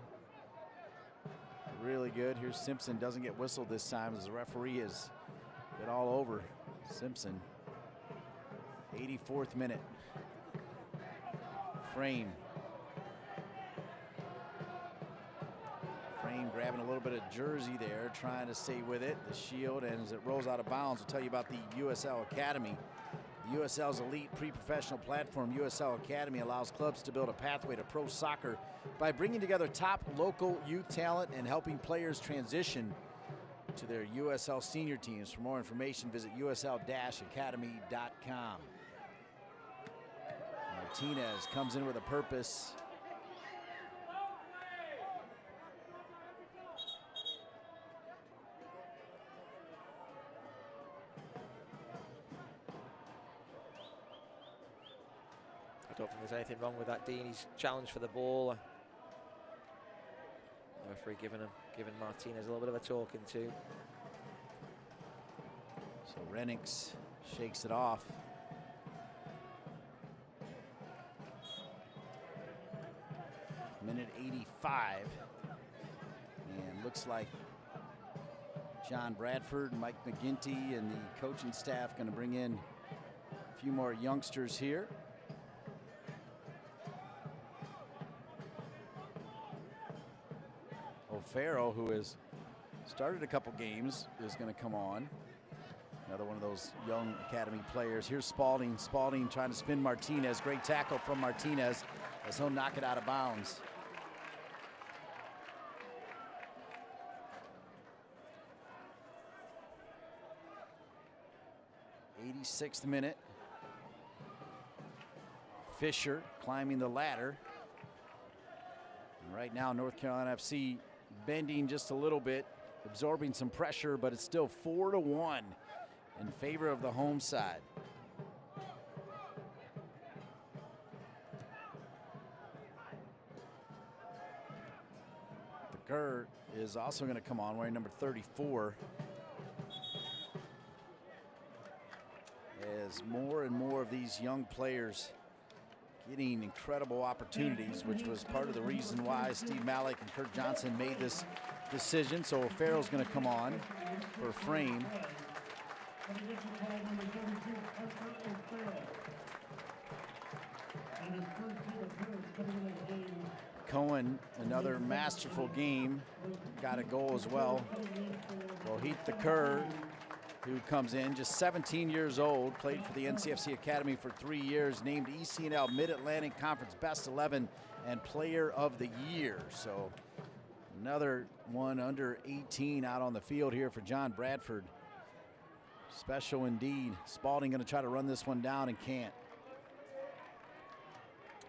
[SPEAKER 1] really good. Here's Simpson, doesn't get whistled this time as the referee has been all over Simpson. 84th minute. Frame grabbing a little bit of jersey there, trying to stay with it. The shield, and as it rolls out of bounds, we'll tell you about the USL Academy. The USL's elite pre-professional platform, USL Academy, allows clubs to build a pathway to pro soccer by bringing together top local youth talent and helping players transition to their USL senior teams. For more information, visit usl-academy.com. Martinez comes in with a purpose.
[SPEAKER 2] I don't think there's anything wrong with that, Dean. He's challenged for the ball. The referee giving Martinez a little bit of a talking to.
[SPEAKER 1] So Renix shakes it off. Minute 85. And looks like John Bradford, Mike McGinty, and the coaching staff going to bring in a few more youngsters here. O'Farrell, who has started a couple games, is going to come on. Another one of those young academy players. Here's Spalding. Spalding trying to spin Martinez. Great tackle from Martinez as he'll knock it out of bounds. '86th minute. Fisher climbing the ladder. And right now, North Carolina FC bending just a little bit, absorbing some pressure, but it's still 4-1 in favor of the home side. The Kerr is also going to come on, wearing number 34. As more and more of these young players getting incredible opportunities, which was part of the reason why Steve Malik and Kurt Johnson made this decision. So O'Farrell's going to come on for Frame. Cohen, another masterful game, got a goal as well. Rohit Thakur, who comes in, just 17 years old, played for the NCFC Academy for 3 years, named ECNL Mid-Atlantic Conference Best 11 and Player of the Year. So another one under 18 out on the field here for John Bradford. Special indeed. Spalding going to try to run this one down and can't.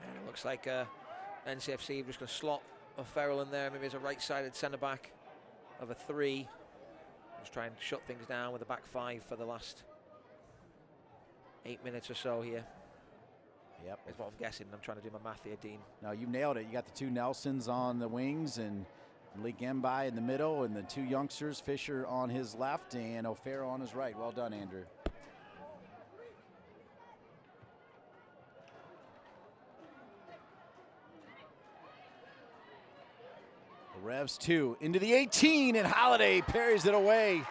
[SPEAKER 2] And it looks like NCFC just going to slot O'Farrell in there, maybe as a right-sided centre-back of a 3. Just try and shut things down with a back 5 for the last 8 minutes or so here.
[SPEAKER 1] Yep.
[SPEAKER 2] Is what I'm guessing. I'm trying to do my math here, Dean.
[SPEAKER 1] No, you nailed it. You got the 2 Nelsons on the wings and Malik Mbai in the middle, and the 2 youngsters, Fisher on his left and O'Farrell on his right. Well done, Andrew. The Revs 2 into the 18, and Holiday parries it away.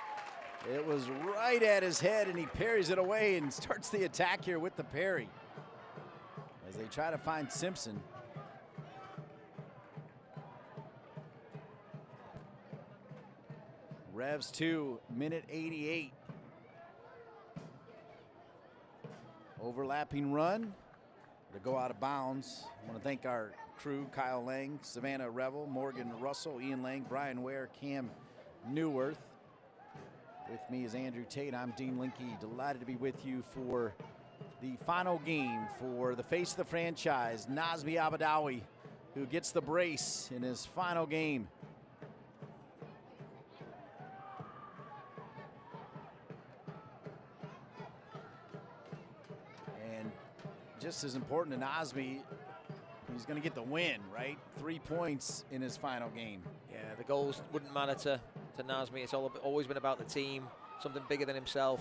[SPEAKER 1] It was right at his head, and he parries it away and starts the attack here with the parry as they try to find Simpson. Revs 2, minute 88. Overlapping run to go out of bounds. I want to thank our crew: Kyle Lang, Savannah Revel, Morgan Russell, Ian Lang, Brian Ware, Cam Newworth. With me is Andrew Tate. I'm Dean Linke. Delighted to be with you for the final game for the face of the franchise, Nazmi Abadawi, who gets the brace in his final game. And just as important to Nazmi, he's going to get the win, right? 3 points in his final game.
[SPEAKER 2] Yeah, the goals wouldn't matter to Nazmi. It's always been about the team, something bigger than himself.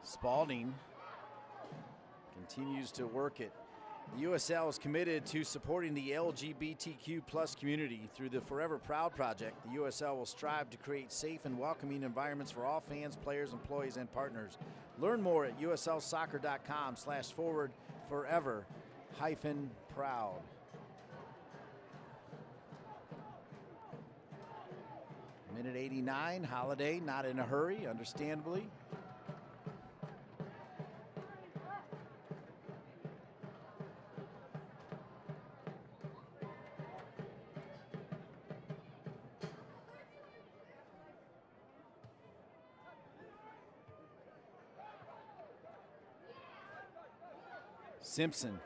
[SPEAKER 1] Spalding continues to work it. The USL is committed to supporting the LGBTQ plus community through the Forever Proud project. The USL will strive to create safe and welcoming environments for all fans, players, employees, and partners. Learn more at uslsoccer.com/forward-forever-proud. Minute 89, Holiday not in a hurry, understandably. Simpson.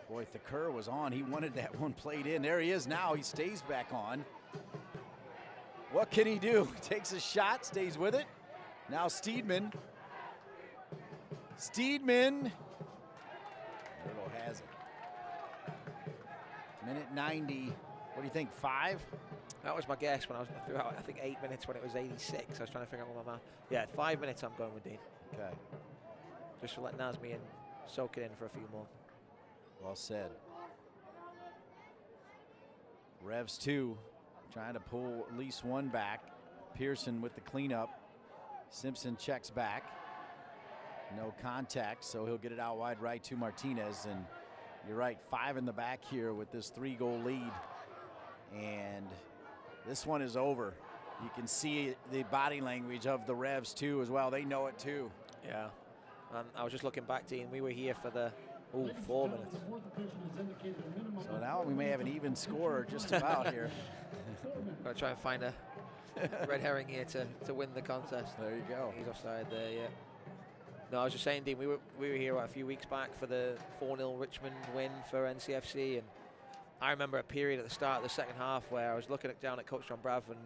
[SPEAKER 1] Boy, Thakur was on. He wanted that one played in. There he is now. He stays back on. What can he do? He takes a shot, stays with it. Now Steedman. Steedman. Little has it. Minute 90. What do you think, 5?
[SPEAKER 2] That was my guess when I was throughout, I think 8 minutes when it was 86. I was trying to figure out what my math. Yeah, 5 minutes I'm going with Dean.
[SPEAKER 1] Okay.
[SPEAKER 2] Just to let Nazmi in, soak it in for a few more.
[SPEAKER 1] Well said. Revs 2 trying to pull at least one back. Pearson with the cleanup. Simpson checks back. No contact, so he'll get it out wide right to Martinez. And you're right, 5 in the back here with this 3-goal lead. And this one is over. You can see the body language of the Revs too as well. They know it too.
[SPEAKER 2] Yeah. I was just looking back, Dean. We were here for the 4 minutes.
[SPEAKER 1] So now we may have an even score just about here.
[SPEAKER 2] Got to try and find a red herring here to win the contest.
[SPEAKER 1] There you go.
[SPEAKER 2] He's offside there, yeah. No, I was just saying, Dean, we were here a few weeks back for the 4-0 Richmond win for NCFC, and I remember a period at the start of the second half where I was looking down at Coach John Brav, and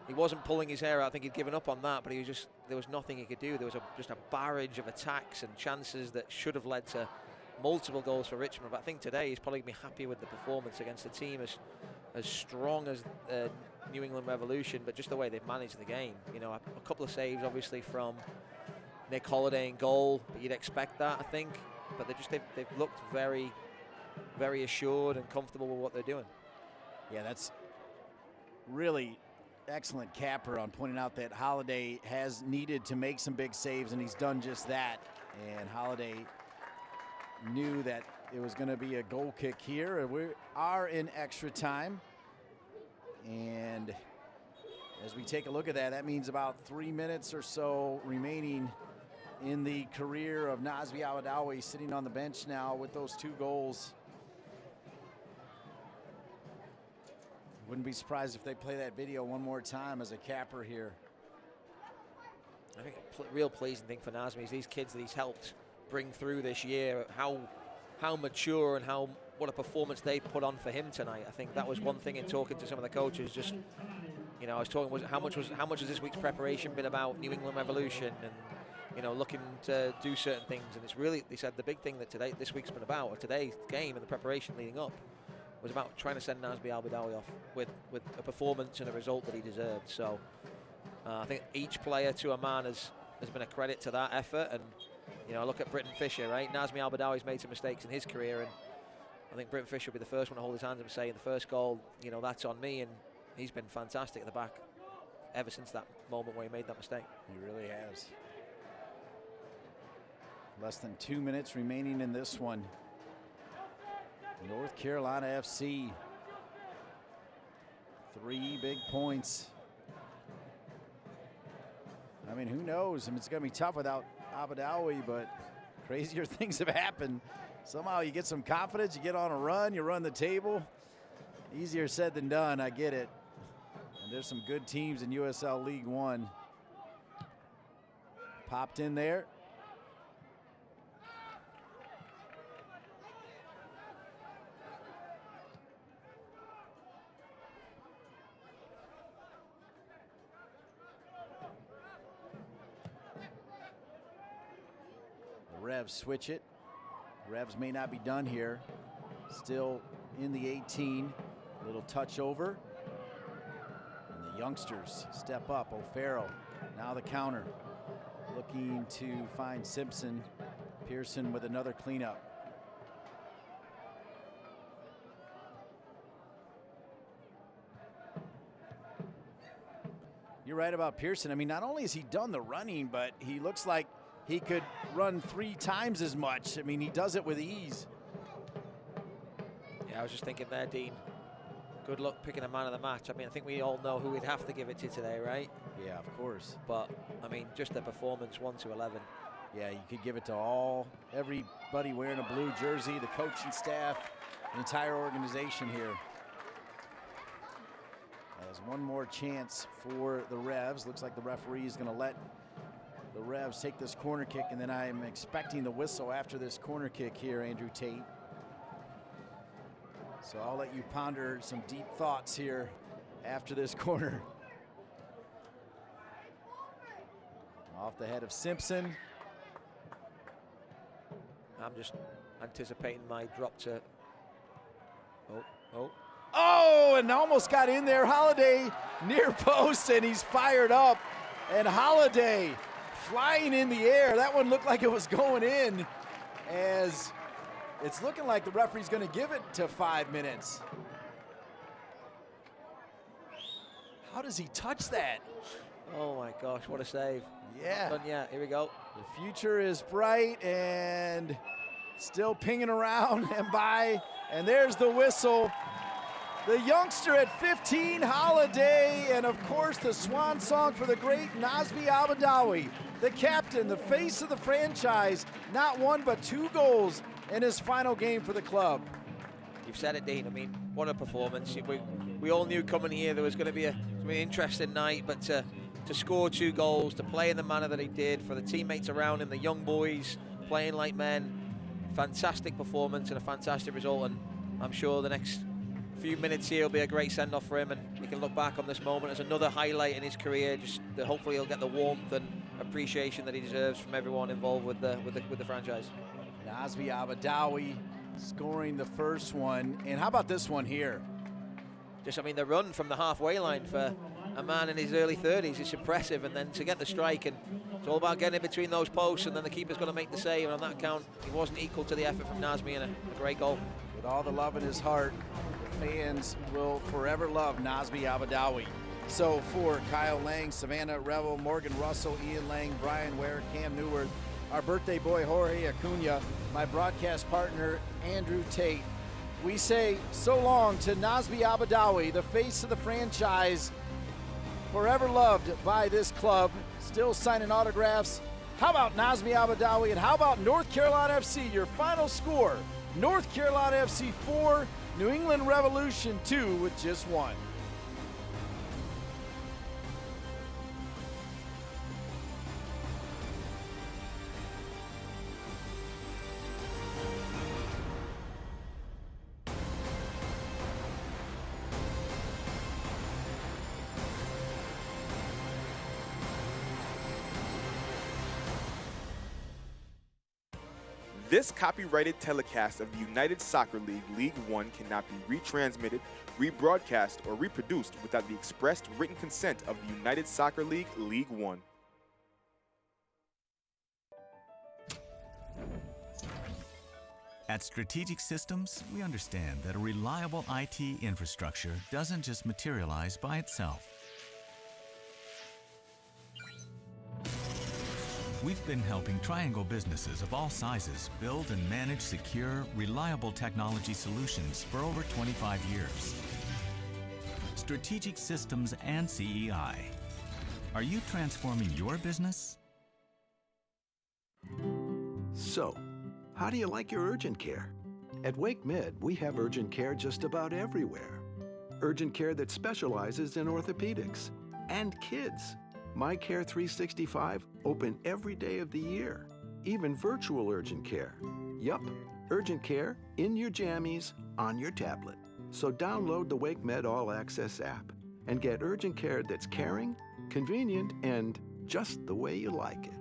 [SPEAKER 2] he wasn't pulling his hair out. I think he'd given up on that, but he was just, there was nothing he could do. There was just a barrage of attacks and chances that should have led to multiple goals for Richmond. But I think today he's probably going to be happy with the performance against a team as strong as New England Revolution, but just the way they've managed the game. You know, a couple of saves obviously from Nick Holiday in goal, but you'd expect that, I think. But they've looked very, very assured and comfortable with what they're doing.
[SPEAKER 1] Yeah, that's really excellent capper on pointing out that Holiday has needed to make some big saves, and he's done just that. And Holiday knew that it was going to be a goal kick here, and we are in extra time. And as we take a look at that, that means about 3 minutes or so remaining in the career of Nazmi Abadawi, sitting on the bench now with those 2 goals. Wouldn't be surprised if they play that video one more time as a capper here.
[SPEAKER 2] I think a real pleasing thing for Nazmi is these kids that he's helped bring through this year, how mature and what a performance they put on for him tonight. I think that was one thing in talking to some of the coaches. Just, you know, I was talking, how much has this week's preparation been about New England Revolution and, you know, looking to do certain things. And it's really, they said the big thing that this week's been about, or today's game and the preparation leading up, was about trying to send Nazmi Abadawi off with a performance and a result that he deserved. So I think each player to a man has been a credit to that effort. And, you know, look at Britton Fisher, right? Nazmi Abadawi's made some mistakes in his career, and I think Britton Fisher will be the first one to hold his hands up and say, the first goal, you know, that's on me, and he's been fantastic at the back. ever since that moment where he made that mistake.
[SPEAKER 1] He really has. Less than 2 minutes remaining in this one. North Carolina FC. 3 big points. I mean, who knows? I mean, it's going to be tough without Abadawi, but crazier things have happened. Somehow you get some confidence, you get on a run, you run the table. Easier said than done, I get it. And there's some good teams in USL League One. Popped in there. Revs switch it. Revs may not be done here. Still in the 18. Little touch over. And the youngsters step up. O'Farrell. Now the counter. Looking to find Simpson. Pearson with another cleanup. You're right about Pearson. I mean, not only has he done the running, but he looks like he could run 3 times as much. I mean, he does it with ease.
[SPEAKER 2] Yeah, I was just thinking there, Dean. Good luck picking a man of the match. I mean, I think we all know who we'd have to give it to today, right?
[SPEAKER 1] Yeah, of course.
[SPEAKER 2] But, I mean, just the performance, 1 to 11.
[SPEAKER 1] Yeah, you could give it to everybody wearing a blue jersey, the coaching staff, the entire organization here. There's one more chance for the Revs. Looks like the referee is going to let the Revs take this corner kick, and then I'm expecting the whistle after this corner kick here, Andrew Tate. So I'll let you ponder some deep thoughts here after this corner. Off the head of Simpson.
[SPEAKER 2] I'm just anticipating my drop to...
[SPEAKER 1] Oh, and almost got in there. Holiday near post, and he's fired up. And Holiday flying in the air. That one looked like it was going in, as it's looking like the referee's going to give it to 5 minutes. How does he touch that?
[SPEAKER 2] Oh my gosh, what a save.
[SPEAKER 1] Yeah.
[SPEAKER 2] Not done yet. Here we go.
[SPEAKER 1] The future is bright and still pinging around and by, and there's the whistle. The youngster at 15, Holiday, and of course the swan song for the great Nazmi Abadawi, the captain, the face of the franchise, not 1 but 2 goals in his final game for the club.
[SPEAKER 2] You've said it, Dean. I mean, what a performance. We all knew coming here there was going to be an interesting night, but to score 2 goals, to play in the manner that he did, for the teammates around him, the young boys playing like men, fantastic performance and a fantastic result, and I'm sure the next few minutes here will be a great send-off for him, and he can look back on this moment as another highlight in his career. Just hopefully he'll get the warmth and appreciation that he deserves from everyone involved with the franchise.
[SPEAKER 1] Nazmi Abadawi scoring the first one, and how about this one here?
[SPEAKER 2] Just, I mean, the run from the halfway line for a man in his early 30s is impressive, and then to get the strike, and it's all about getting in between those posts, and then the keeper's going to make the save, and on that count, he wasn't equal to the effort from Nazmi, and a great goal.
[SPEAKER 1] With all the love in his heart, the fans will forever love Nazmi Abadawi. So for Kyle Lang, Savannah Revel, Morgan Russell, Ian Lang, Brian Ware, Cam Newworth, our birthday boy Jorge Acuna, my broadcast partner Andrew Tate, we say so long to Nazmi Abadawi, the face of the franchise, forever loved by this club, still signing autographs. How about Nazmi Abadawi, and how about North Carolina FC? Your final score, North Carolina FC 4, New England Revolution 2 with just 1.
[SPEAKER 15] This copyrighted telecast of the United Soccer League League One cannot be retransmitted, rebroadcast, or reproduced without the expressed written consent of the United Soccer League League One.
[SPEAKER 4] At Strategic Systems, we understand that a reliable IT infrastructure doesn't just materialize by itself. We've been helping Triangle businesses of all sizes build and manage secure, reliable technology solutions for over 25 years. Strategic Systems and CEI. Are you transforming your business?
[SPEAKER 5] So, how do you like your urgent care? At Wake Med, we have urgent care just about everywhere. Urgent care that specializes in orthopedics and kids. My Care 365 open every day of the year. Even virtual urgent care. Yup, urgent care in your jammies on your tablet. So download the Wake Med All Access app and get urgent care that's caring, convenient, and just the way you like it.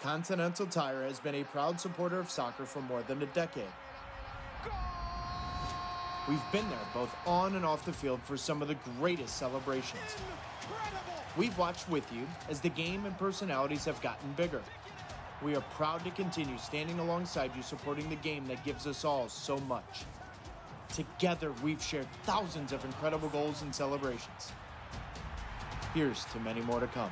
[SPEAKER 3] Continental Tire has been a proud supporter of soccer for more than a decade. We've been there both on and off the field for some of the greatest celebrations. We've watched with you as the game and personalities have gotten bigger. We are proud to continue standing alongside you, supporting the game that gives us all so much. Together, we've shared thousands of incredible goals and celebrations. Here's to many more to come.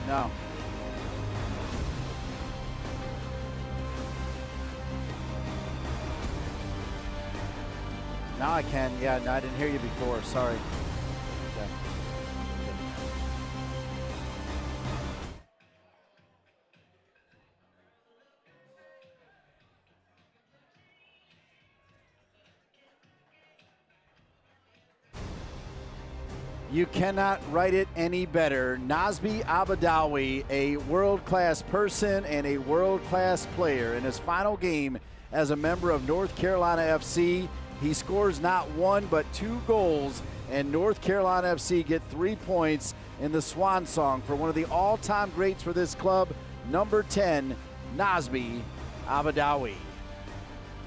[SPEAKER 1] No. Now I can. Yeah, no, I didn't hear you before. Sorry. Okay. You cannot write it any better. Nazbi Abadawi, a world-class person and a world-class player. In his final game as a member of North Carolina FC, he scores not one but 2 goals, and North Carolina FC get 3 points in the swan song for one of the all-time greats for this club, number 10, Nazbi Abadawi.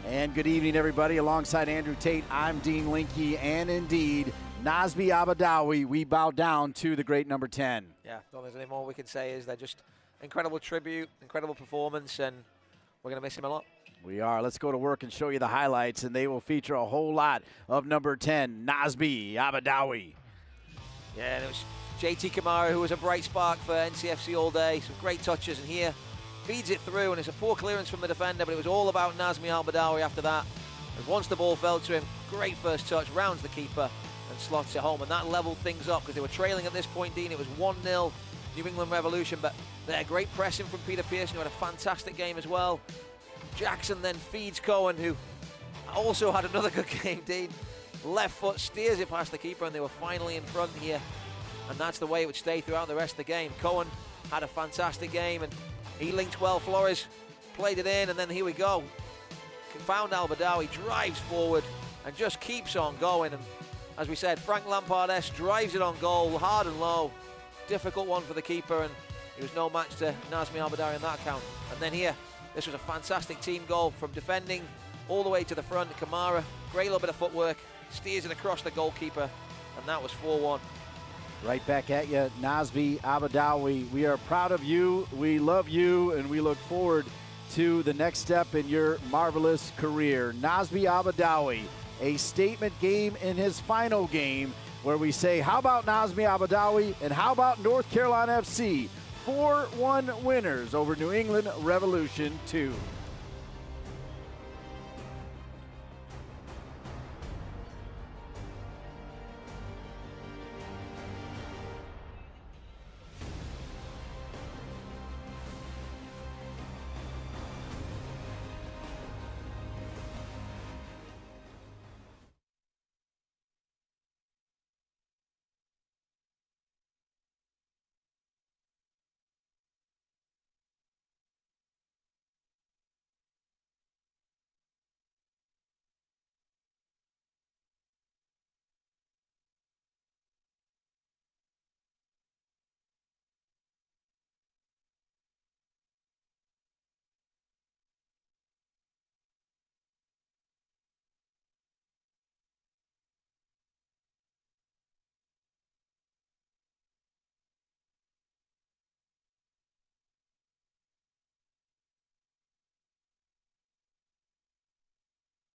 [SPEAKER 1] And good evening, everybody. Alongside Andrew Tate, I'm Dean Linke, and indeed, Nazbi Abadawi, we bow down to the great number 10.
[SPEAKER 2] Yeah, don't there's any more we can say. Is they're just incredible tribute, incredible performance, and we're going to miss him a lot.
[SPEAKER 1] We are. Let's go to work and show you the highlights, and they will feature a whole lot of number 10, Nazbi Abadawi.
[SPEAKER 2] Yeah, and it was JT Kamara who was a bright spark for NCFC all day. Some great touches, and here feeds it through, and it's a poor clearance from the defender, but it was all about Nazbi Abadawi after that. And once the ball fell to him, great first touch, rounds the keeper, and slots it home, and that leveled things up because they were trailing at this point, Dean. It was 1-0 New England Revolution, but they're great pressing from Peter Pearson, who had a fantastic game as well. Jackson then feeds Cohen, who also had another good game, Dean. left foot steers it past the keeper, and they were finally in front here. And that's the way it would stay throughout the rest of the game. Cohen had a fantastic game, and he linked well. Flores played it in, and then here we go. Found Al-Badawi, drives forward, and just keeps on going. And as we said, Frank Lampard-esque, drives it on goal, hard and low. Difficult one for the keeper, and he was no match to Nazmi Al-Badawi on that count. And then here, this was a fantastic team goal from defending all the way to the front. Kamara, great little bit of footwork, steers it across the goalkeeper, and that was 4-1.
[SPEAKER 1] Right back at you, Nazmi Al-Badawi. We are proud of you, we love you, and we look forward to the next step in your marvelous career. Nazmi Al-Badawi, a statement game in his final game, where we say, how about Nazmi Al-Badawi and how about North Carolina FC? 4-1 winners over New England Revolution 2.